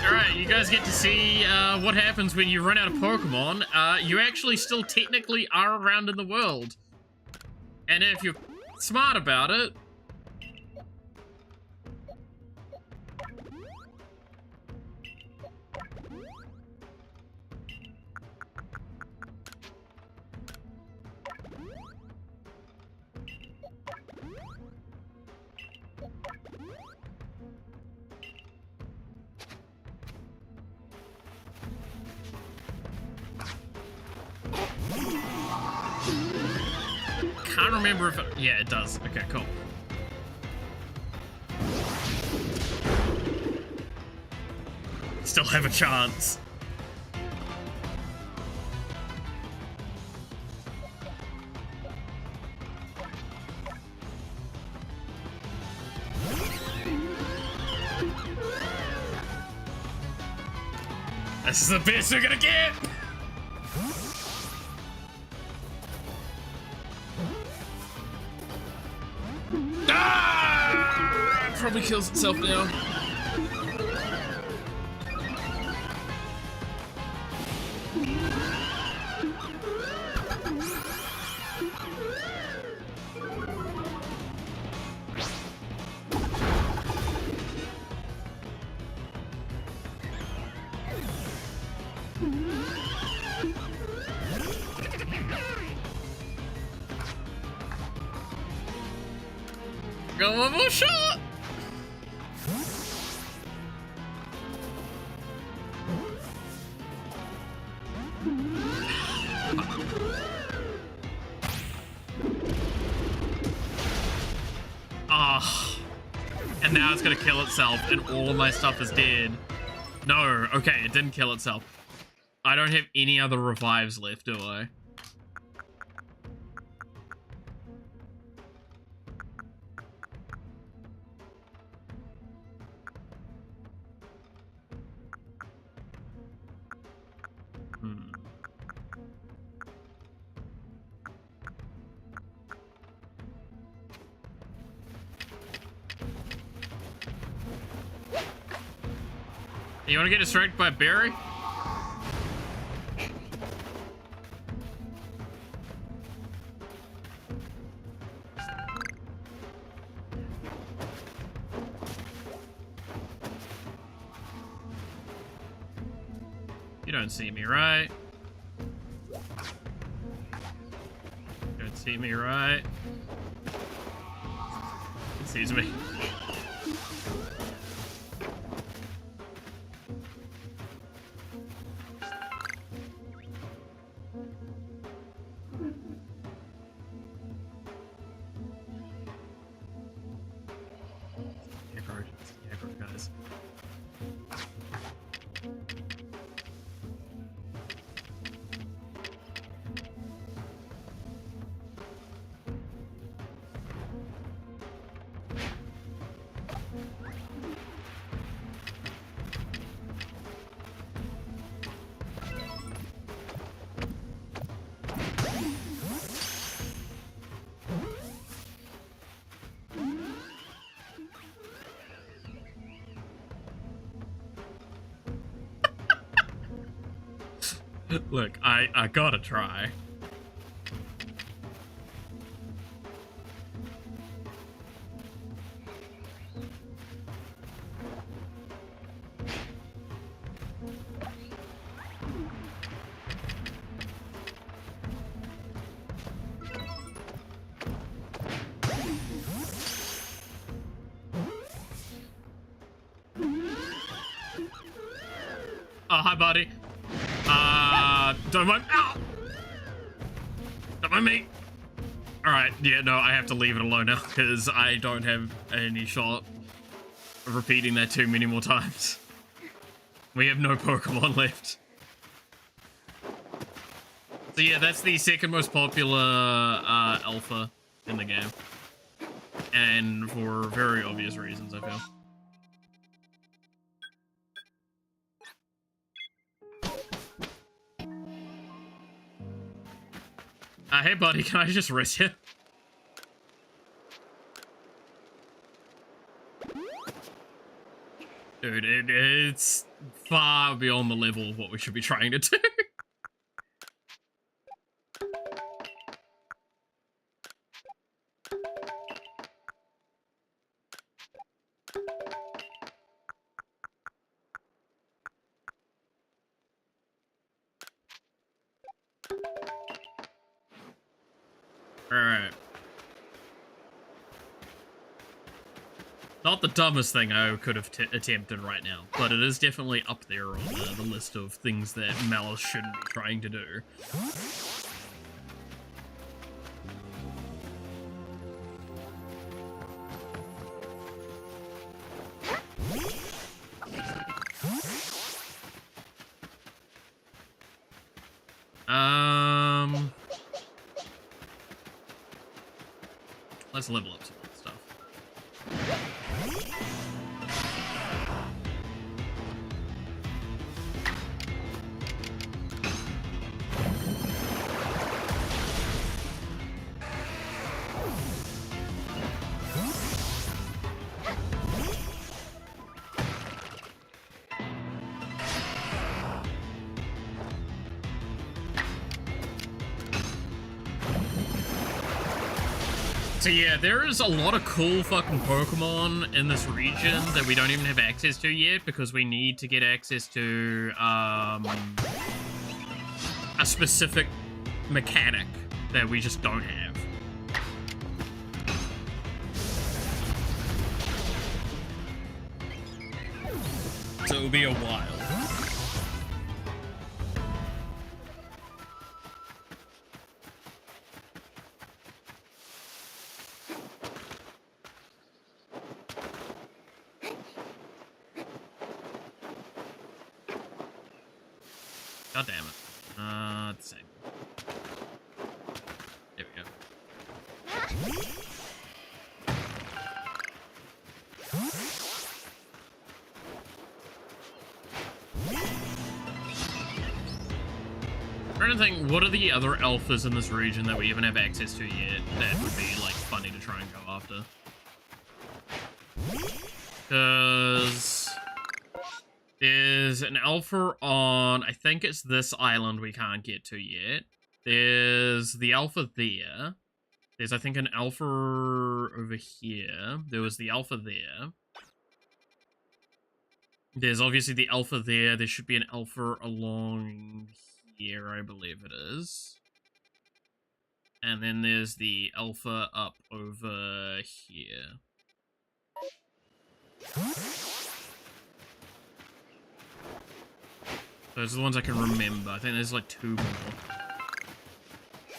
Alright, you guys get to see what happens when you run out of Pokemon. You actually still technically are around in the world. And if you're smart about it... Can't remember if it... Yeah, it does. Okay, cool. Still have a chance. This is the best we're gonna get! Ah! It probably kills itself now. Got one more shot! Ah. And now it's gonna kill itself and all of my stuff is dead. No, okay, it didn't kill itself. I don't have any other revives left, do I? You wanna get distracted by Barry? You don't see me, right? You don't see me, right? It sees me. Aggro, guys. Look, I gotta try. Oh, hi, buddy. Don't mind. Ow! Don't mind me. Alright, yeah, no, I have to leave it alone now, because I don't have any shot of repeating that too many more times. We have no Pokemon left. So yeah, that's the second most popular alpha in the game. And for very obvious reasons, I feel. Hey buddy, can I just rest you? Dude, it's far beyond the level of what we should be trying to do. Alright. Not the dumbest thing I could have attempted right now, but it is definitely up there on the list of things that Malice shouldn't be trying to do. Let's level up some of that stuff. So yeah, there is a lot of cool fucking Pokemon in this region that we don't even have access to yet because we need to get access to a specific mechanic that we just don't have. So it'll be a while. God damn it. Let's see. There we go. I'm trying to think, what are the other alphas in this region that we even have access to yet that would be, like, funny to try and go after? Because There's an alpha on, I think it's this island we can't get to yet. There's the alpha there. There's, I think, an alpha over here. There was the alpha there. There's obviously the alpha there. There should be an alpha along here, I believe it is. And then there's the alpha up over here. Those are the ones I can remember. I think there's like 2 more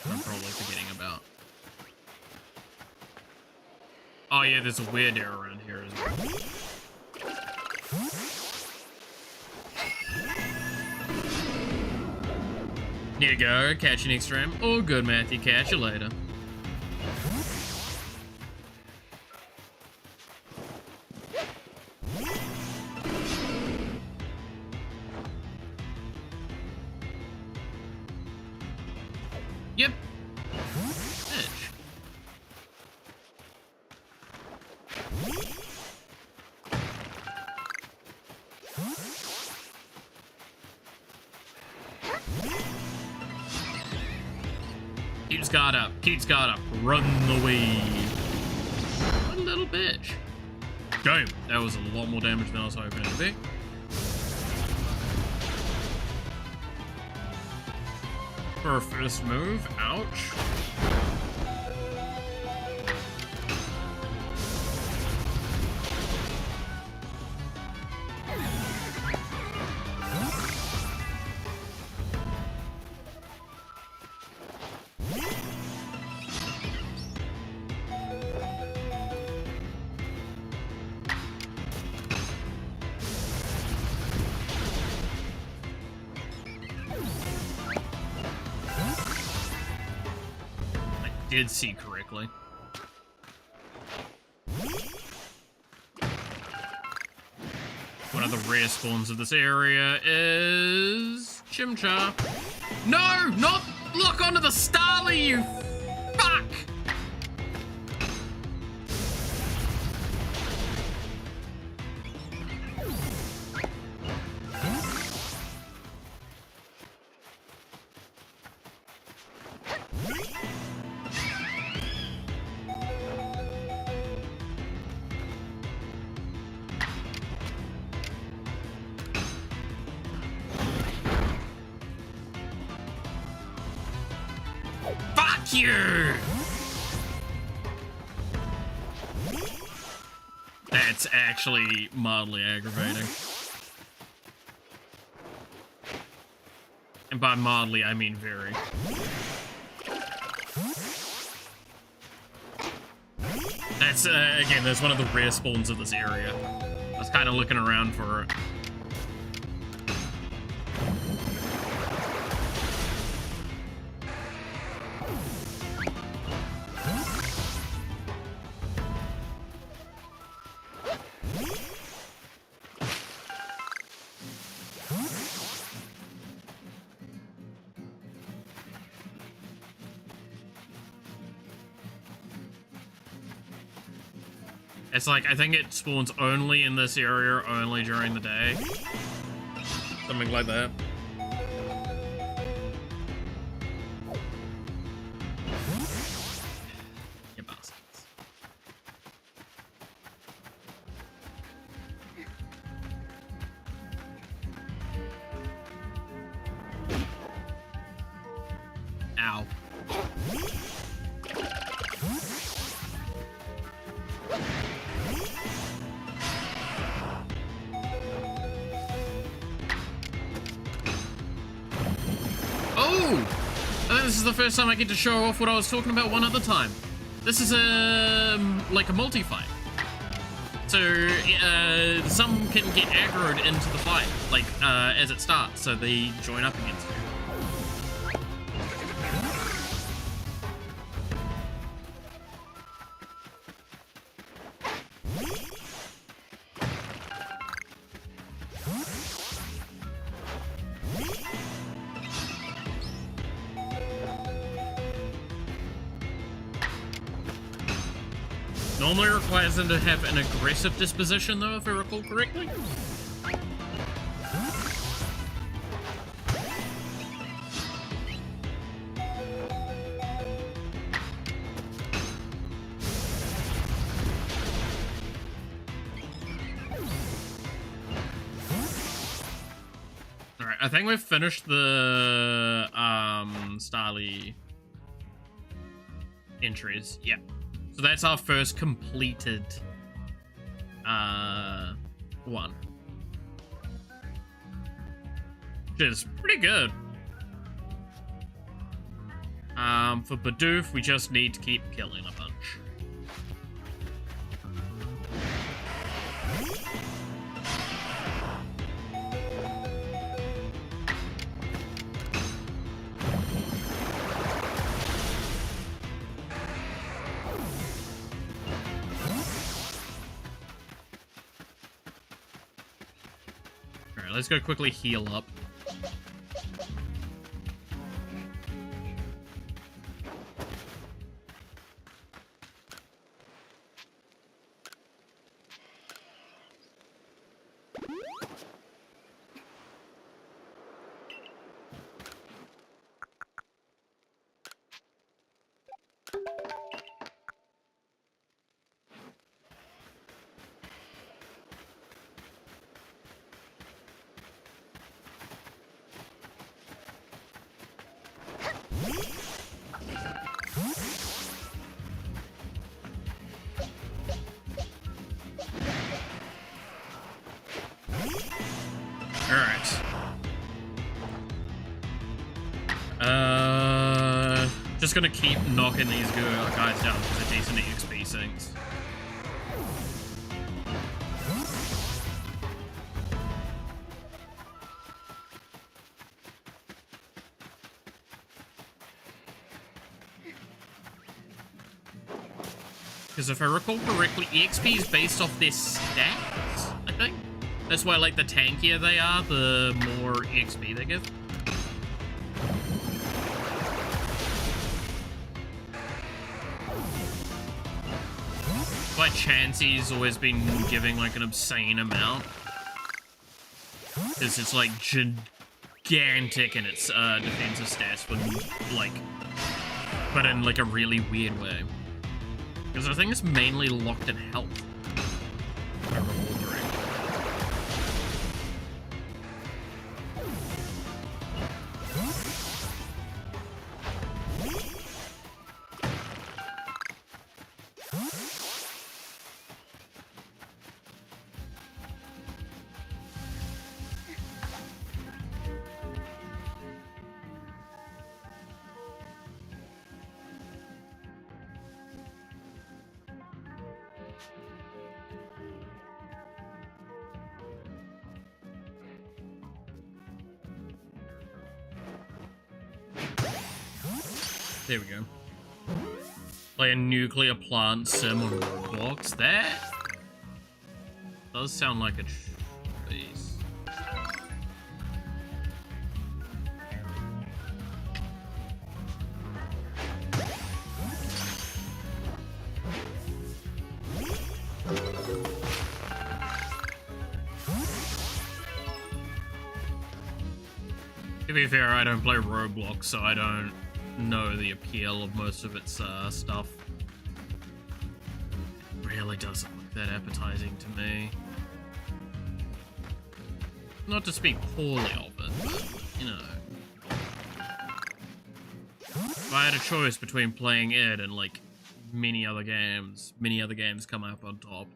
I'm probably forgetting about. Oh yeah, there's a weird area around here as well. Here you go, catch you next round. All good, Matthew, catch you later. Yep. Edge. Keep guard up. Keep guard up. Run away. What a little bitch. Damn, that was a lot more damage than I was hoping it would be. For a first move, ouch. Did see correctly. One of the rare spawns of this area is Chimchar. No, not lock onto the Starly, you fuck! You. That's actually mildly aggravating. And by mildly, I mean very. That's, again, that's one of the rare spawns of this area. I was kind of looking around for it. It's like, I think it spawns only in this area, only during the day. Something like that. You bastards. Ow. This is the first time I get to show off what I was talking about one other time. This is like a multi-fight. So some can get aggroed into the fight, like as it starts, so they join up against you. Normally requires them to have an aggressive disposition, though, if I recall correctly. I think we've finished the Starly entries. Yeah. So that's our first completed one. Which is pretty good. For Bidoof, we just need to keep killing a bunch. Alright, let's go quickly heal up. Just gonna keep knocking these guys down because they're decent EXP sinks. Because if I recall correctly, EXP is based off their stats, I think. That's why, like, the tankier they are, the more EXP they give. Why Chansey's always been giving like an obscene amount. Because it's like gigantic in its defensive stats, but in like a really weird way. Because I think it's mainly locked in health. If I recall correctly. There we go. Play a nuclear plant sim on Roblox. That does sound like a choice. To be fair, I don't play Roblox, so I don't know the appeal of most of its stuff. It really doesn't look that appetizing to me. Not to speak poorly of it, but, you know. If I had a choice between playing it and, like, many other games come up on top.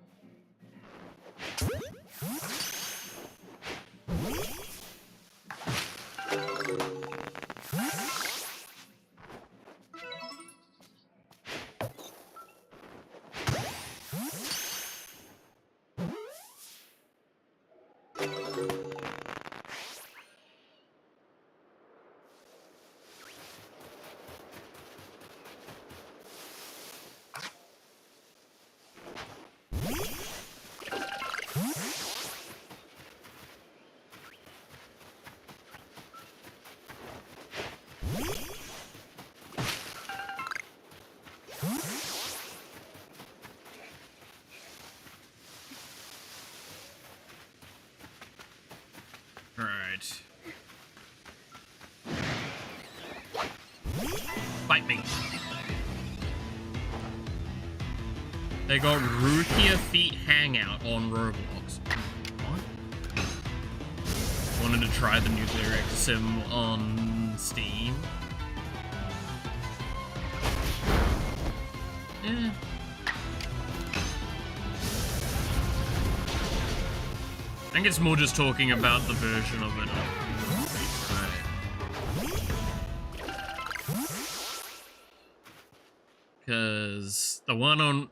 Alright. Bite me. They got Rukia Feet Hangout on Roblox. What? wanted to try the nuclear reactor sim on Steam. Yeah. I think it's more just talking about the version of it. Because the one on...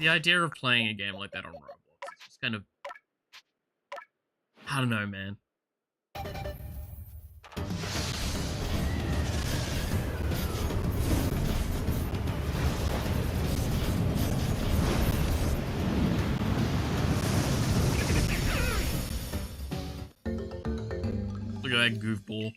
the idea of playing a game like that on Roblox is just kind of... I don't know, man. Look at that goofball.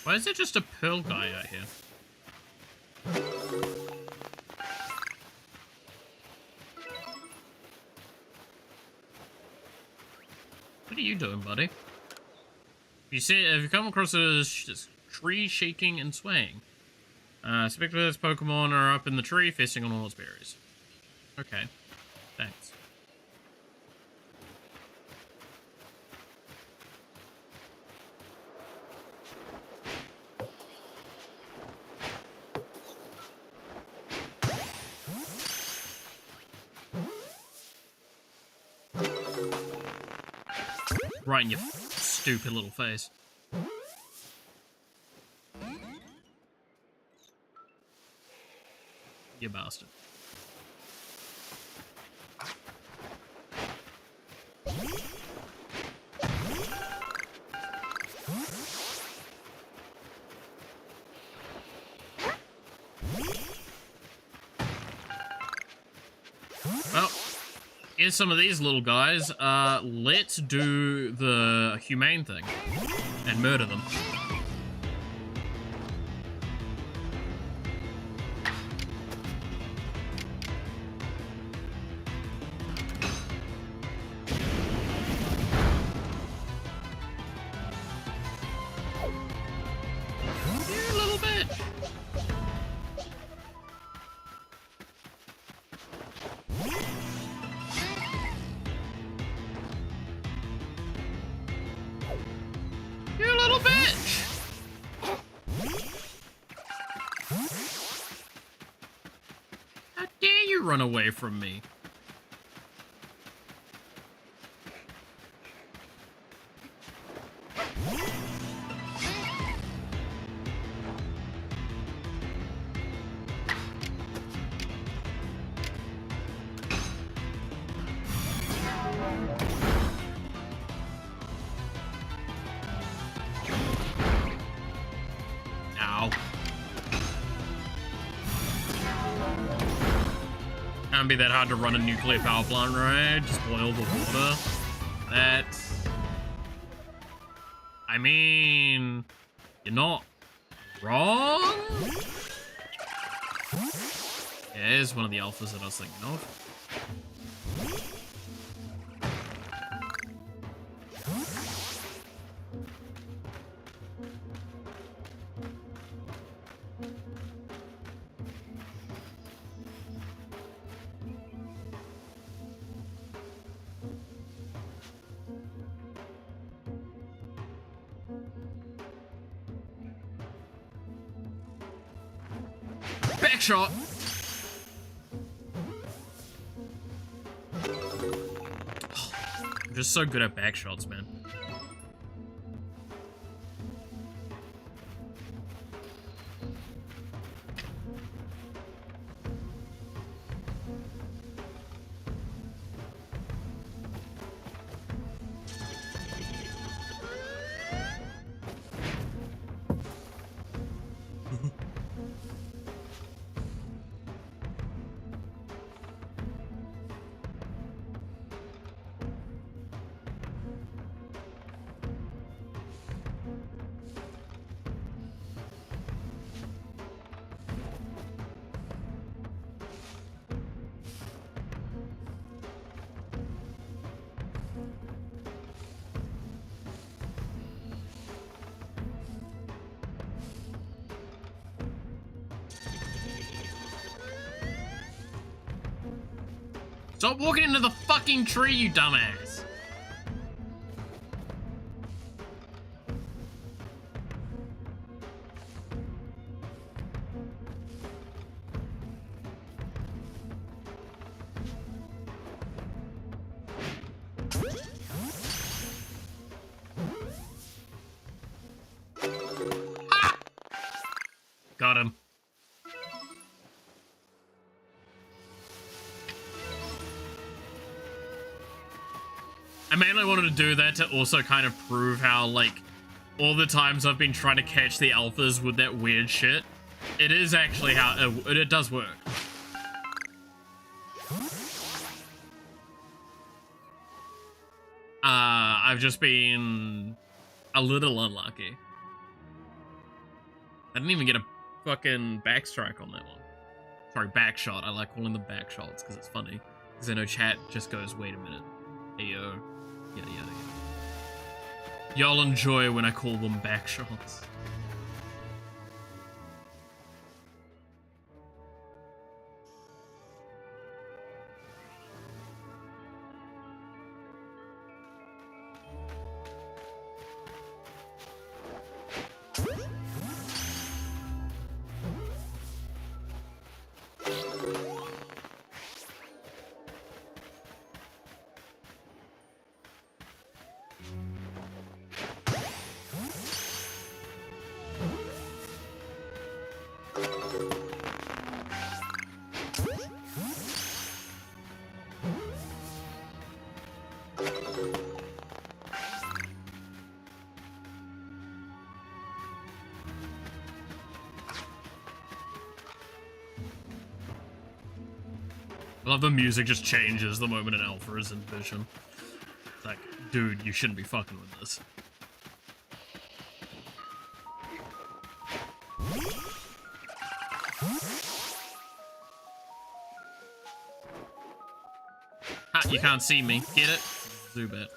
Why is there just a pearl guy out here? What are you doing, buddy? Have you come across a tree shaking and swaying? Speculative Pokemon are up in the tree, feasting on all its berries. Okay, thanks. Right in your stupid little face. You bastard. Well, here's some of these little guys. Let's do the humane thing and murder them. You little bitch. You little bitch! How dare you run away from me? Ow. Can't be that hard to run a nuclear power plant, right? Just boil the water. That's... I mean... You're not wrong? Yeah, here's one of the alphas that I was thinking of. Back shot. I'm just so good at back shots, man. Stop walking into the fucking tree, you dumbass. Ah! Got him. I mainly wanted to do that to also kind of prove how, like, all the times I've been trying to catch the alphas with that weird shit, it is actually how it does work. I've just been a little unlucky. I didn't even get a fucking backstrike on that one. Sorry, backshot. I like calling them backshots because it's funny. Because I know chat just goes, wait a minute. Hey, yo. Yada, yada, yada. Y'all enjoy when I call them backshots. I love the music just changes the moment an alpha is in vision. It's like, dude, you shouldn't be fucking with this. Ha, you can't see me. Get it? Zubat.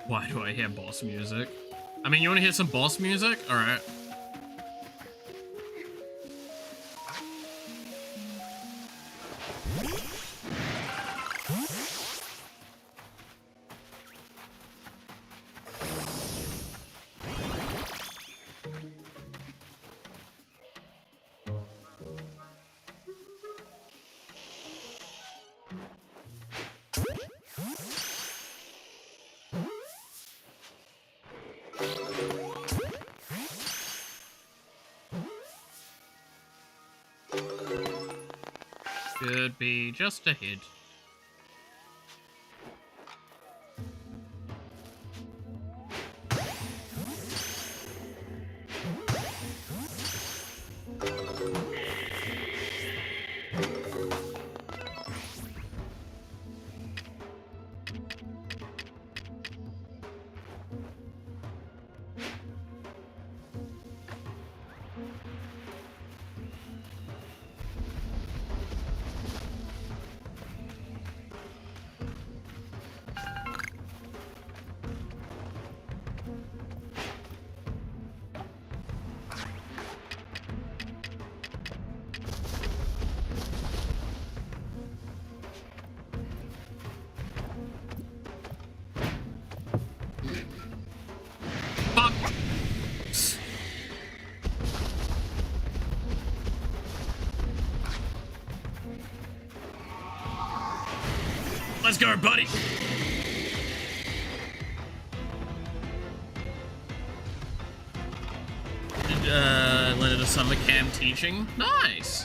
Why do I hear boss music? I mean, you want to hear some boss music? Alright. Should be just ahead. Let's go, buddy! Landed a summer camp teaching. Nice!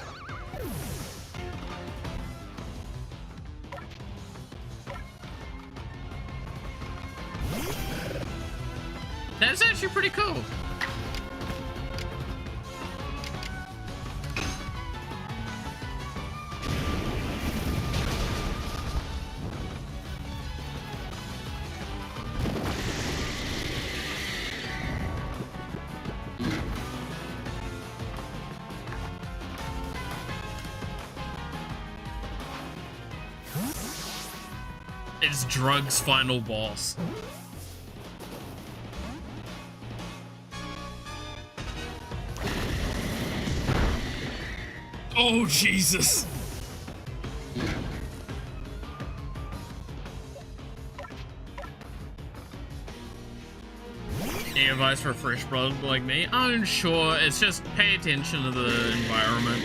That's actually pretty cool. It's Drug's final boss. Oh, Jesus! Any advice for a fresh blood like me? I'm sure. It's just pay attention to the environment.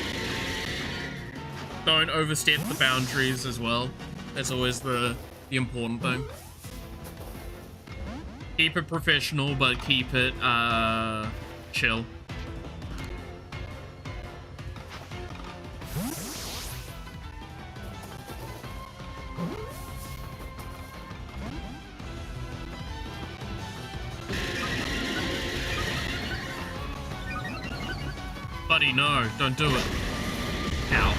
Don't overstep the boundaries as well. That's always the important thing. Keep it professional, but keep it chill. Buddy, no, don't do it. Ow.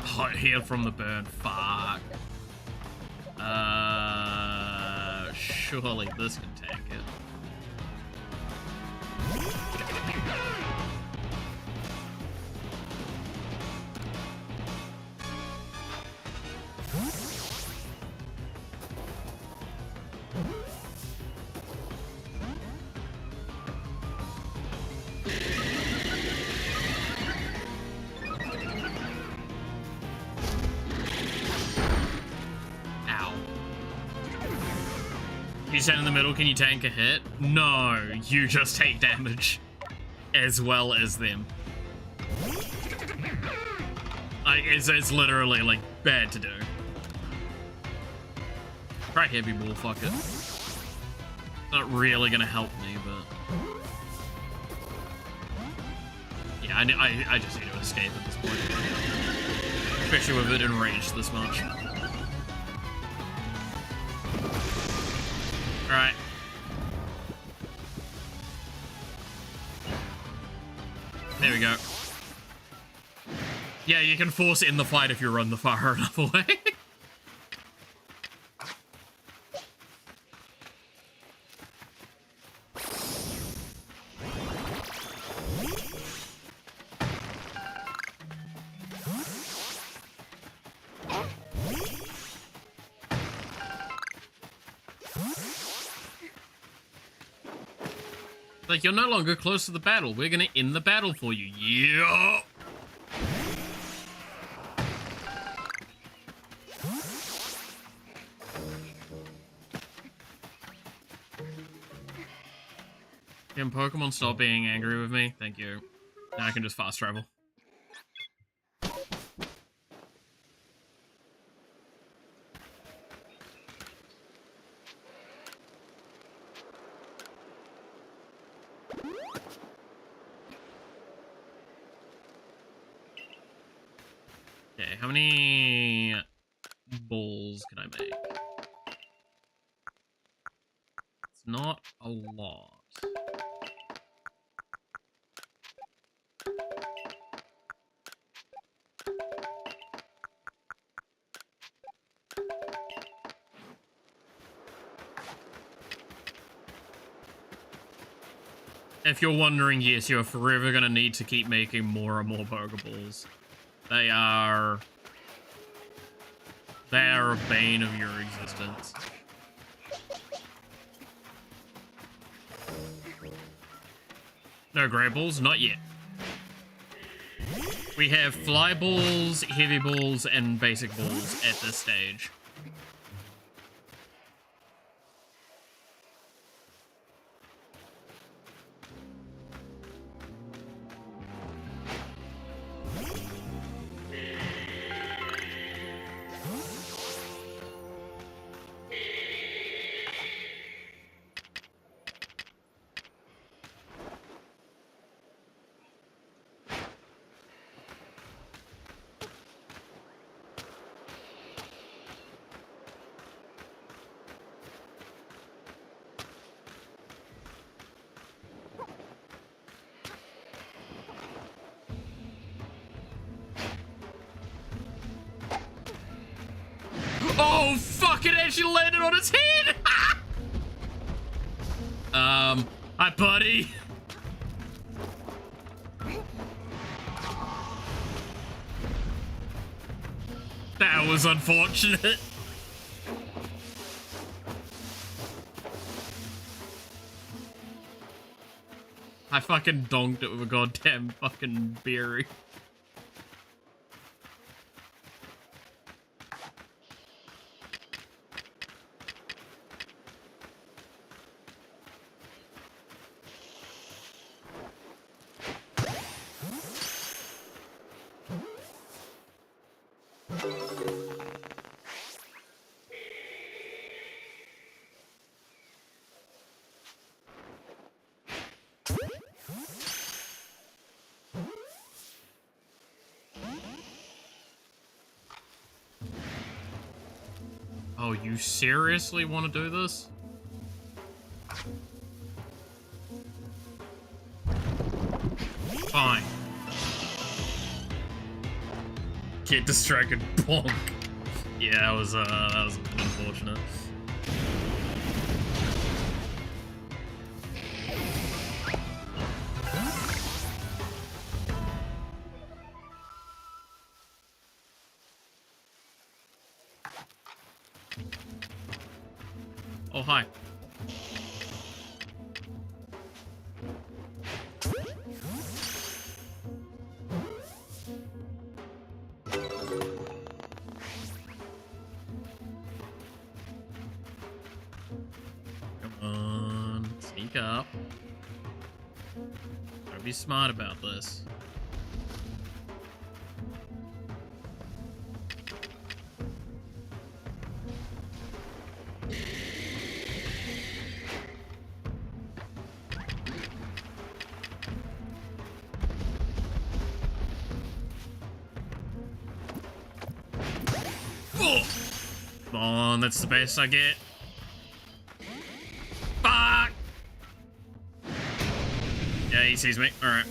Hot hair from the burn, fuck. Surely this can take it. You stand in the middle, can you tank a hit? No, you just take damage. As well as them. Like, it's literally, like, bad to do. Try heavy ball, fuck it. Not really gonna help me, but... Yeah, I just need to escape at this point. Especially with it enraged this much. Alright. There we go. Yeah, you can force it in the fight if you run the far enough away. Like, you're no longer close to the battle. We're gonna end the battle for you. Yeah. Can Pokemon stop being angry with me? Thank you. Now I can just fast travel. Okay, how many balls can I make? It's not a lot. If you're wondering, yes, you're forever gonna need to keep making more and more Pokeballs. They are a bane of your existence. No Great Balls? Not yet. We have Fly Balls, Heavy Balls, and Basic Balls at this stage. Oh, fuck, it actually landed on its head! Hi, buddy. That was unfortunate. I fucking donked it with a goddamn fucking berry. Oh, you seriously want to do this? Fine. Get distracted, bonk. Yeah, that was unfortunate. Oh, hi. Come on, sneak up. Gotta be smart about this. Come on, that's the best I get. Fuck! Yeah, he sees me. Alright.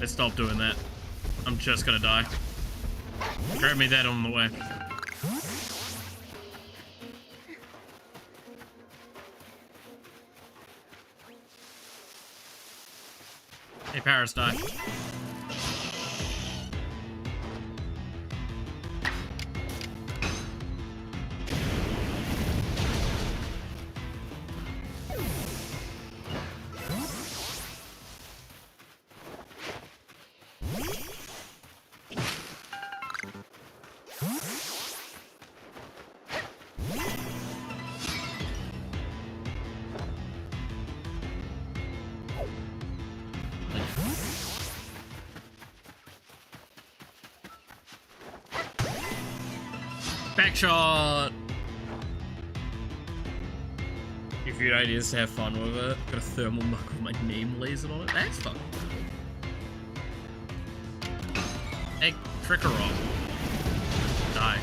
Let's stop doing that. I'm just gonna die. Grab me that on the way. Hey, Paris, die. Back shot! If your idea is to have fun with it, got a thermal mug with my name lasered on it. That's fun. Hey, trick or roll. Die.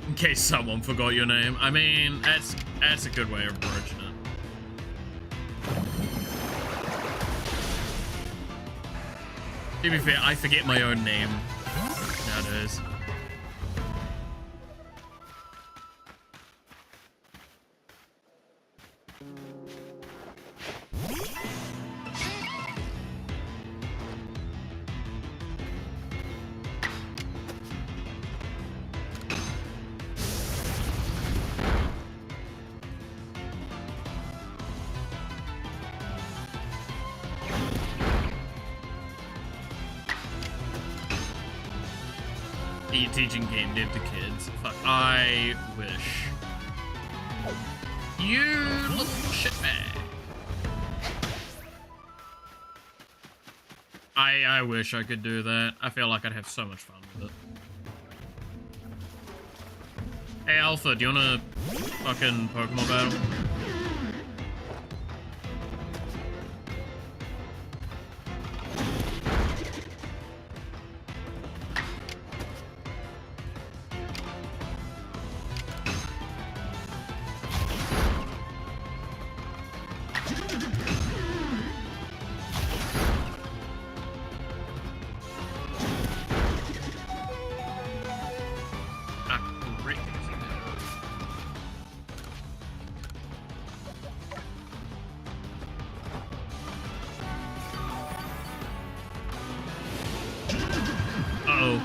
In case someone forgot your name. I mean, that's a good way of approaching it. To be fair, I forget my own name nowadays. Teaching game dev to kids. Fuck, I wish. You little shitbag. I wish I could do that. I feel like I'd have so much fun with it. Hey Alpha, do you wanna fucking Pokemon battle? Uh-oh.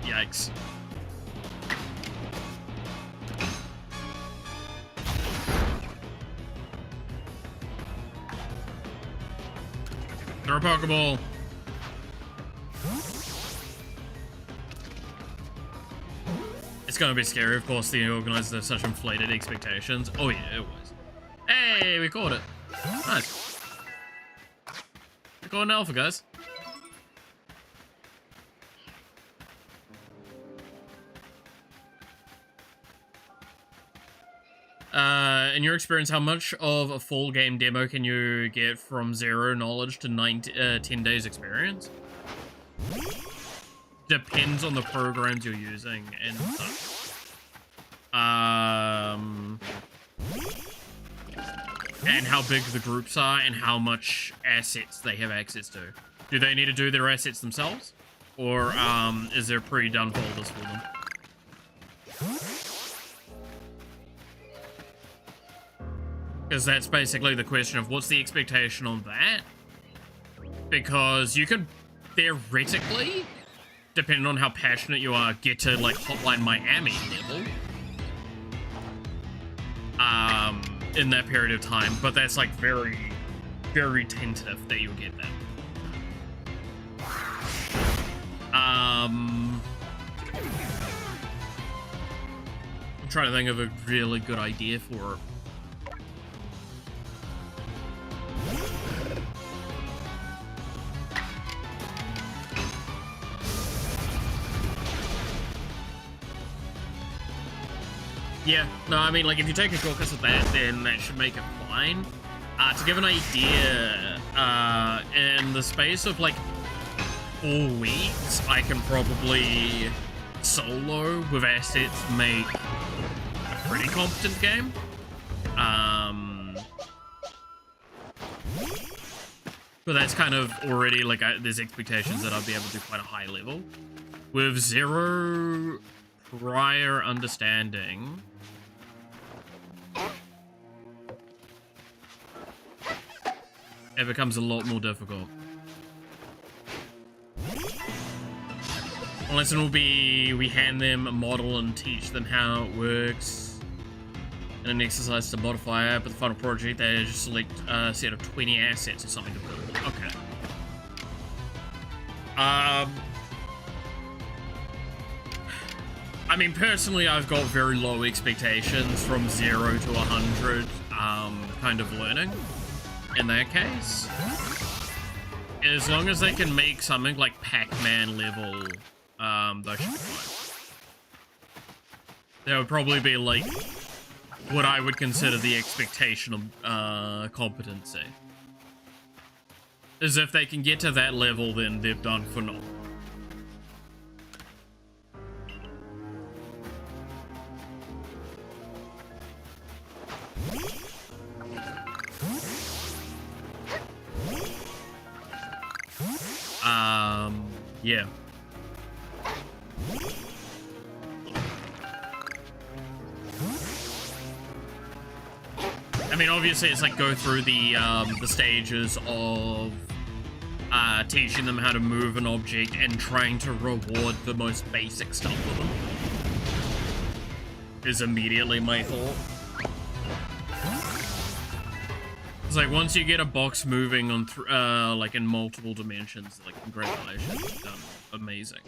Yikes. Throw a Pokeball. It's gonna be scary, of course, the organizers have such inflated expectations. Oh yeah, it was. Hey, we caught it. Nice. We caught an alpha, guys. In your experience, how much of a full game demo can you get from 0 knowledge to 10 days experience? Depends on the programs you're using and such. And how big the groups are and how much assets they have access to. Do they need to do their assets themselves? Or is there pre-done folders for them? Because that's basically the question of what's the expectation on that? Because you could theoretically, depending on how passionate you are, get to like Hotline Miami level in that period of time, but that's like very, very tentative that you'll get that. I'm trying to think of a really good idea for it. Yeah, no, I mean, like, if you take a focus of that, then that should make it fine. To give an idea, in the space of, like, 4 weeks, I can probably solo with assets make a pretty competent game. But that's kind of already, like, there's expectations that I'll be able to do quite a high level. With 0 prior understanding, it becomes a lot more difficult. Unless it will be, we hand them a model and teach them how it works. And an exercise to modify it, but the final project, they just select a set of 20 assets or something to build. Okay. I mean, personally, I've got very low expectations from 0 to 100 kind of learning. In that case, as long as they can make something like Pac-Man level, that should be fine. That would probably be like what I would consider the expectation of competency. As if they can get to that level, then they've done phenomenal. Yeah. I mean, obviously, it's like go through the stages of teaching them how to move an object and trying to reward the most basic stuff for them. Is immediately my thought. It's like once you get a box moving on like in multiple dimensions, like congratulations, you've done amazing.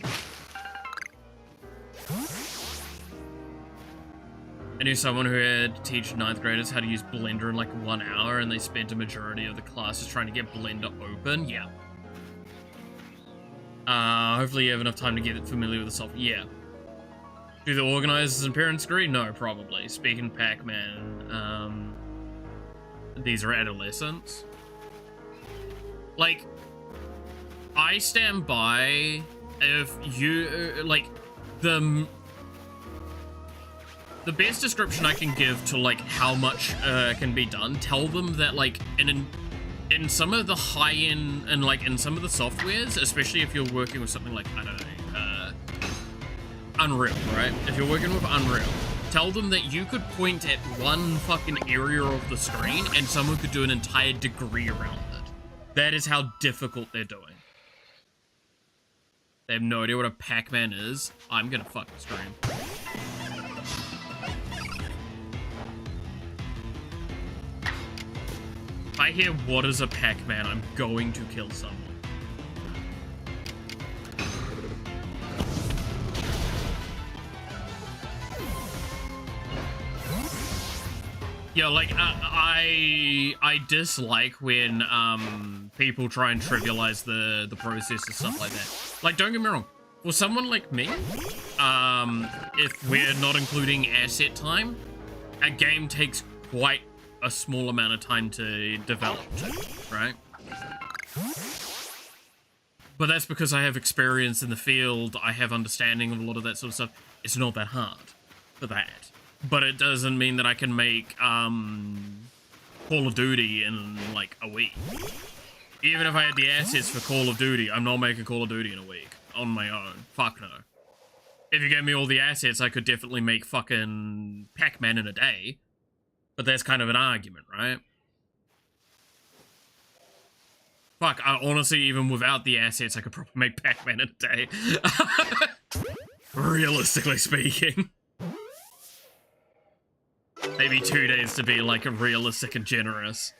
I knew someone who had to teach 9th graders how to use Blender in like 1 hour, and they spent a majority of the classes trying to get Blender open. Yeah. Hopefully you have enough time to get familiar with the software. Yeah. Do the organizers and parents agree? No, probably. Speaking Pac-Man, these are adolescents. Like, I stand by if you, like, the best description I can give to, like, how much can be done, tell them that, like, in some of the high-end, and, like, in some of the softwares, especially if you're working with something like, I don't know, Unreal, right? If you're working with Unreal, Tell them that you could point at one fucking area of the screen and someone could do an entire degree around it. That is how difficult they're doing. They have no idea what a Pac-Man is. I'm gonna fucking scream. If I hear what is a Pac-Man, I'm going to kill someone. Yeah, like, I dislike when, people try and trivialize the process and stuff like that. Like, don't get me wrong, for someone like me, if we're not including asset time, a game takes quite a small amount of time to develop, right? But that's because I have experience in the field, I have understanding of a lot of that sort of stuff. It's not that hard for that. But it doesn't mean that I can make, Call of Duty in, like, a week. Even if I had the assets for Call of Duty, I'm not making Call of Duty in a week. On my own. Fuck no. If you gave me all the assets, I could definitely make fucking Pac-Man in a day. But that's kind of an argument, right? Fuck, honestly, even without the assets, I could probably make Pac-Man in a day. Realistically speaking. Maybe 2 days to be, like, realistic and generous.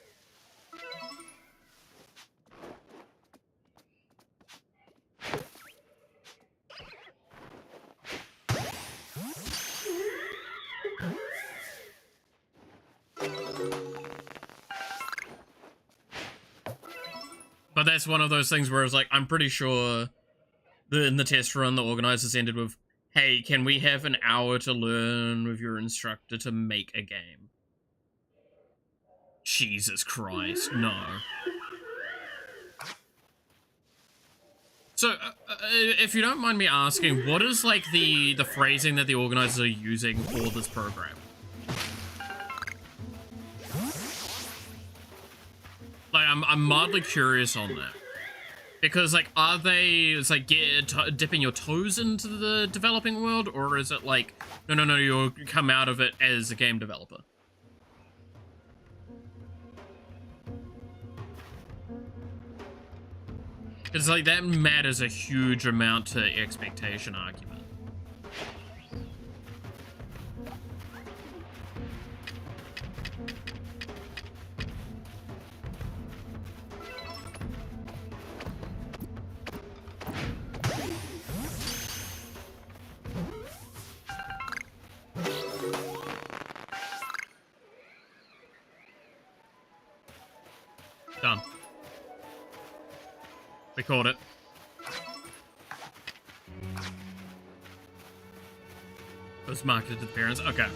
But that's one of those things where it's like, I'm pretty sure in the test run, the organizers ended with, hey, can we have an hour to learn with your instructor to make a game? Jesus Christ, no. So, if you don't mind me asking, what is, like, the phrasing that the organizers are using for this program? Like, I'm mildly curious on that. Because, like, are they, it's like, dipping your toes into the developing world, or is it like, no, you'll come out of it as a game developer? Because, like, that matters a huge amount to expectation argument. Done. We caught it. It was marketed to the parents. Okay.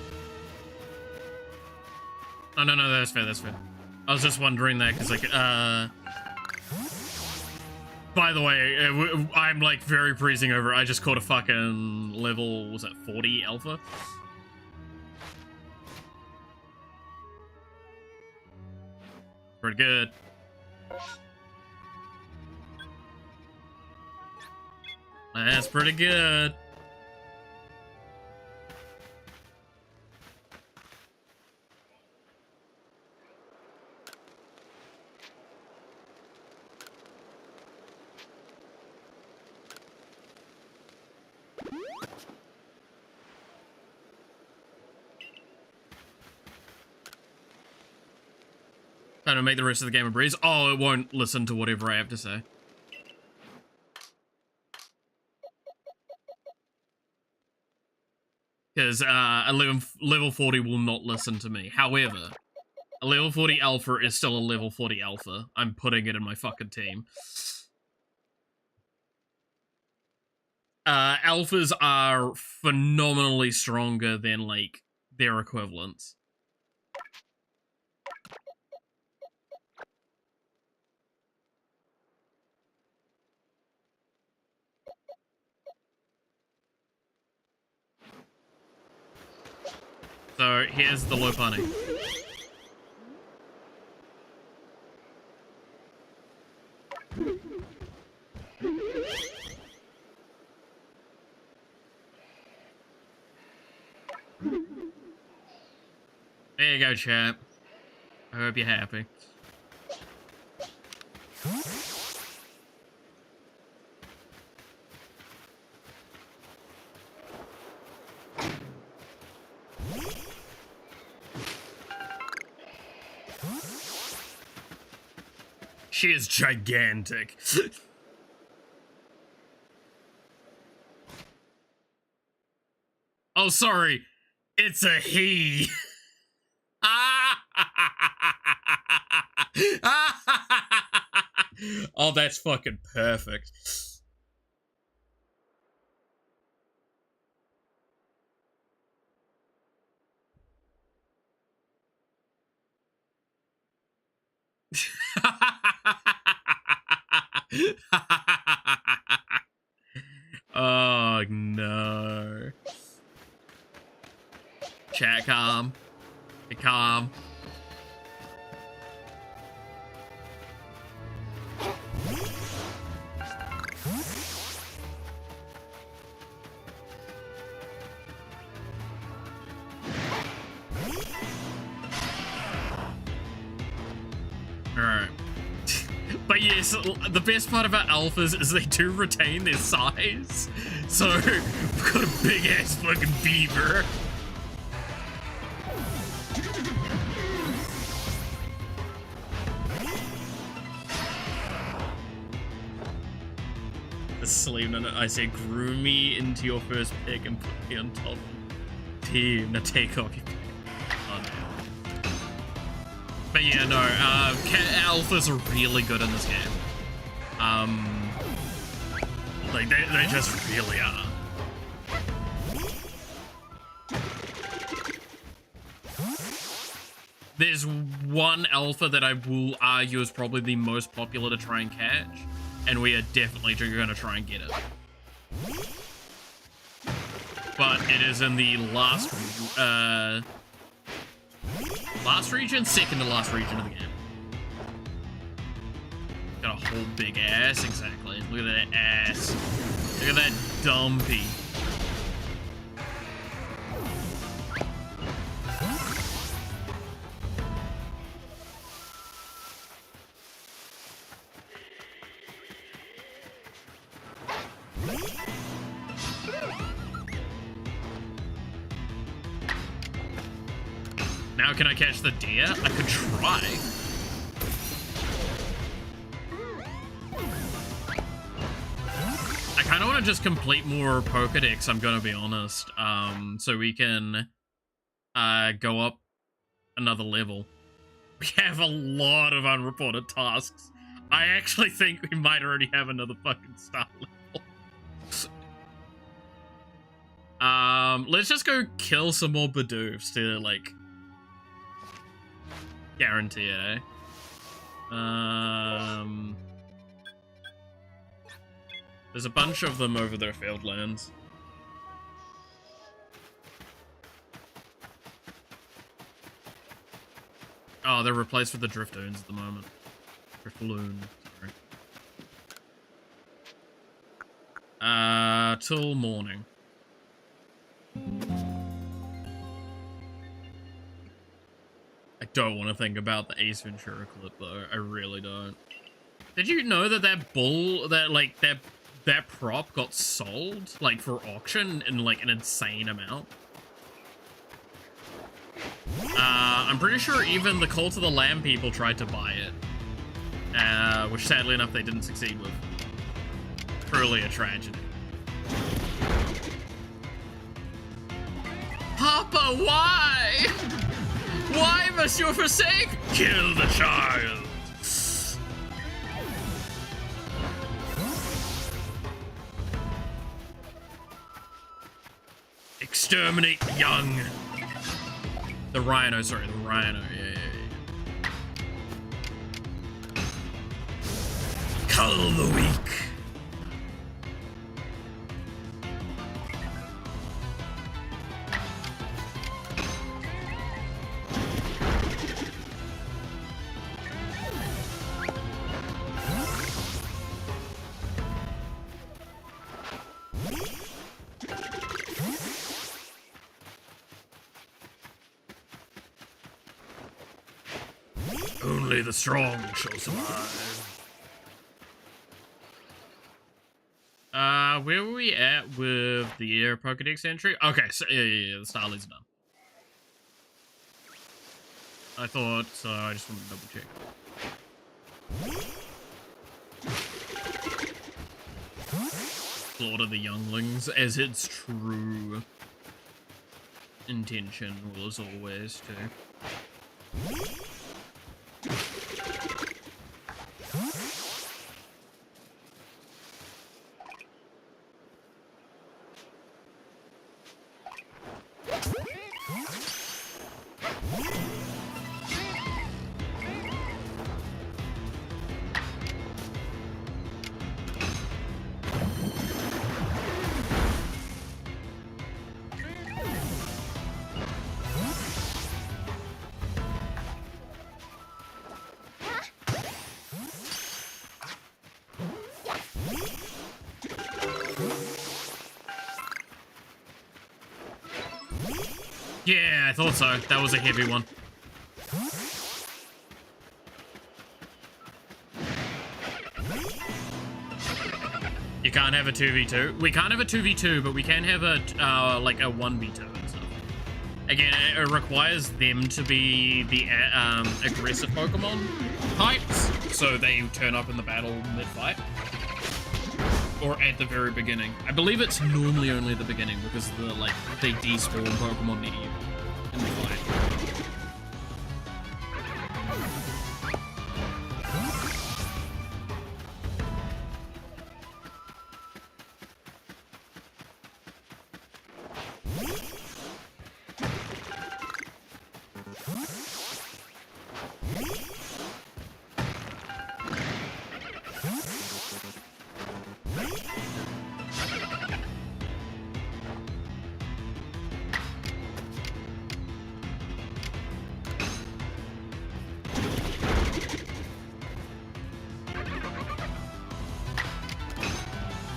Oh, no, that's fair, that's fair. I was just wondering that, because, like, by the way, I'm, like, very breezing over. I just caught a fucking level, was it 40 alpha? Pretty good. That's pretty good. Trying to make the rest of the game a breeze. Oh, it won't listen to whatever I have to say. Because a level 40 will not listen to me. However, a level 40 alpha is still a level 40 alpha. I'm putting it in my fucking team. Alphas are phenomenally stronger than, like, their equivalents. So here's the Lopani. There you go, chap. I hope you're happy. She is gigantic. Oh, sorry. It's a he. Oh, that's fucking perfect. Oh, no. Chat, calm. Be calm. Alright. But yes, the best part about alphas is they do retain their size. So, we've got a big ass fucking beaver. Asleep, and I say groom me into your first pick and put me on top. Team, now take off your pick. Oh, no. But yeah, no, alphas are really good in this game. Like, they just really are. There's one alpha that I will argue is probably the most popular to try and catch, and we are definitely going to try and get it. But it is in the last region? Second to last region of the game. Got a whole big ass, exactly. Look at that ass. Look at that dumpy. Now can I catch the deer? I could try. I kind of want to just complete more Pokedex, I'm going to be honest. So we can go up another level. We have a lot of unreported tasks. I actually think we might already have another fucking star level. Let's just go kill some more Bidoofs to, like, guarantee it, eh? There's a bunch of them over their field lands. Oh, they're replaced with the Driftoons at the moment. Driftloon, sorry. Till morning. I don't want to think about the Ace Ventura clip, though. I really don't. Did you know that that bull, that prop got sold, like, for auction in, like, an insane amount? I'm pretty sure even the Cult of the Lamb people tried to buy it. Which, sadly enough, they didn't succeed with. Truly a tragedy. Papa, why? Why must you forsake? Kill the child. Exterminate the young. The rhino, sorry, the rhino, yeah. Cull the weak. Only the strong shall survive. Where were we at with the air Pokedex entry? Okay, so yeah, the Starly's done. I thought, so I just wanted to double check. Slaughter the younglings as its true intention was always to. Yeah, I thought so. That was a heavy one. You can't have a 2v2. We can't have a 2v2, but we can have a, like a 1v2 and stuff. Again, it requires them to be the, aggressive Pokemon types, so they turn up in the battle mid-fight. Or at the very beginning. I believe it's normally only the beginning because they despawn Pokemon near you in the fight.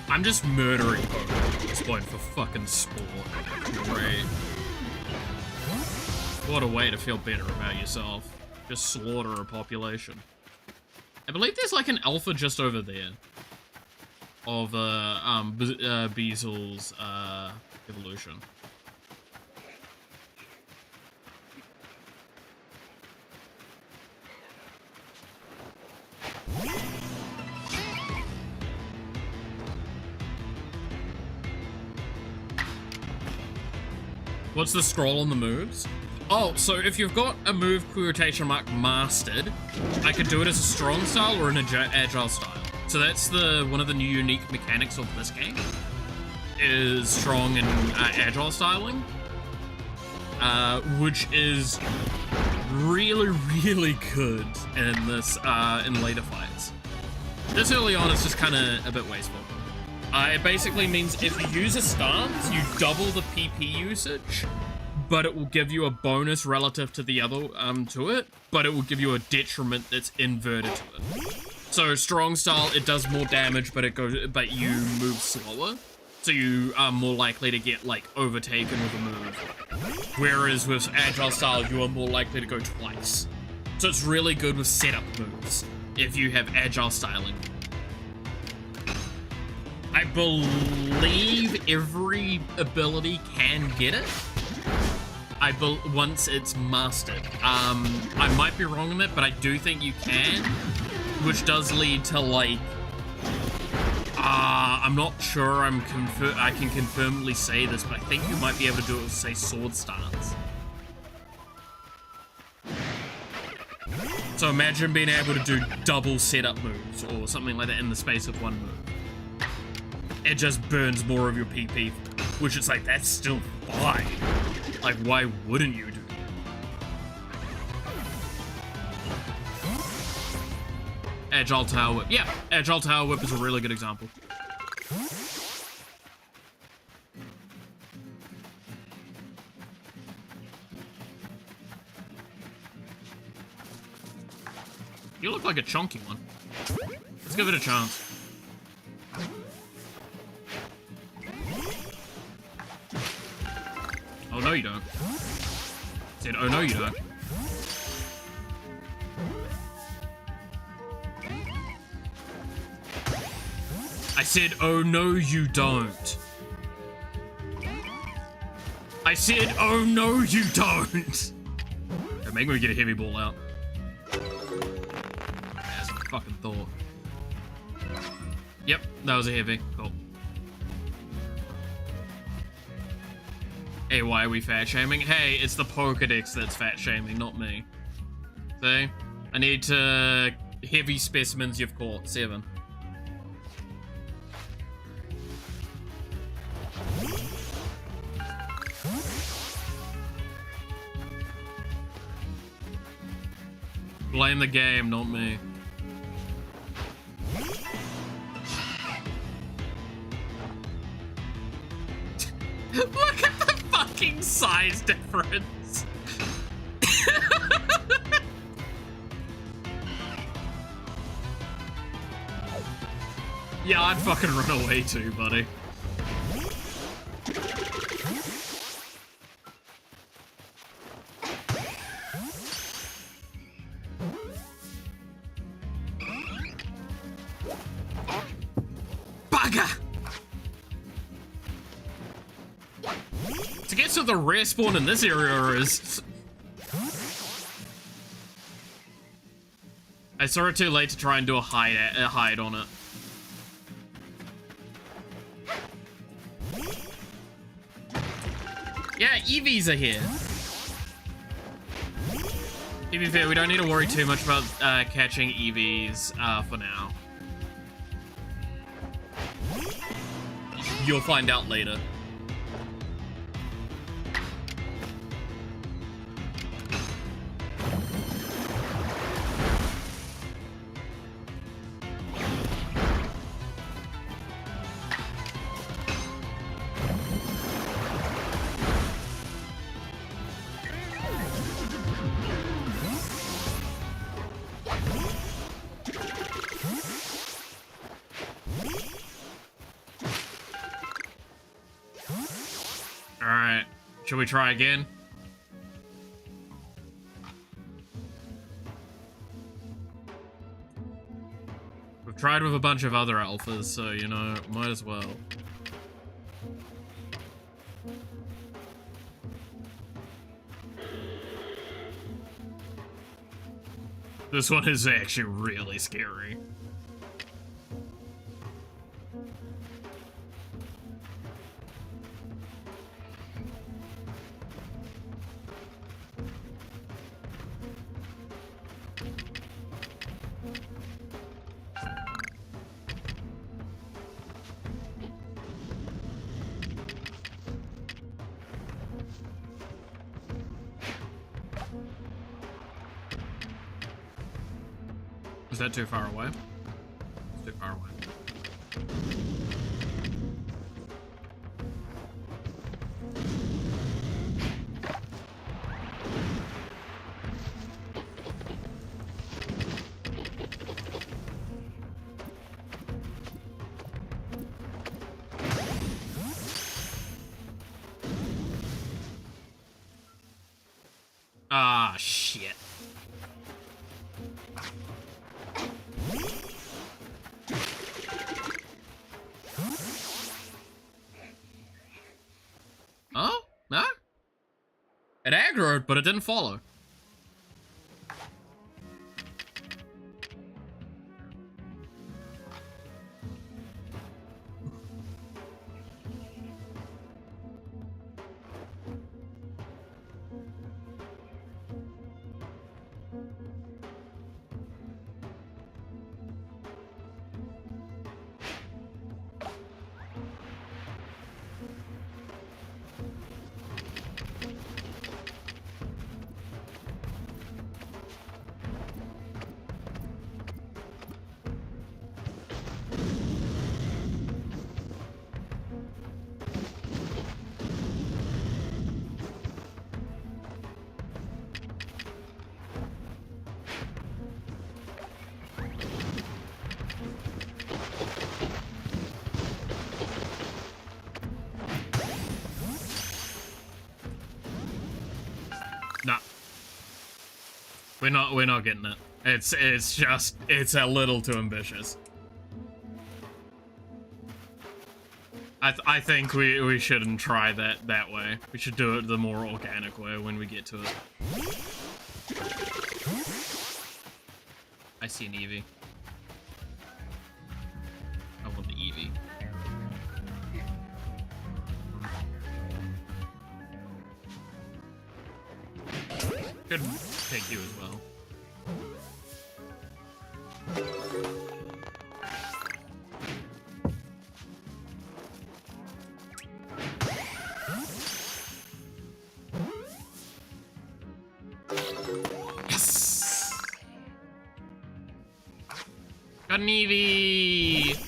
I'm just murdering Pokemon at this point for fucking sport. Great. What a way to feel better about yourself. Just slaughter a population. I believe there's like an alpha just over there. Of, Beasel's, evolution. What's the scroll on the moves? Oh, so if you've got a move quotation mark mastered, I could do it as a strong style or an agile style. So that's one of the new unique mechanics of this game, is strong and agile styling, which is really, really good in this in later fights. This early on is just kind of a bit wasteful. It basically means if you use a stance, you double the PP usage, but it will give you a bonus relative to the other to it, but it will give you a detriment that's inverted to it. So strong style, it does more damage, but you move slower, so you are more likely to get like overtaken with a move. Whereas with agile style, you are more likely to go twice. So it's really good with setup moves if you have agile styling. I believe every ability can get it. Once it's mastered. I might be wrong on that, but I do think you can, which does lead to like, I'm not sure I can confirmably say this, but I think you might be able to do it with, say, sword stance. So imagine being able to do double setup moves or something like that in the space of one move. It just burns more of your PP, which is like, that's still fine. Like, why wouldn't you do that? Agile Tail Whip. Yeah, Agile Tail Whip is a really good example. You look like a chunky one. Let's give it a chance. Oh, no, you don't. Said, oh, no, you don't. said, oh no you don't. I said, oh no you don't. Okay, make me get a heavy ball out. That's what I fucking thought. Yep, that was a heavy. Cool. Hey, why are we fat shaming? Hey, it's the Pokedex that's fat shaming, not me. See? I need to heavy specimens you've caught. 7. Blame the game, not me. Look at the fucking size difference. Yeah, I'd fucking run away too, buddy. Bugger! To get to the rare spawn in this area is... I saw it too late to try and do a hide on it. Yeah, EVs are here. To be fair, we don't need to worry too much about catching EVs for now. You'll find out later. Alright, shall we try again? We've tried with a bunch of other alphas, so, you know, might as well. This one is actually really scary. Is that too far away? It's too far away. Ah, shit. Oh? No? It aggroed, but it didn't follow. Nah. We're not getting it. It's a little too ambitious. I think we shouldn't try that way. We should do it the more organic way when we get to it. I see an Eevee. I want the Eevee. Could take you as well. Yes! Got an Eevee!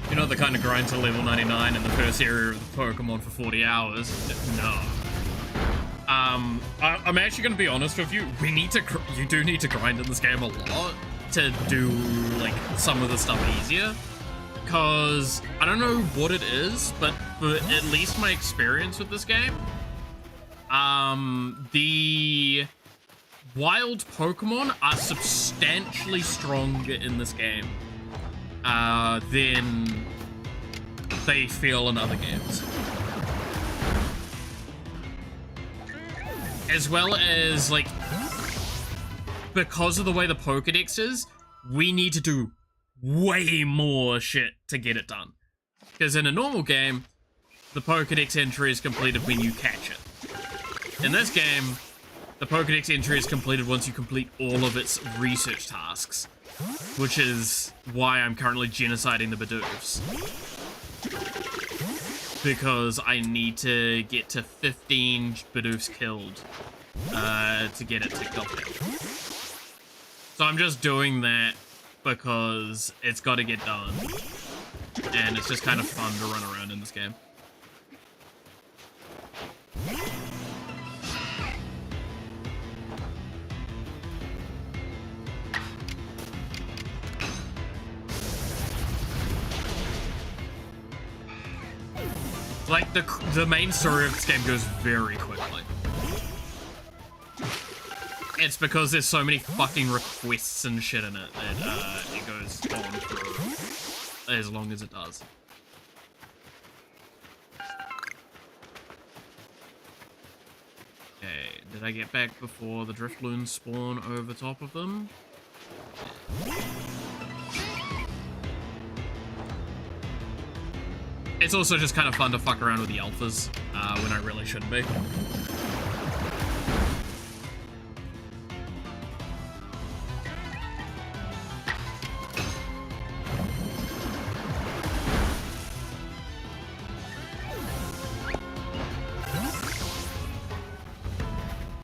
You're not the kind of grind to level 99 in the first area of the Pokemon for 40 hours. No. I'm actually gonna be honest with you. You do need to grind in this game a lot to do, like, some of the stuff easier. Because, I don't know what it is, but for at least my experience with this game, the wild Pokemon are substantially stronger in this game than they feel in other games. As well as, like, because of the way the Pokedex is, we need to do way more shit to get it done. Because in a normal game, the Pokedex entry is completed when you catch it. In this game, the Pokedex entry is completed once you complete all of its research tasks. Which is why I'm currently genociding the Bidoofs. Because I need to get to 15 Bidoofs killed to get it ticked off. So I'm just doing that because it's got to get done. And it's just kind of fun to run around in this game. Like, the main story of this game goes very quickly. It's because there's so many fucking requests and shit in it that it goes on for as long as it does. Okay, did I get back before the Driftloons spawn over top of them? It's also just kind of fun to fuck around with the alphas when I really shouldn't be.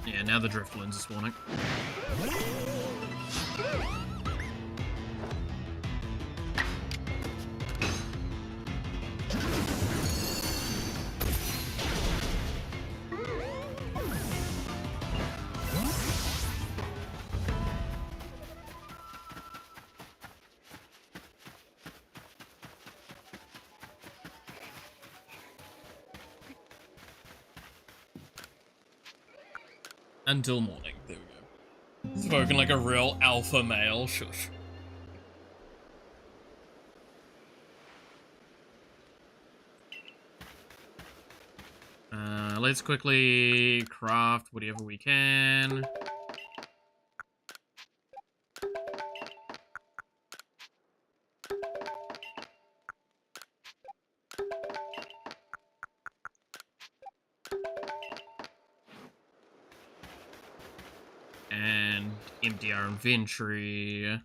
Yeah, now the Driftloons are spawning. Until morning. There we go. Spoken like a real alpha male. Shush. Let's quickly craft whatever we can. And empty our inventory.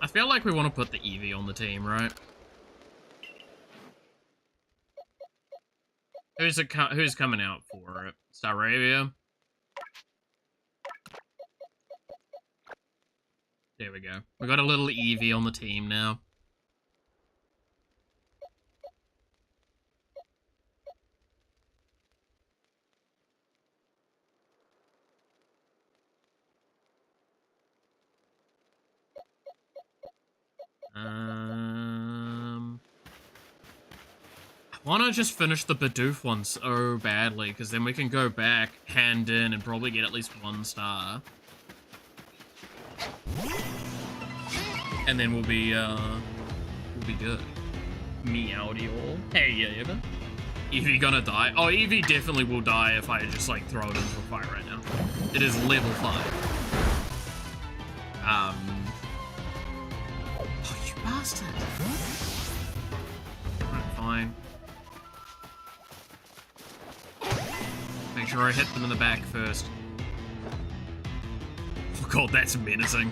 I feel like we want to put the Eevee on the team, right? Who's coming out for it? Staravia? There we go. We got a little Eevee on the team now. Why not just finish the Bidoof one so badly? Because then we can go back, hand in, and probably get at least 1 star. And then we'll be good. Meowdial. Hey, yeah. Eevee gonna die? Oh, Eevee definitely will die if I just, like, throw it into a fight right now. It is level 5. Oh, you bastard. Alright, fine. Make sure I hit them in the back first. Oh god, that's menacing.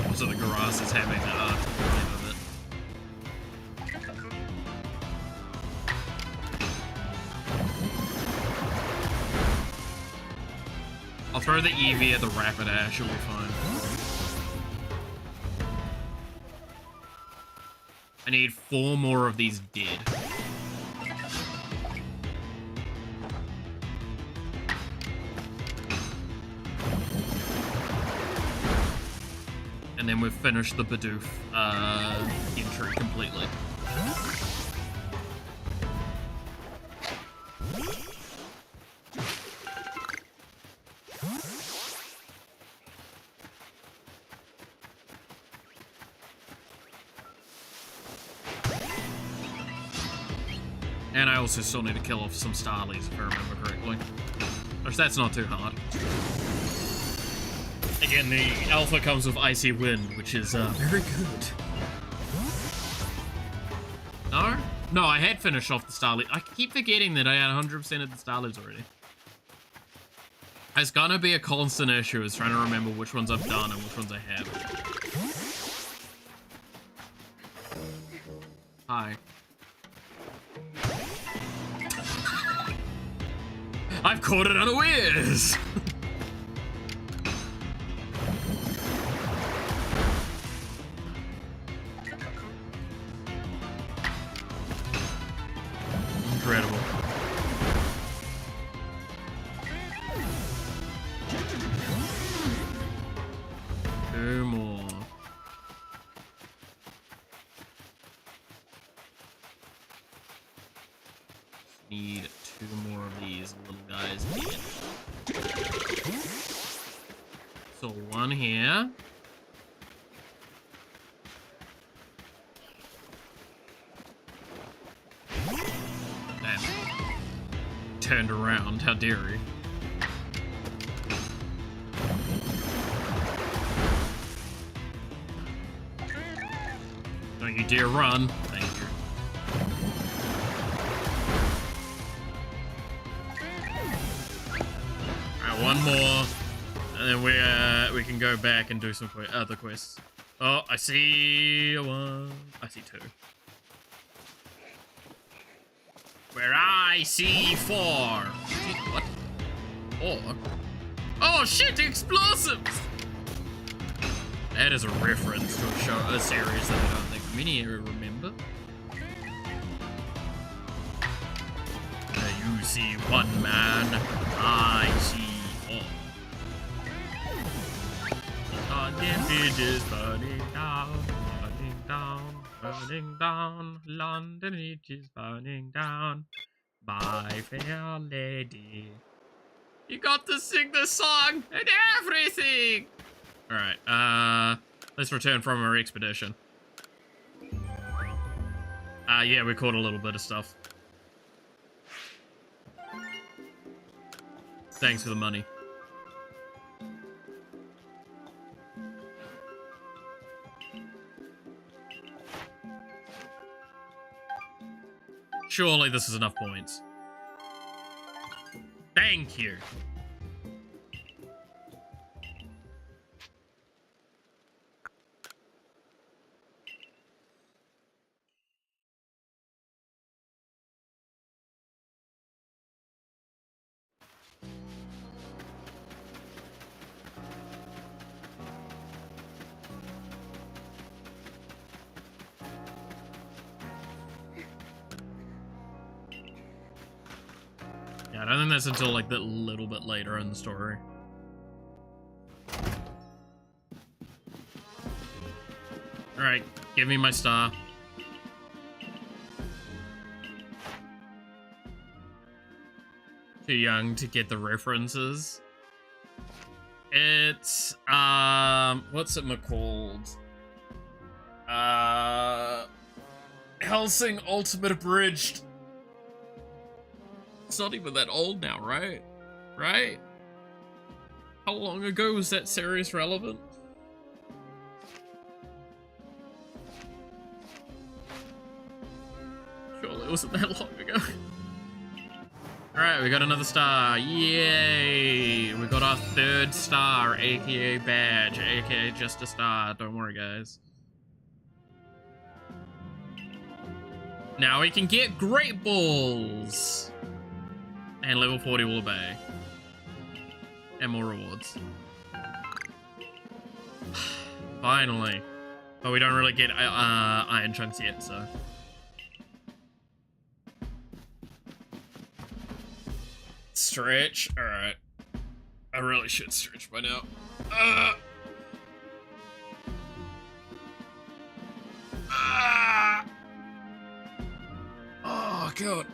Also, the grass is having a time of it. I'll throw the Eevee at the Rapidash, it'll be fine. I need 4 more of these dead. And then we've finished the Bidoof entry completely. And I also still need to kill off some Starlies, if I remember correctly. Which, that's not too hard. Again, the alpha comes with Icy Wind, which is very good. No? No, I had finished off the Starlies. I keep forgetting that I had 100% of the Starlies already. It's gonna be a constant issue, is trying to remember which ones I've done and which ones I haven't. Hi. I've caught it unawares! Incredible. Two more. Need 2 more of these little guys dead. So 1 here. Turned around, how dare he? Don't you dare run. Thank you. Alright, 1 more. And then we can go back and do some other quests. Oh, I see 1. I see 2. Where I see 4. What? 4? Oh shit, explosives! That is a reference to a series that I don't think many remember. You see 1 man, I see 4. London Bridge is burning down, burning down. Burning down, London Bridge is burning down. My fair lady. You got to sing the song and everything! Alright, let's return from our expedition. Yeah, we caught a little bit of stuff. Thanks for the money. Surely this is enough points. Thank you. Yeah, I don't think that's until like that little bit later in the story. Alright, give me my star. Too young to get the references. It's, what's it called? Helsing Ultimate Abridged. It's not even that old now, right? Right? How long ago was that series relevant? Surely it wasn't that long ago. Alright, we got another star. Yay! We got our third star, aka badge, aka just a star. Don't worry, guys. Now we can get Great Balls! And level 40 will obey. And more rewards. Finally. But we don't really get iron chunks yet, so. Stretch. Alright. I really should stretch by now. Oh, God.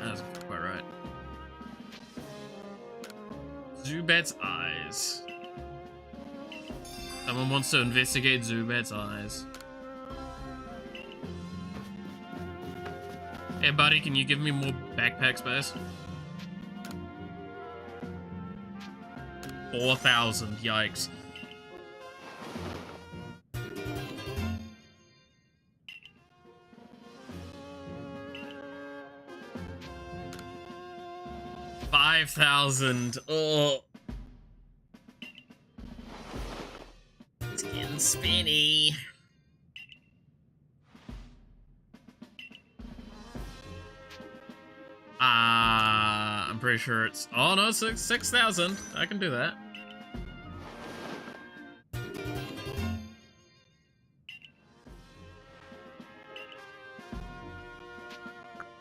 That's quite right. Zubat's eyes. Someone wants to investigate Zubat's eyes. Hey, buddy, can you give me more backpack space? 4,000, yikes. $5,000. Oh, it's getting spinny. I'm pretty sure it's. Oh no, 6,000. I can do that.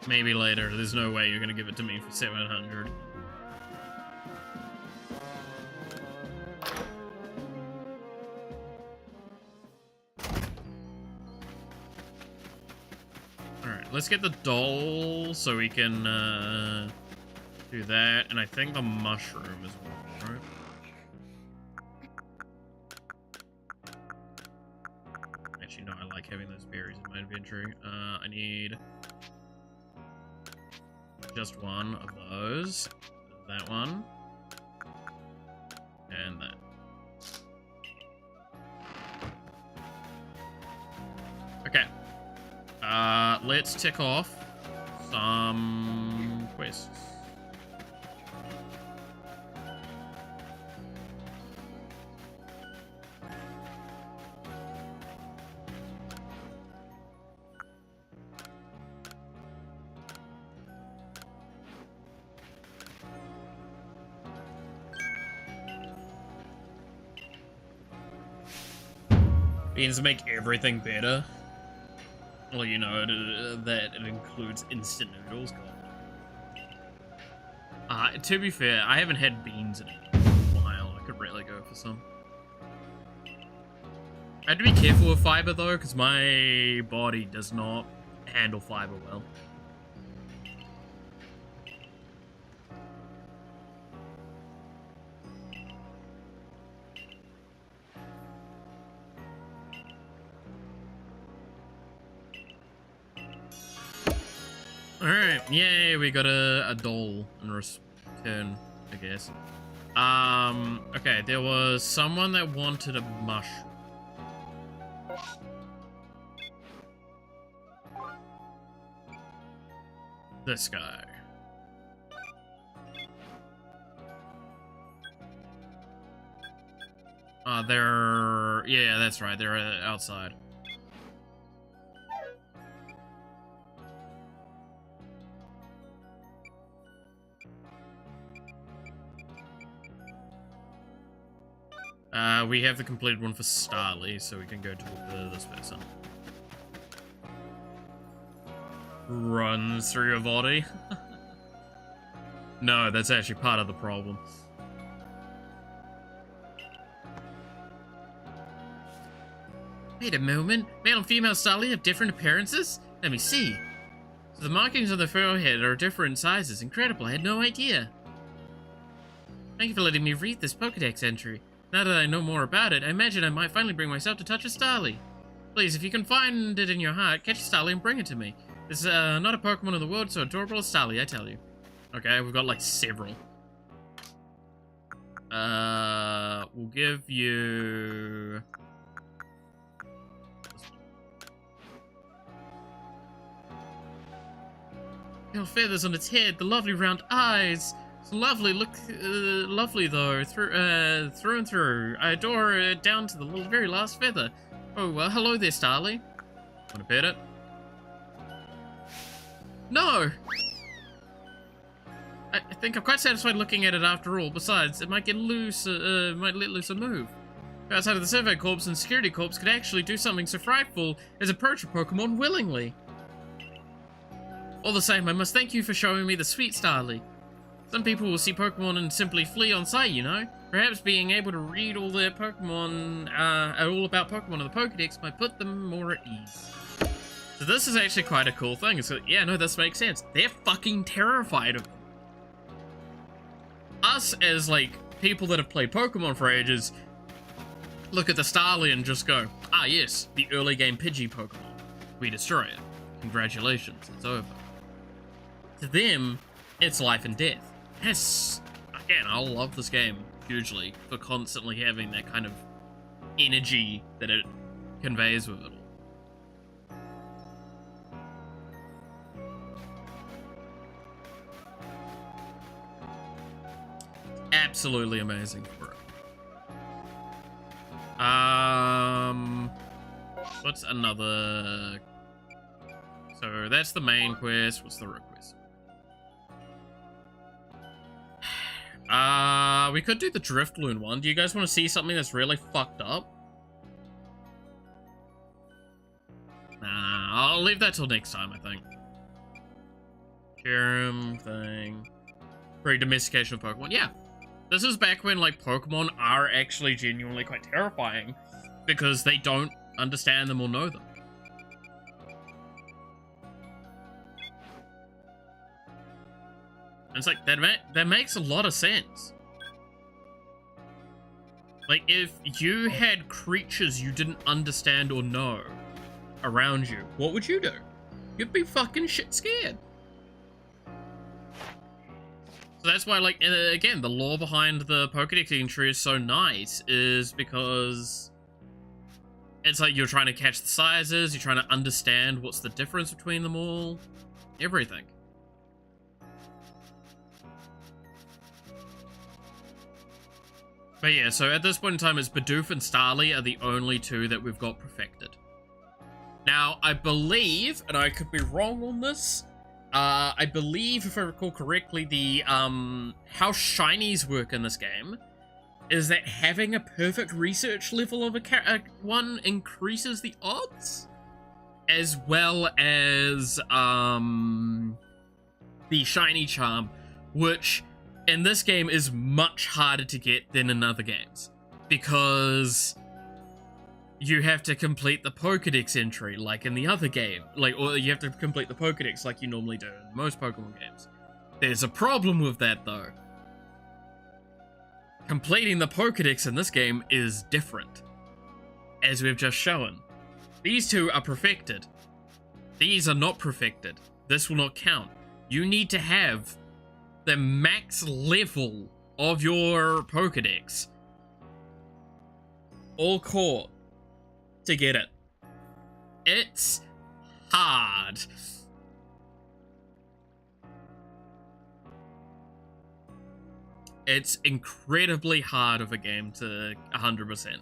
Maybe later. There's no way you're gonna give it to me for 700. Alright, let's get the doll so we can do that. And I think the mushroom as well, right? Actually, no, I like having those berries in my inventory. I need just one of those. That one. And that. Okay. Let's tick off some quests. Means to make everything better. Well, you know, that it includes instant noodles. To be fair, I haven't had beans in a while. I could really go for some. I have to be careful with fiber though, because my body does not handle fiber well. Alright, yay, we got a doll in return, I guess. Okay, there was someone that wanted a mushroom. This guy. They're... Yeah, that's right, they're outside. We have the completed one for Starly, so we can go to this person. Runs through your body. No, that's actually part of the problem. Wait a moment. Male and female Starly have different appearances? Let me see. So the markings on the forehead are different sizes. Incredible, I had no idea. Thank you for letting me read this Pokedex entry. Now that I know more about it, I imagine I might finally bring myself to touch a Starly. Please, if you can find it in your heart, catch a Starly and bring it to me. It's not a Pokemon in the world so adorable as Starly, I tell you. Okay, we've got like several. We'll give you... Pale feathers on its head, the lovely round eyes. It's lovely, lovely though, through and through. I adore it down to the very last feather. Oh, well, hello there, Starly. Wanna pet it? No! I think I'm quite satisfied looking at it after all. Besides, it might get loose, might let loose a move. Outside of the Survey Corps and Security Corps could actually do something so frightful as approach a Pokemon willingly. All the same, I must thank you for showing me the sweet Starly. Some people will see Pokemon and simply flee on sight, you know? Perhaps being able to read all their Pokemon, all about Pokemon in the Pokedex might put them more at ease. So this is actually quite a cool thing. So yeah, no, this makes sense. They're fucking terrified of them. Us, as, like, people that have played Pokemon for ages, look at the Starly and just go, ah yes, the early game Pidgey Pokemon. We destroy it. Congratulations, it's over. To them, it's life and death. Yes, again, I love this game hugely for constantly having that kind of energy that it conveys with it all. Absolutely amazing for it. What's another? So that's the main quest. What's the request? We could do the Driftloon one. Do you guys want to see something that's really fucked up? Nah, I'll leave that till next time, I think. Serum thing. Pre-domestication of Pokemon. Yeah. This is back when, like, Pokemon are actually genuinely quite terrifying because they don't understand them or know them. And it's like, that makes a lot of sense. Like, if you had creatures you didn't understand or know around you, what would you do? You'd be fucking shit scared. So that's why, like, again, the lore behind the Pokedex entry is so nice, is because it's like you're trying to catch the sizes, you're trying to understand what's the difference between them all, everything. But yeah, so at this point in time, it's Bidoof and Starly are the only two that we've got perfected. Now, I believe, and I could be wrong on this, I believe, if I recall correctly, the, how shinies work in this game is that having a perfect research level of one increases the odds, as well as, the shiny charm, which in this game is much harder to get than in other games, because you have to complete the Pokedex entry like in the other game, or you have to complete the Pokedex like you normally do in most Pokemon games. There's a problem with that though. Completing the Pokedex in this game is different, as we've just shown. These two are perfected. These are not perfected. This will not count. You need to have the max level of your Pokedex all caught to get it. It's hard. It's incredibly hard of a game to 100%.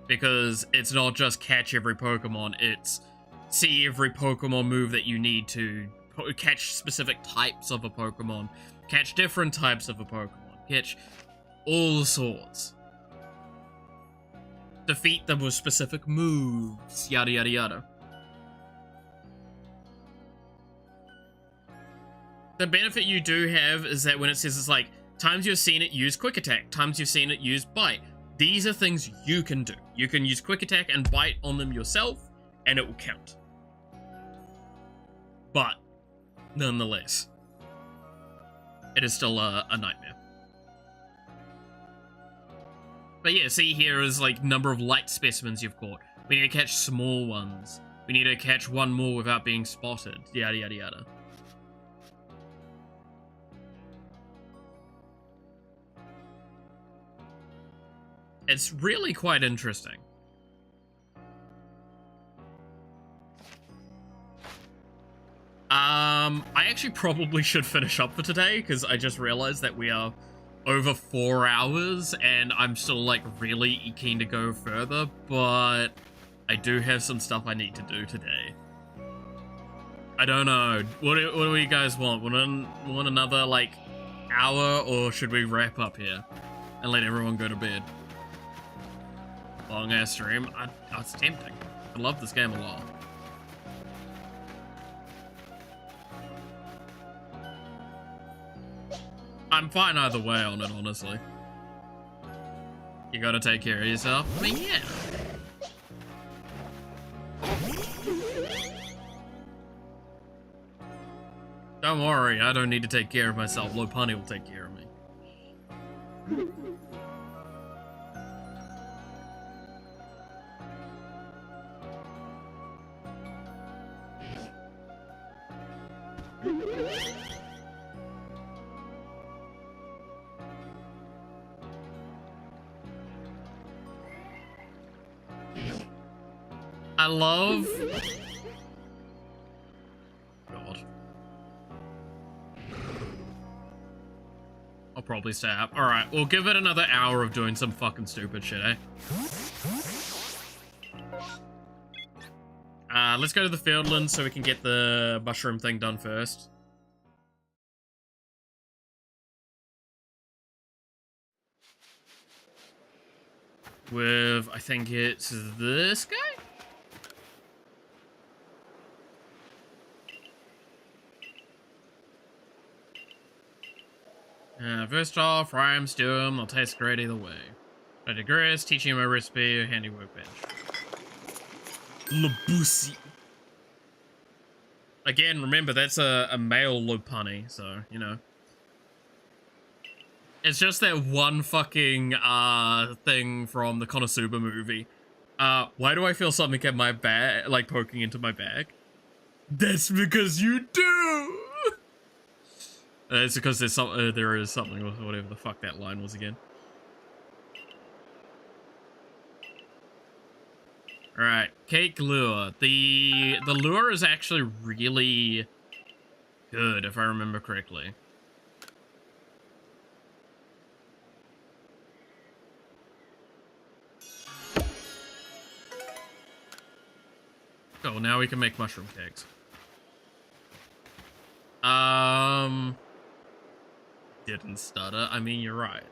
Because it's not just catch every Pokemon, it's see every Pokemon move that you need to catch specific types of a Pokemon, catch different types of a Pokemon, catch all sorts. defeat them with specific moves, yada yada yada. The benefit you do have is that when it says it's like, times you've seen it use quick attack, times you've seen it use bite, these are things you can do. You can use quick attack and bite on them yourself, and it will count. But, nonetheless, it is still a nightmare. But yeah, see here is like number of light specimens you've caught. We need to catch small ones. We need to catch one more without being spotted. Yada yada yada. It's really quite interesting. I actually probably should finish up for today, because I just realized that we are over 4 hours, and I'm still, like, really keen to go further, but I do have some stuff I need to do today. I don't know. What do you guys want? Want another, like, hour, or should we wrap up here and let everyone go to bed? Long ass stream. It's tempting. I love this game a lot. I'm fine either way on it, honestly. You gotta take care of yourself. I mean, yeah. Don't worry, I don't need to take care of myself. Lopunny will take care of me. I love... God. I'll probably stay up. Alright, we'll give it another hour of doing some fucking stupid shit, eh? Let's go to the Fieldlands so we can get the mushroom thing done first. With, I think it's this guy? First off, fry him, stew him, they'll taste great either way. I digress, teaching him a recipe, a handy workbench. Labusi. Again, remember, that's a male Lopunny, so, you know. It's just that one fucking, thing from the Konosuba movie. Why do I feel something in my bag, like, poking into my bag? That's because you do! It's because there's some, there is something, or whatever the fuck that line was again. Alright, cake lure. The lure is actually really good, if I remember correctly. Cool, now we can make mushroom cakes. Didn't stutter. I mean, you're right.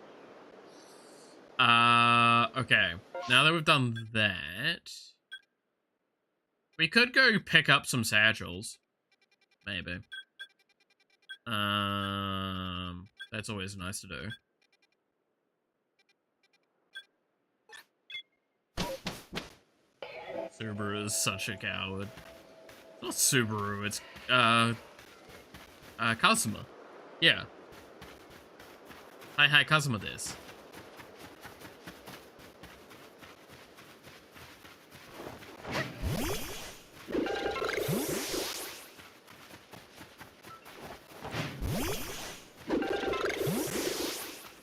Okay. Now that we've done that, we could go pick up some satchels. Maybe. That's always nice to do. Subaru is such a coward. It's not Subaru, it's, Kazuma. Yeah. Hi, Kazuma this.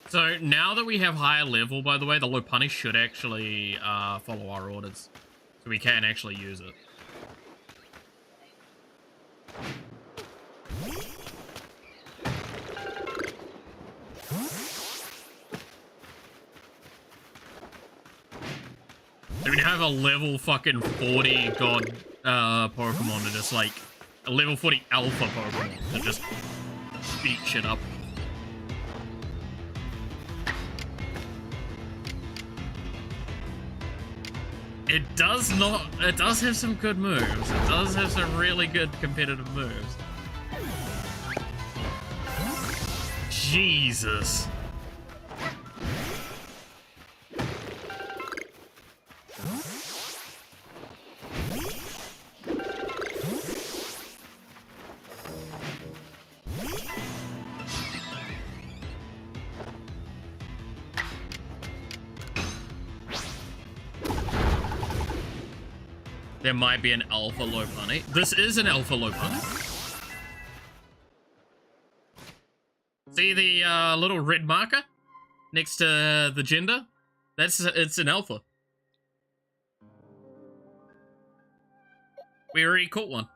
So, now that we have higher level, by the way, the Lopunny should actually, follow our orders. So we can actually use it. So we have a level fucking 40 god Pokemon to just like a level 40 alpha Pokemon to just beat shit up. It does not. It does have some good moves. It does have some really good competitive moves. Jesus. There might be an alpha Lopunny. This is an alpha Lopunny. See the little red marker next to the gender? It's an alpha. We already caught one.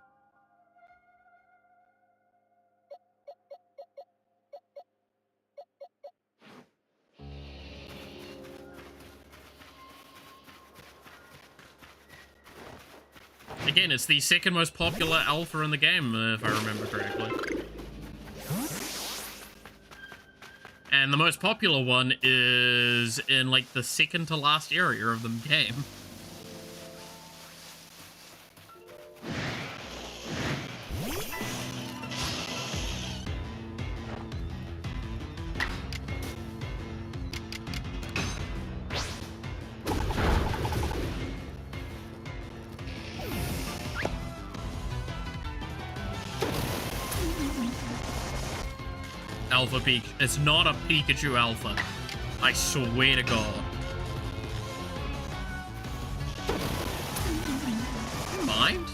Again, it's the second most popular alpha in the game, if I remember correctly. And the most popular one is in, like, the second to last area of the game. Alpha Peak. It's not a Pikachu Alpha. I swear to God. Mind?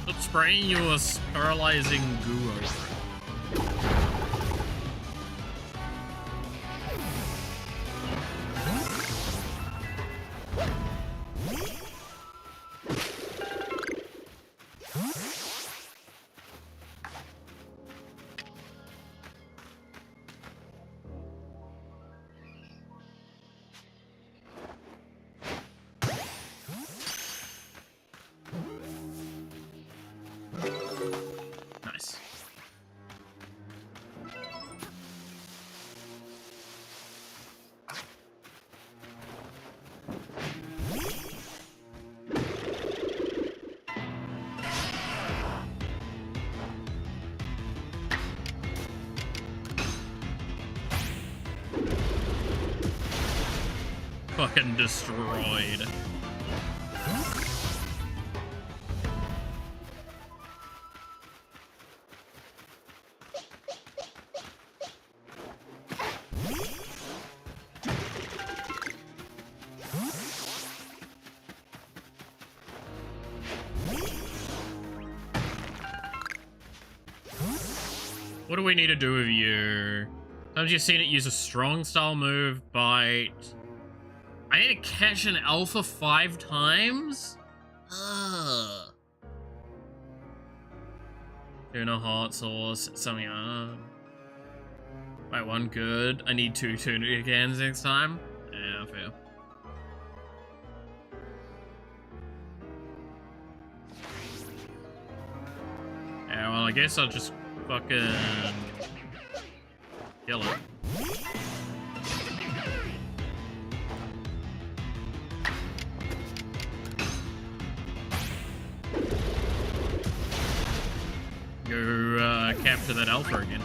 Stop spraying your paralyzing goo over it. Nice. Fucking destroyed. What do we need to do with you? Sometimes you've seen it use a strong style move, bite. I need to catch an alpha 5 times? Ugh. Tuna hot sauce, something Wait, one good. I need 2 tuna cans next time. Yeah, fair. Yeah, well, I guess I'll just fucking kill it. Go capture that alpha again.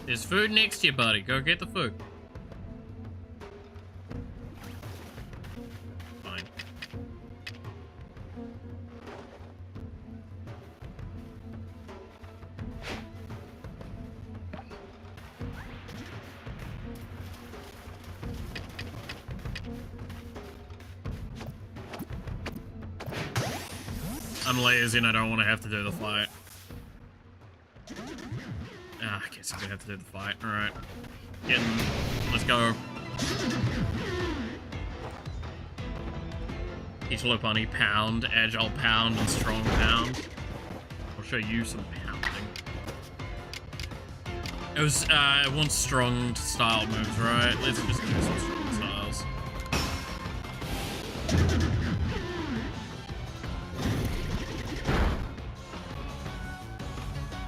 There's food next to you, buddy. Go get the food. Fine. I'm lazy and I don't want to have to do the fight. Ah, I guess I'm gonna have to do the fight. Alright. Let's go. Each Lopunny, pound, agile pound, and strong pound. I'll show you some pounding. It wants strong style moves, right? Let's just do some strong styles.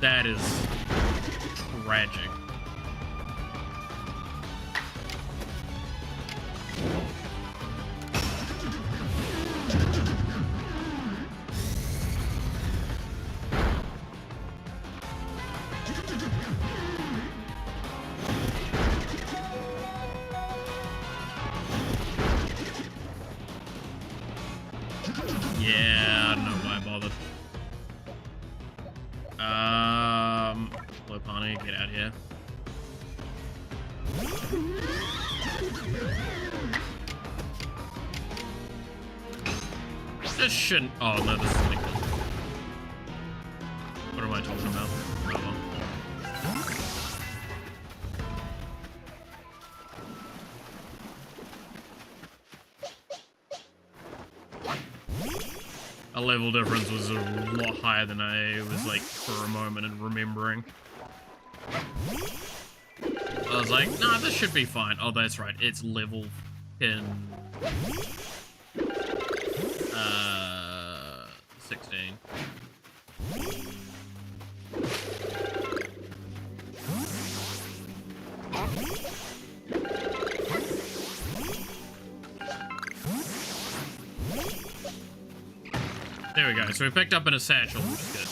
That is tragic. Yeah, I don't know why I bothered. Lopani, get out of here. This shouldn't. Oh no, this is like. What am I talking about? Oh, well. A level difference was a lot higher than I was like for a moment and remembering. I was like, nah, this should be fine. Oh, that's right. It's level in 16. There we go. So we picked up in a satchel, which is good.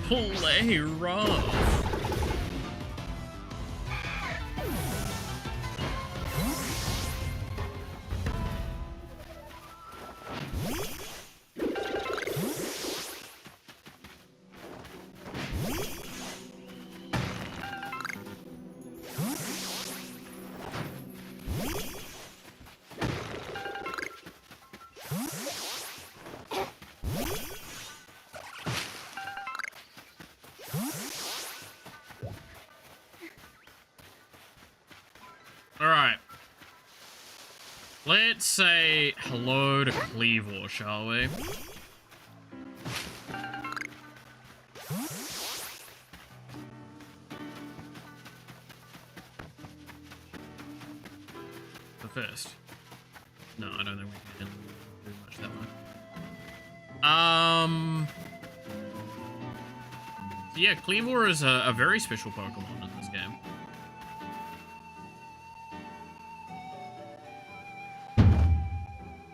Play rough. Alright. Let's say hello to Cleavor, shall we? The first. No, I don't think we can do much that way. Yeah, Cleavor is a very special Pokemon in this game.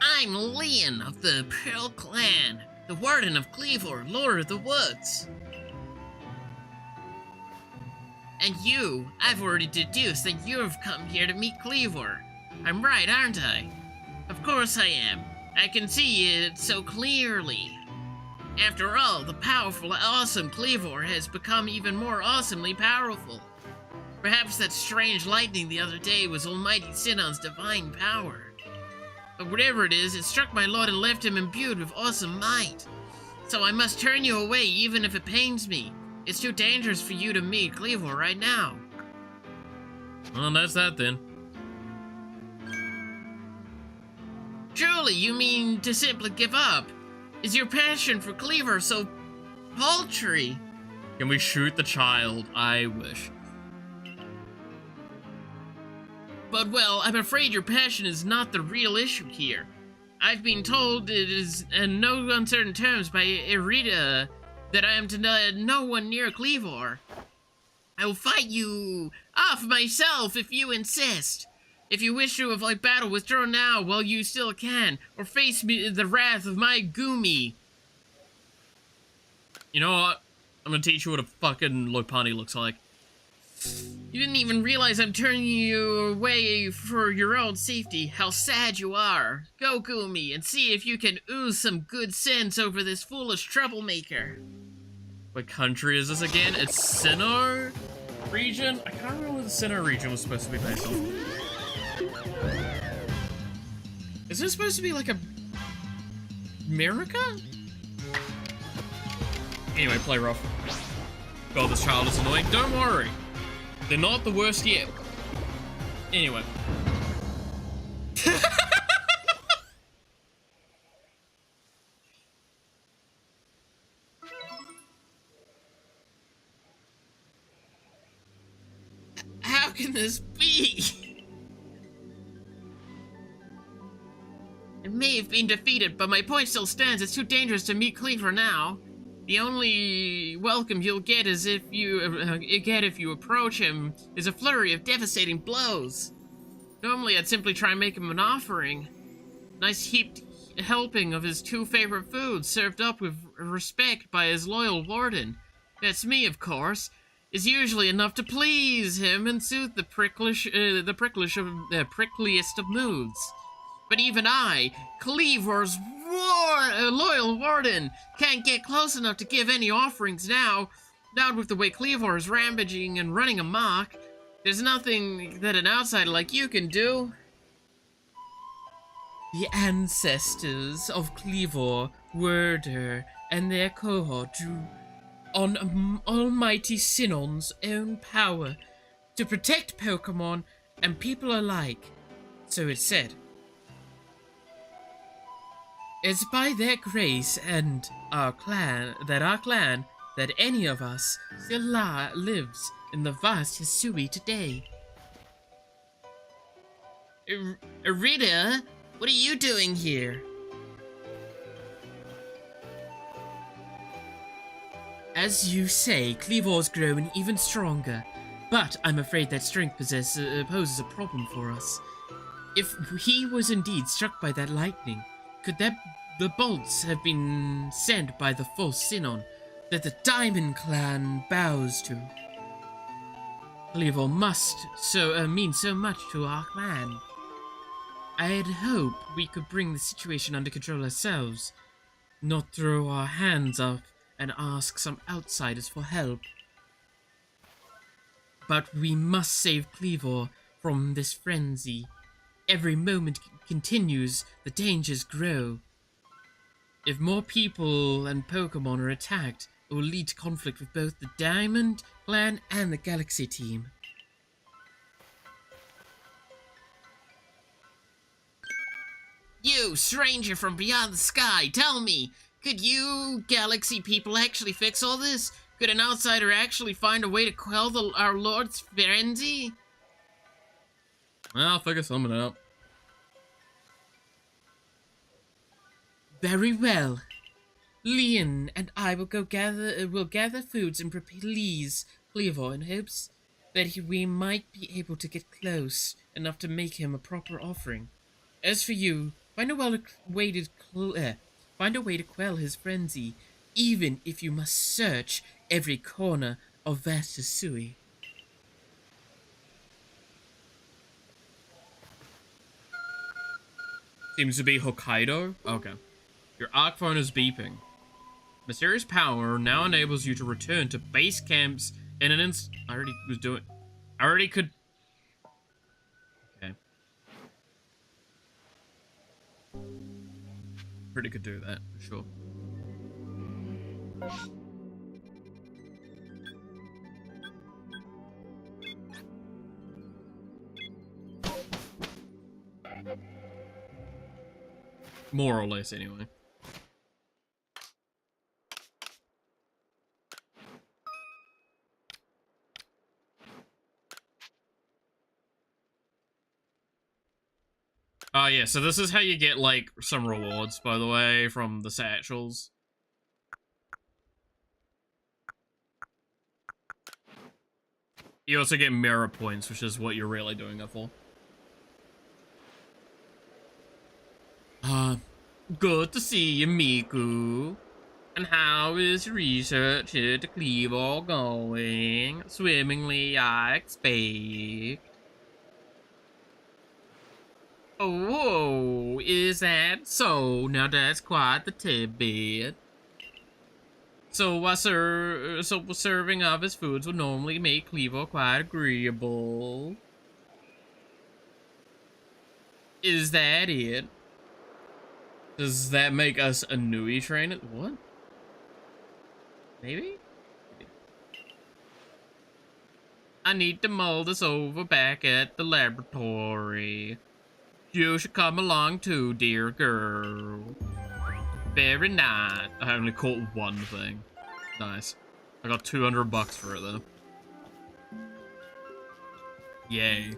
I'm Leon of the Pearl Clan, the Warden of Cleavor, Lord of the Woods. And you, I've already deduced that you've come here to meet Cleavor. I'm right, aren't I? Of course I am. I can see it so clearly. After all, the powerful, awesome Cleavor has become even more awesomely powerful. Perhaps that strange lightning the other day was Almighty Sinon's divine power. But whatever it is, it struck my lord and left him imbued with awesome might. So I must turn you away even if it pains me. It's too dangerous for you to meet Cleavor right now. Well, that's that then. Truly, you mean to simply give up? Is your passion for Cleavor so paltry? Can we shoot the child? I wish. But, well, I'm afraid your passion is not the real issue here. I've been told it is in no uncertain terms by Irida that I am to no one near Cleavor. I will fight you off myself if you insist. If you wish to avoid battle, withdraw now while you still can, or face the wrath of my Gumi. You know what? I'm gonna teach you what a fucking Lopunny looks like. You didn't even realize I'm turning you away for your own safety. How sad you are. Go, Gumi, and see if you can ooze some good sense over this foolish troublemaker. What country is this again? It's Sinnoh region? I can't remember what the Sinnoh region was supposed to be based on. Is this supposed to be like a America? Anyway, play rough. God, this child is annoying. Don't worry. They're not the worst yet. Anyway. How can this be? It may have been defeated, but my point still stands. It's too dangerous to meet Cleaver now. The only welcome you'll get is if you approach him is a flurry of devastating blows. Normally, I'd simply try and make him an offering. Nice heaped helping of his 2 favorite foods, served up with respect by his loyal warden. That's me, of course. Is usually enough to please him and soothe the prickliest of moods. But even I, Cleaver's loyal warden, can't get close enough to give any offerings now. Not with the way Cleaver is rampaging and running amok. There's nothing that an outsider like you can do. The ancestors of Cleaver, Werder, and their cohort drew on Almighty Sinon's own power to protect Pokemon and people alike, so it's said. It's by their grace and our clan that any of us still lives in the vast Hisui today. Rita, what are you doing here? As you say, Cleavor's grown even stronger, but I'm afraid that strength poses a problem for us. If he was indeed struck by that lightning, could the bolts have been sent by the false Sinon that the Diamond Clan bows to? Cleaver must mean so much to our clan. I'd hope we could bring the situation under control ourselves, not throw our hands up and ask some outsiders for help. But we must save Cleaver from this frenzy. Every moment continues, the dangers grow. If more people and Pokemon are attacked, it will lead to conflict with both the Diamond Clan and the Galaxy team. You, stranger from beyond the sky, tell me, could you Galaxy people actually fix all this? Could an outsider actually find a way to quell our Lord's frenzy? I'll figure something out. Very well. Leon and I will gather foods and please Cleaver in hopes that we might be able to get close enough to make him a proper offering. As for you, find a way to quell his frenzy, even if you must search every corner of vast Hisui. Seems to be Hokkaido? Okay. Your arc phone is beeping. Mysterious power now enables you to return to base camps in an instant. I already could. Okay. Already could do that, for sure. More or less, anyway. Oh yeah, so this is how you get, like, some rewards, by the way, from the satchels. You also get mirror points, which is what you're really doing it for. Good to see you, Miku. And how is research at Cleaver going? Swimmingly, I expect. Oh, is that so? Now that's quite the tidbit. So serving of his foods would normally make Cleaver quite agreeable. Is that it? Does that make us a Nui trainer? What? Maybe? I need to mull this over back at the laboratory. You should come along too, dear girl. Very nice. I only caught one thing. Nice. I got $200 for it though. Yay.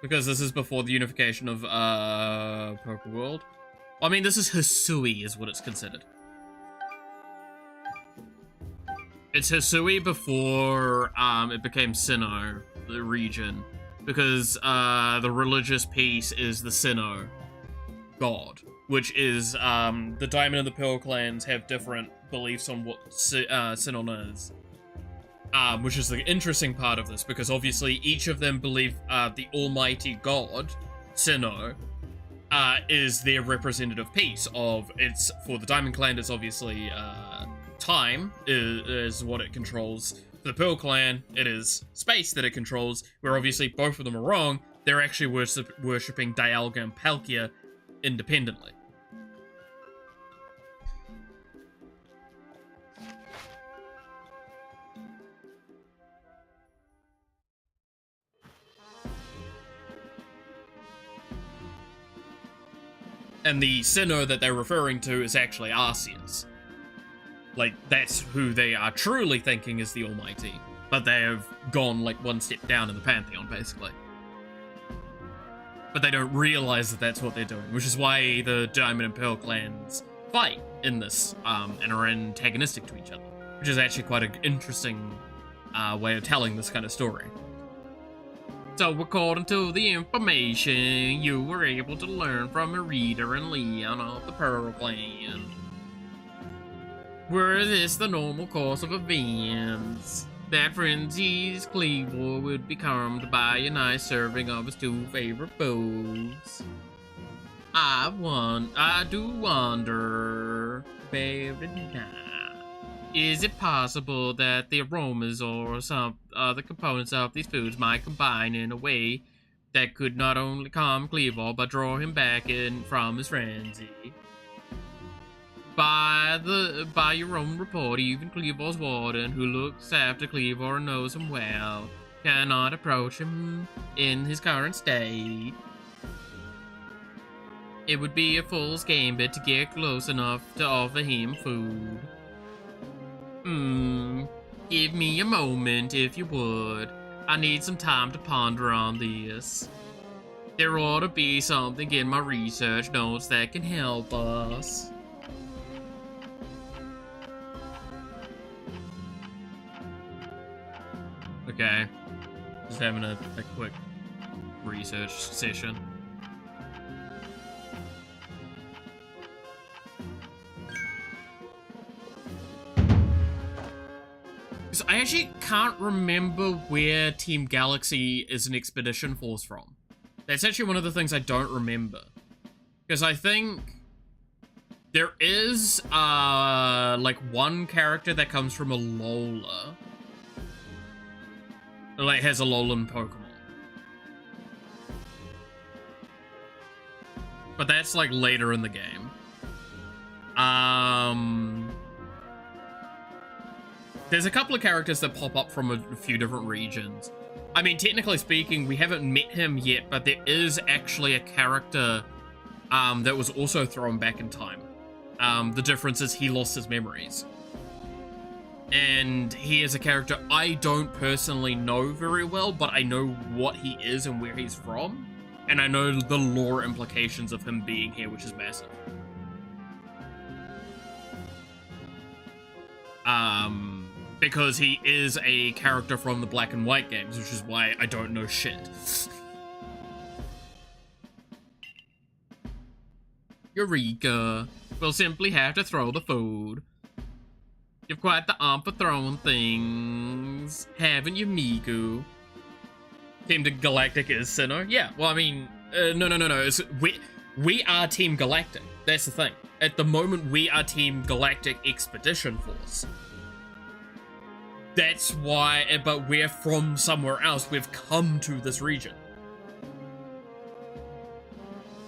Because this is before the unification of Poké World. I mean, this is Hisui is what it's considered. It's Hisui before it became Sinnoh, the region. Because the religious piece is the Sinnoh god. Which is, the Diamond and the Pearl clans have different beliefs on what Sinnoh is. Which is the interesting part of this, because obviously each of them believe the almighty god, Sinnoh, is their representative piece of, it's, for the Diamond Clan, it's obviously, time is what it controls. For the Pearl Clan, it is space that it controls, where obviously both of them are wrong. They're actually worshipping Dialga and Palkia independently. And the Sinnoh that they're referring to is actually Arceus. Like, that's who they are truly thinking is the Almighty. But they have gone, like, one step down in the Pantheon, basically. But they don't realize that that's what they're doing, which is why the Diamond and Pearl clans fight in this, and are antagonistic to each other. Which is actually quite an interesting way of telling this kind of story. So, according to the information you were able to learn from Merida and Leon of the Pearl Clan, were this the normal course of events, that Frenzy's Cleaver would be calmed by a nice serving of his two favorite foods. I do wonder, very nice. Is it possible that the aromas or some other components of these foods might combine in a way that could not only calm Cleaver but draw him back in from his frenzy? By your own report, even Cleaver's warden, who looks after Cleaver and knows him well, cannot approach him in his current state. It would be a fool's gambit to get close enough to offer him food. Give me a moment, if you would. I need some time to ponder on this. There ought to be something in my research notes that can help us. Okay. Just having a quick research session. So I actually can't remember where Team Galaxy is an expedition force from. That's actually one of the things I don't remember. Because I think there is, like one character that comes from a Lola. Like, has a Alolan Pokemon. But that's, like, later in the game. There's a couple of characters that pop up from a few different regions. I mean, technically speaking, we haven't met him yet, but there is actually a character, that was also thrown back in time. The difference is he lost his memories. And he is a character I don't personally know very well, but I know what he is and where he's from. And I know the lore implications of him being here, which is massive. Because he is a character from the Black and White games, which is why I don't know shit. Eureka. We'll simply have to throw the food. You've quite the arm for throwing things, haven't you, Miku? Team Galactic is Sinnoh? Yeah, well, I mean, no. We are Team Galactic. That's the thing. At the moment, we are Team Galactic Expedition Force. That's why, but we're from somewhere else. We've come to this region.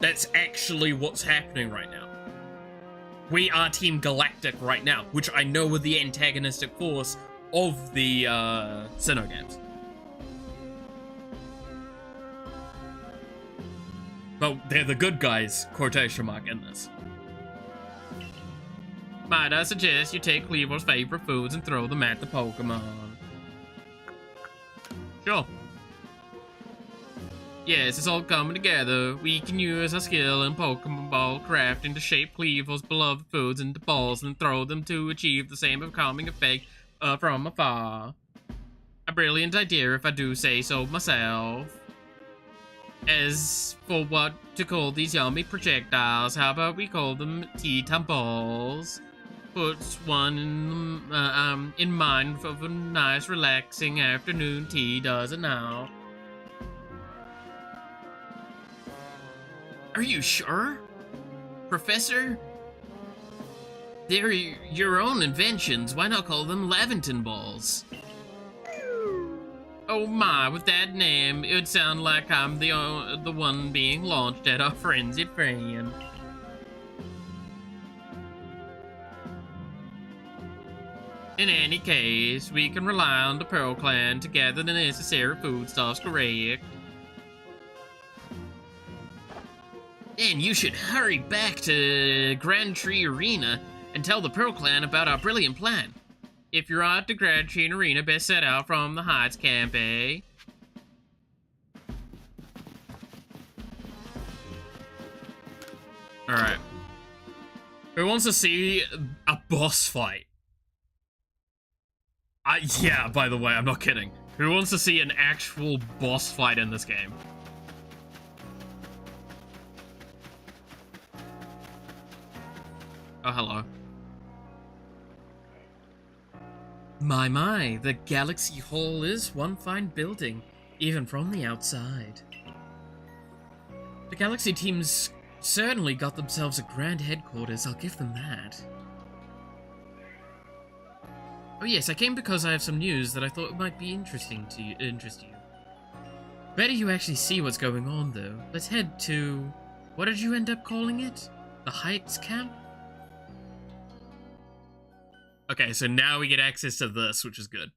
That's actually what's happening right now. We are Team Galactic right now, which I know are the antagonistic force of the Sinnoh games. But they're the good guys, quotation mark, in this. Might I suggest you take Cleaver's favorite foods and throw them at the Pokemon? Sure. Yes, it's all coming together. We can use our skill in Pokemon Ball crafting to shape Cleaver's beloved foods into balls and throw them to achieve the same calming effect from afar. A brilliant idea if I do say so myself. As for what to call these yummy projectiles, how about we call them tea time balls? Puts one in mind of a nice relaxing afternoon tea, does it now? Are you sure? Professor? They're your own inventions. Why not call them Laventon balls? Oh my, with that name, it would sound like I'm the one being launched at our frenzied friend. In any case, we can rely on the Pearl Clan to gather the necessary foodstuffs, correct? Then you should hurry back to Grand Tree Arena and tell the Pearl Clan about our brilliant plan. If you're at the Grand Tree Arena, best set out from the Heights camp, eh? Alright. Who wants to see a boss fight? Yeah, by the way, I'm not kidding. Who wants to see an actual boss fight in this game? Oh, hello. My, the Galaxy Hall is one fine building, even from the outside. The Galaxy team's certainly got themselves a grand headquarters, I'll give them that. Oh yes, I came because I have some news that I thought might be interest you. Better you actually see what's going on, though. Let's head to... what did you end up calling it? The Heights camp? Okay, so now we get access to this, which is good.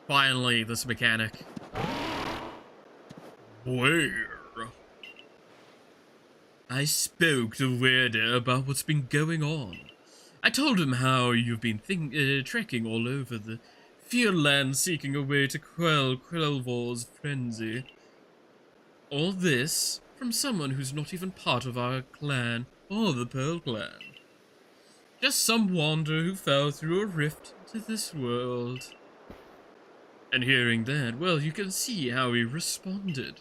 Finally, this mechanic. Where? I spoke to Werder about what's been going on. I told him how you've been trekking all over the Fieldland seeking a way to quell Quelvor's frenzy. All this from someone who's not even part of our clan or the Pearl Clan. Just some wanderer who fell through a rift into this world. And hearing that, well, you can see how he responded.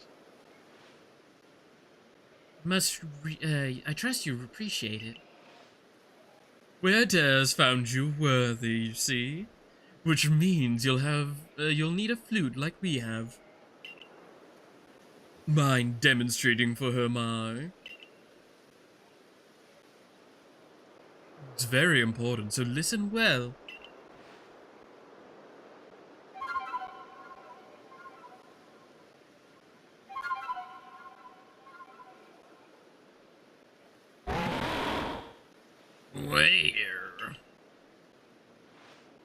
I trust you appreciate it. Werder has found you worthy, you see? Which means you'll need a flute like we have. Mind demonstrating for her, Mai? It's very important, so listen well. Where?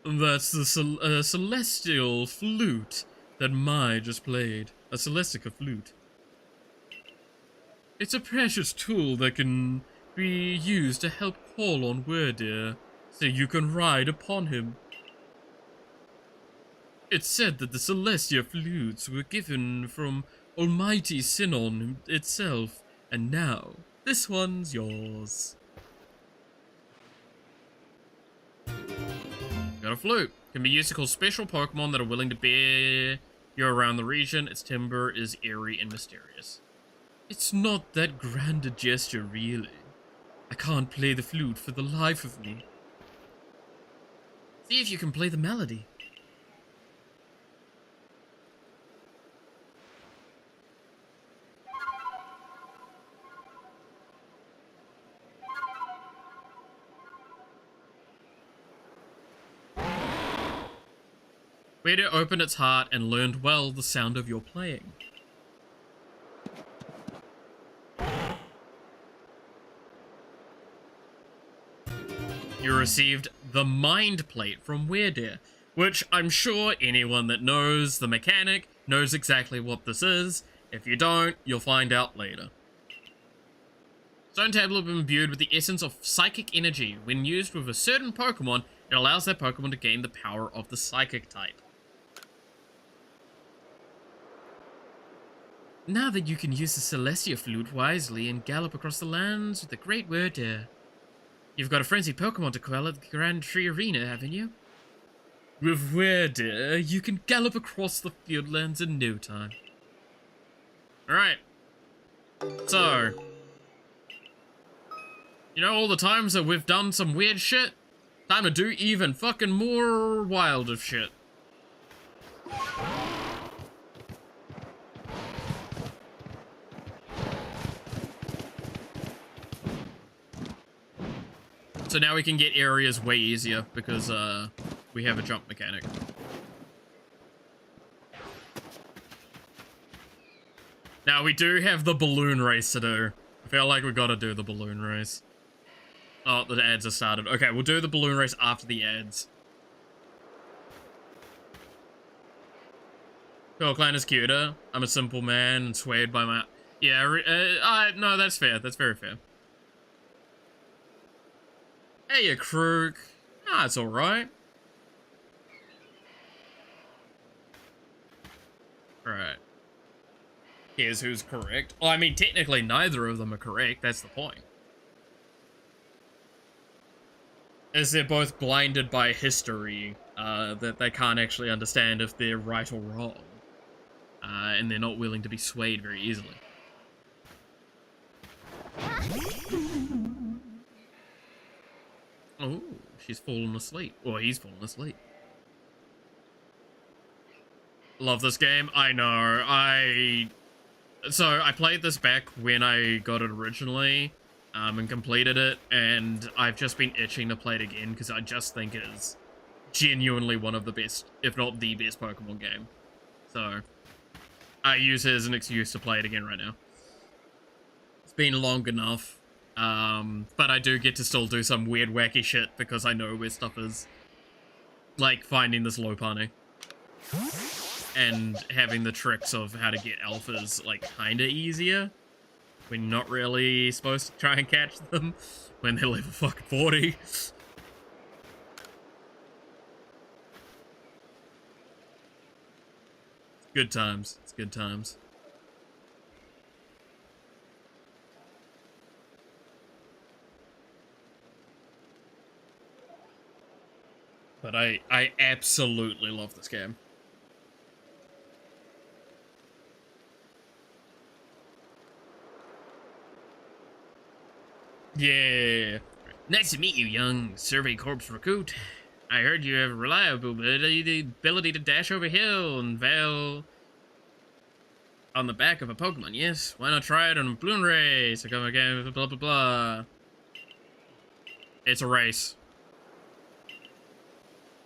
That's the celestial flute that Mai just played. A Celestica flute. It's a precious tool that can be used to help call on Werder, so you can ride upon him. It's said that the Celestia flutes were given from Almighty Sinon itself, and now this one's yours. Got a flute. Can be used to call special Pokemon that are willing to bear you around the region. Its timbre is eerie and mysterious. It's not that grand a gesture, really. I can't play the flute for the life of me. See if you can play the melody. Werder opened its heart and learned well the sound of your playing. You're received the Mind Plate from Weirdeer, which I'm sure anyone that knows the mechanic knows exactly what this is. If you don't, you'll find out later. Stone Tablet imbued with the essence of psychic energy. When used with a certain Pokemon, it allows that Pokemon to gain the power of the Psychic type. Now that you can use the Celestia Flute wisely and gallop across the lands with the great Weirdeer. You've got a frenzied Pokemon to quell at the Grand Tree Arena, haven't you? With Weirdeer, you can gallop across the fieldlands in no time. Alright. So, you know all the times that we've done some weird shit? Time to do even fucking more wild of shit. So now we can get areas way easier because we have a jump mechanic. Now we do have the balloon race to do. I feel like we gotta do the balloon race. Oh, the ads are started. Okay, we'll do the balloon race after the ads. Pearl Clan is cuter. I'm a simple man and swayed by my... Yeah, no, that's fair. That's very fair. Hey, you crook. Ah, it's alright. Alright. Here's who's correct. Well, I mean, technically neither of them are correct. That's the point. As they're both blinded by history, that they can't actually understand if they're right or wrong. And they're not willing to be swayed very easily. Oh, she's fallen asleep. Or he's fallen asleep. Love this game. I know. So I played this back when I got it originally, and completed it, and I've just been itching to play it again because I just think it is genuinely one of the best, if not the best Pokemon game. So I use it as an excuse to play it again right now. It's been long enough. But I do get to still do some weird wacky shit because I know where stuff is. Like finding this Lopunny. And having the tricks of how to get alphas like kinda easier. When you're not really supposed to try and catch them when they're level fucking 40. Good times. It's good times. But I absolutely love this game. Yeah. Nice to meet you, young Survey Corps recruit. I heard you have reliable ability to dash over hill and veil on the back of a Pokemon. Yes, why not try it on a balloon race? I come again, blah blah blah. It's a race.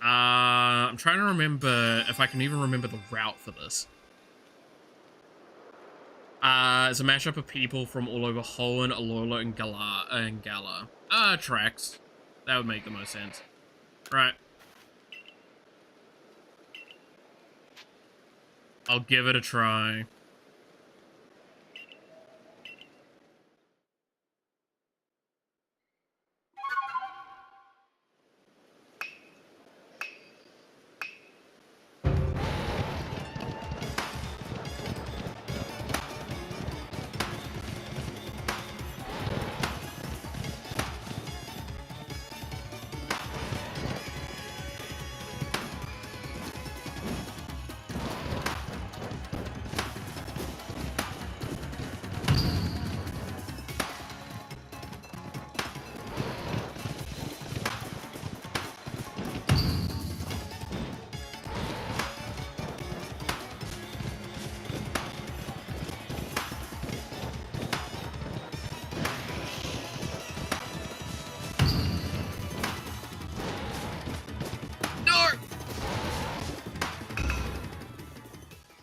I'm trying to remember if I can even remember the route for this. It's a mashup of people from all over Hoenn, Alola, and Galar. Tracks. That would make the most sense. Right. I'll give it a try.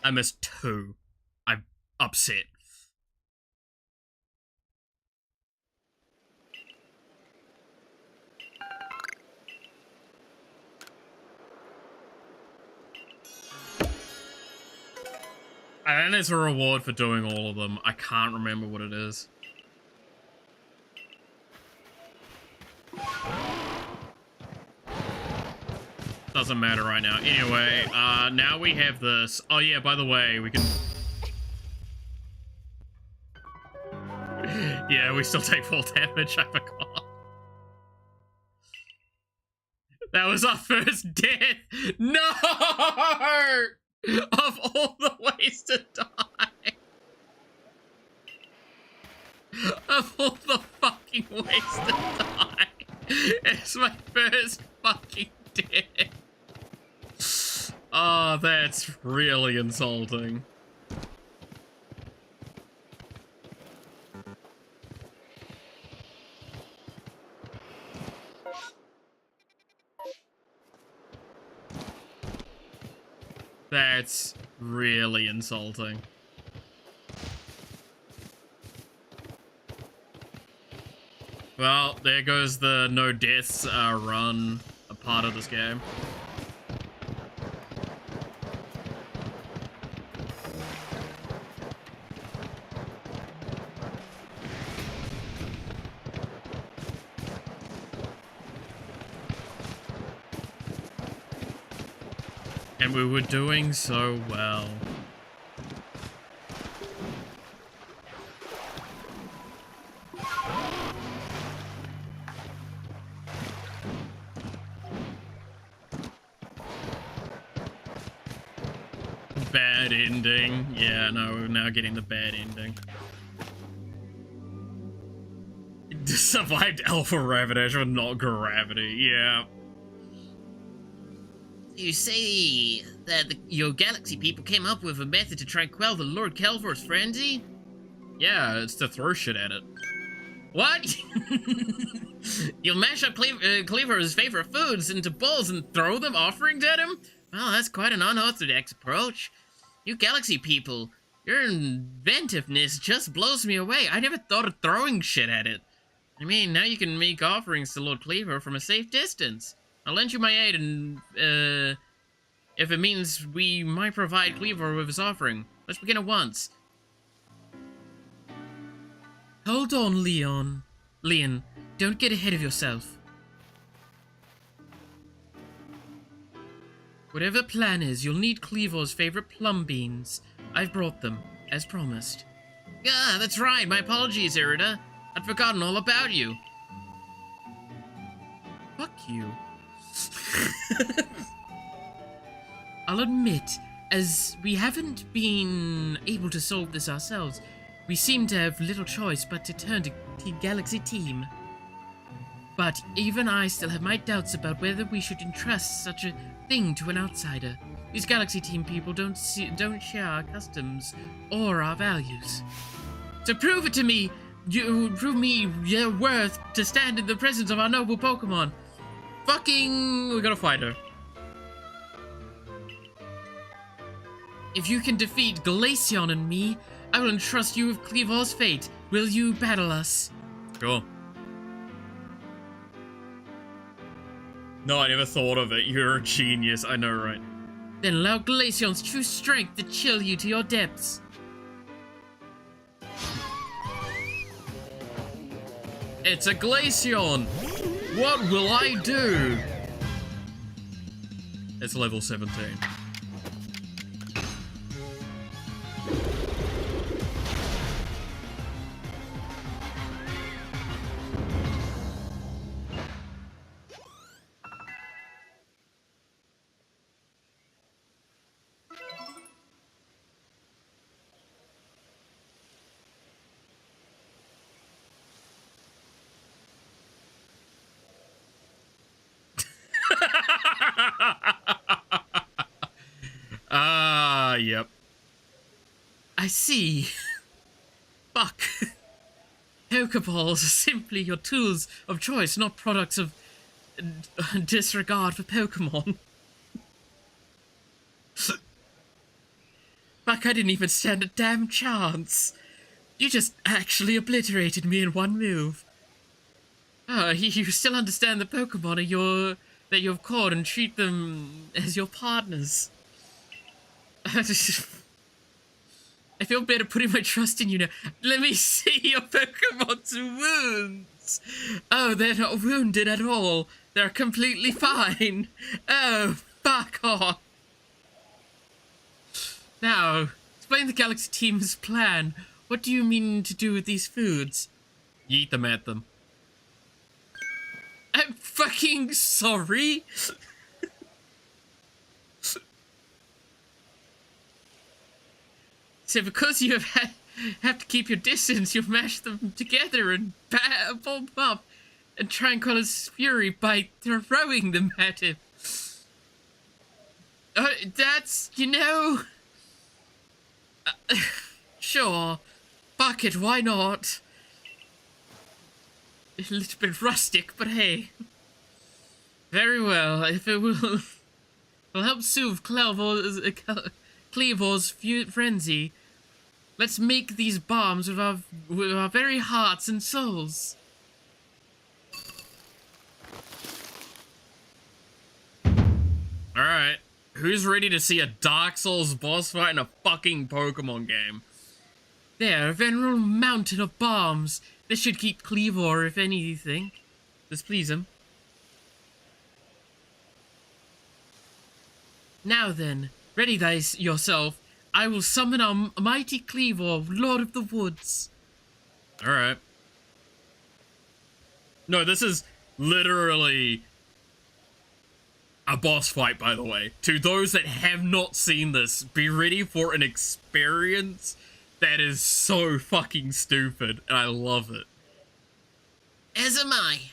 I missed 2. I'm upset. I think there's a reward for doing all of them. I can't remember what it is. Doesn't matter right now. Anyway, now we have this. Oh yeah, by the way, we can... Yeah, we still take full damage, I forgot. That was our first death! No! Of all the ways to die! Of all the fucking ways to die! It's my first fucking death! Oh, that's really insulting. That's really insulting. Well, there goes the no deaths run, a part of this game. And we were doing so well. Bad ending. Yeah, no, we're now getting the bad ending. Survived Alpha Ravage with not gravity, yeah. You say that your galaxy people came up with a method to try and quell the Lord Kelvor's frenzy? Yeah, it's to throw shit at it. What? You'll mash up Cleaver's favorite foods into bowls and throw them offerings at him? Well, that's quite an unorthodox approach. You galaxy people, your inventiveness just blows me away. I never thought of throwing shit at it. I mean, now you can make offerings to Lord Cleaver from a safe distance. I'll lend you my aid, and, if it means we might provide Cleaver with his offering. Let's begin at once. Hold on, Leon. Leon, don't get ahead of yourself. Whatever the plan is, you'll need Cleaver's favorite plum beans. I've brought them, as promised. Yeah, that's right. My apologies, Irida. I'd forgotten all about you. Fuck you. I'll admit, as we haven't been able to solve this ourselves, we seem to have little choice but to turn to the Galaxy team. But even I still have my doubts about whether we should entrust such a thing to an outsider. These Galaxy team people don't share our customs or our values. So prove it to me, prove me your worth to stand in the presence of our noble Pokemon. We gotta fight her. If you can defeat Glaceon and me, I will entrust you with Cleaver's fate. Will you battle us? Sure. No, I never thought of it. You're a genius. I know, right? Then allow Glaceon's true strength to chill you to your depths. It's a Glaceon! What will I do? It's level 17. Yep. I see. Fuck. Pokeballs are simply your tools of choice, not products of disregard for Pokemon. Fuck, I didn't even stand a damn chance. You just actually obliterated me in one move. Oh, you still understand the Pokemon that you've caught and treat them as your partners. I feel better putting my trust in you now. Let me see your Pokemon's wounds. Oh, they're not wounded at all. They're completely fine. Oh, fuck off. Now, explain the Galaxy team's plan. What do you mean to do with these foods? Yeet them at them. I'm fucking sorry. So because you have to keep your distance, you mash them together and bomb up and try and call his fury by throwing them at him. That's, you know... sure. Fuck it, why not? A little bit rustic, but hey. Very well, if it will help soothe Cleavor's frenzy, let's make these bombs with our very hearts and souls. Alright. Who's ready to see a Dark Souls boss fight in a fucking Pokemon game? There, a venerable mountain of bombs. This should keep Cleavor, if anything. Displease him. Now then, ready yourself. I will summon our mighty Cleavor, Lord of the Woods. Alright. No, this is literally a boss fight, by the way. To those that have not seen this, be ready for an experience that is so fucking stupid, and I love it. As am I.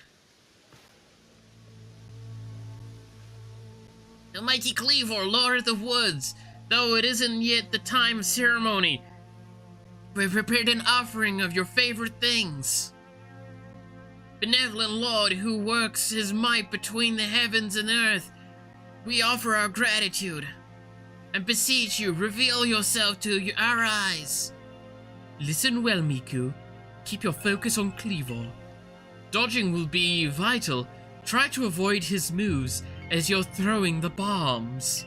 The mighty Cleavor, Lord of the Woods. Though it isn't yet the time of ceremony, we've prepared an offering of your favorite things. Benevolent Lord who works his might between the heavens and earth, we offer our gratitude. And beseech you, reveal yourself to our eyes. Listen well, Miku. Keep your focus on Cleavor. Dodging will be vital. Try to avoid his moves as you're throwing the bombs.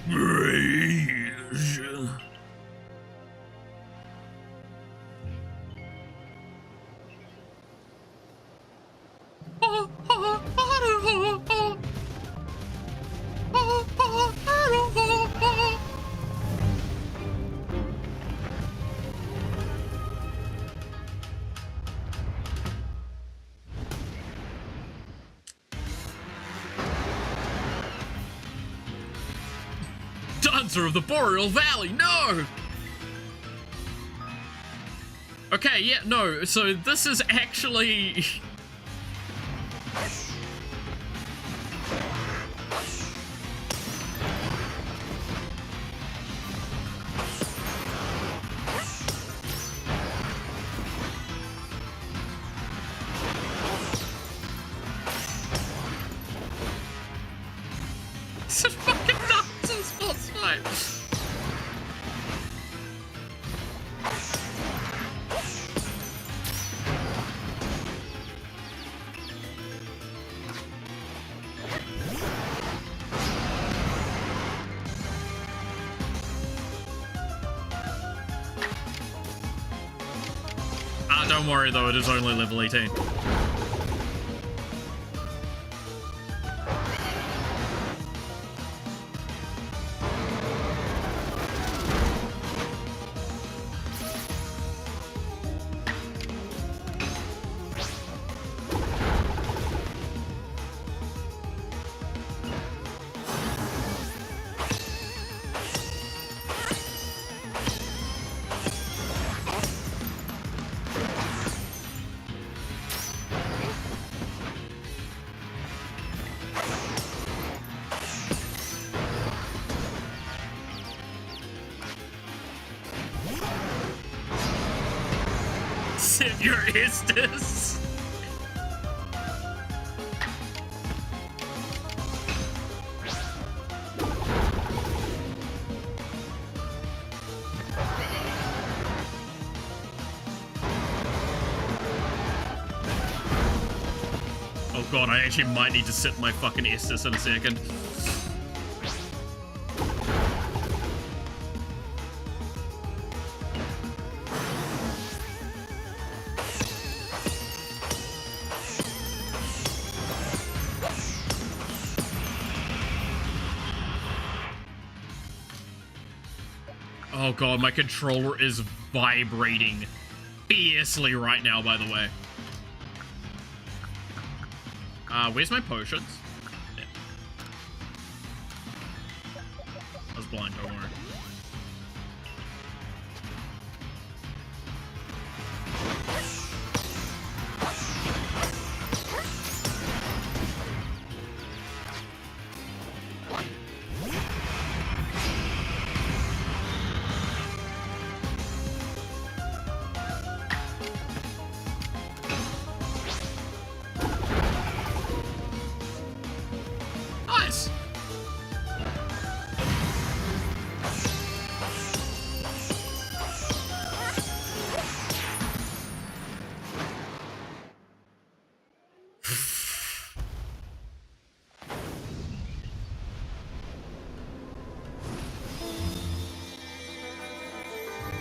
Praise. Dancer of the Boreal Valley, no! Okay, yeah, no, so this is actually... It's a fucking nonsense boss fight! Ah, don't worry though, it is only level 18. Your Istus. Oh god, I actually might need to sit my fucking Estus in a second. Oh god, my controller is vibrating fiercely right now, by the way. Where's my potions? Yeah. I was blind, don't worry. Nice!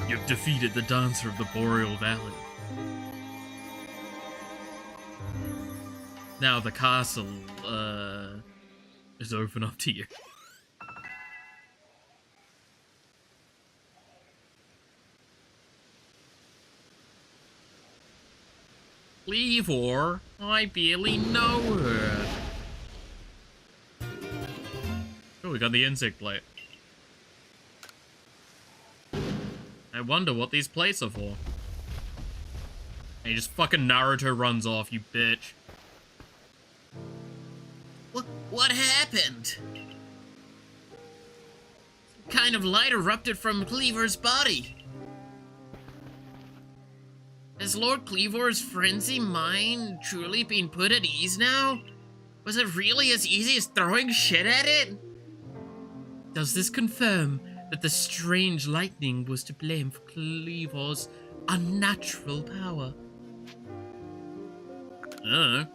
You've defeated the Dancer of the Boreal Valley. Now the castle, is open up to you. Cleavor, I barely know her. Oh, we got the insect plate. I wonder what these plates are for. And he just fucking Naruto runs off, you bitch. What happened? Some kind of light erupted from Cleavor's body. Has Lord Cleavor's frenzy mind truly been put at ease now? Was it really as easy as throwing shit at it? Does this confirm that the strange lightning was to blame for Cleavor's unnatural power? I don't know.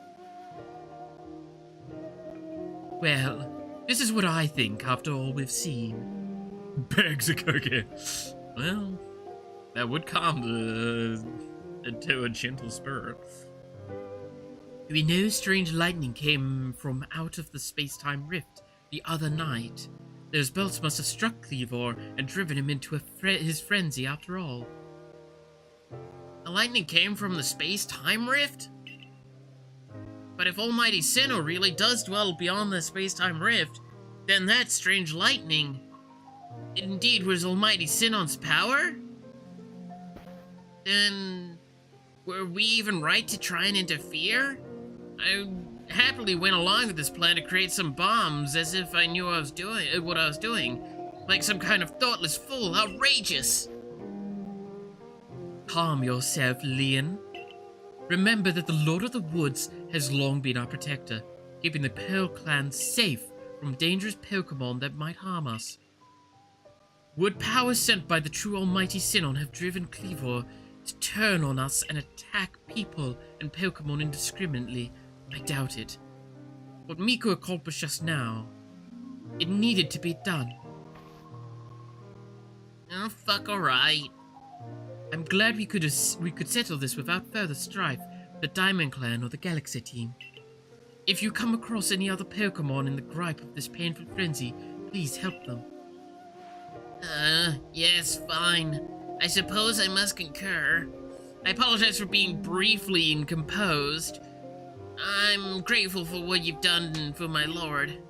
Well, this is what I think after all we've seen. Bags of cookie. Well, that would calm into a gentle spirit. We know strange lightning came from out of the space-time rift the other night. Those bolts must have struck Cleavor and driven him into his frenzy after all. The lightning came from the space-time rift? But if Almighty Sinnoh really does dwell beyond the space-time rift, then that strange lightning indeed was Almighty Sinnoh's power? Then were we even right to try and interfere? I happily went along with this plan to create some bombs as if I knew what I was doing. Like some kind of thoughtless fool, outrageous. Calm yourself, Leon. Remember that the Lord of the Woods has long been our protector, keeping the Pearl Clan safe from dangerous Pokemon that might harm us. Would power sent by the true Almighty Sinnoh have driven Cleavor to turn on us and attack people and Pokemon indiscriminately? I doubt it. What Miko accomplished just now, it needed to be done. Oh, fuck alright. I'm glad we could settle this without further strife with the Diamond Clan or the Galaxy team. If you come across any other Pokemon in the gripe of this painful frenzy, please help them. Yes, fine. I suppose I must concur. I apologize for being briefly incomposed. I'm grateful for what you've done for my lord.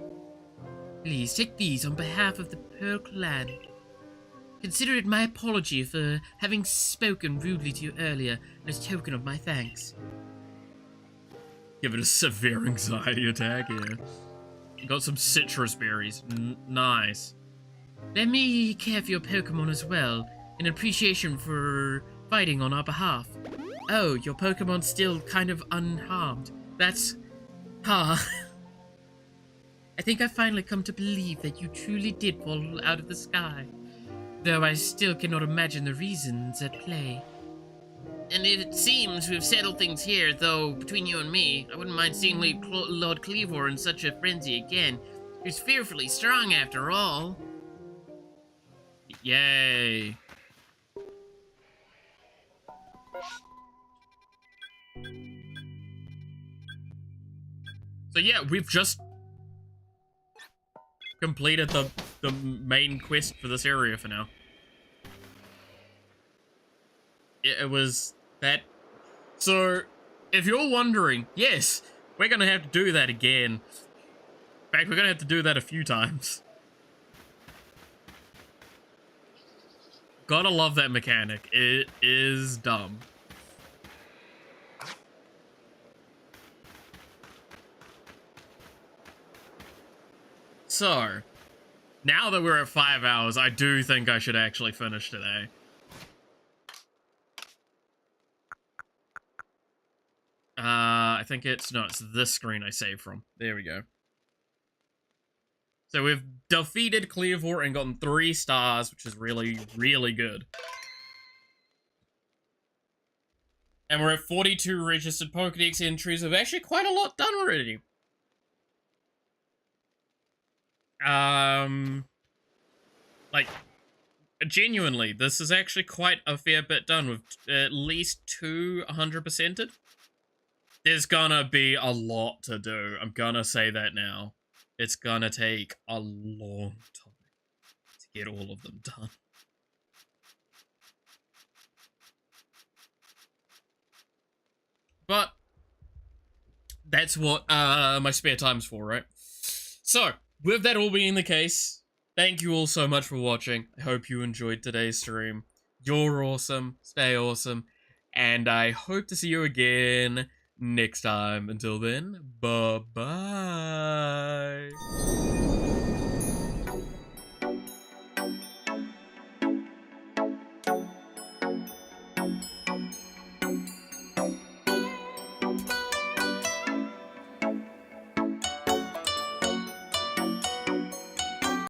Please take these on behalf of the Pearl Clan. Consider it my apology for having spoken rudely to you earlier, as token of my thanks. Give it a severe anxiety attack, yeah. Got some citrus berries. Nice. Let me care for your Pokemon as well, in appreciation for fighting on our behalf. Oh, your Pokemon's still kind of unharmed. That's... I think I've finally come to believe that you truly did fall out of the sky. Though I still cannot imagine the reasons at play. And it seems we've settled things here, though between you and me, I wouldn't mind seeing Lord Cleavor in such a frenzy again. He's fearfully strong after all. Yay. So yeah, we've just completed the main quest for this area for now. it was that. So, if you're wondering, yes, we're gonna have to do that again. In fact, we're gonna have to do that a few times. Gotta love that mechanic. It is dumb. So, now that we're at 5 hours, I do think I should actually finish today. I think it's this screen I saved from. There we go. So we've defeated Clearvor and gotten 3 stars, which is really, really good. And we're at 42 registered Pokédex entries. We've actually quite a lot done already. Like, genuinely, this is actually quite a fair bit done. With at least 2 100%ed. There's gonna be a lot to do. I'm gonna say that now. It's gonna take a long time to get all of them done. But that's what my spare time's for, right? So, with that all being the case, thank you all so much for watching. I hope you enjoyed today's stream. You're awesome, stay awesome, and I hope to see you again next time. Until then, bye-bye.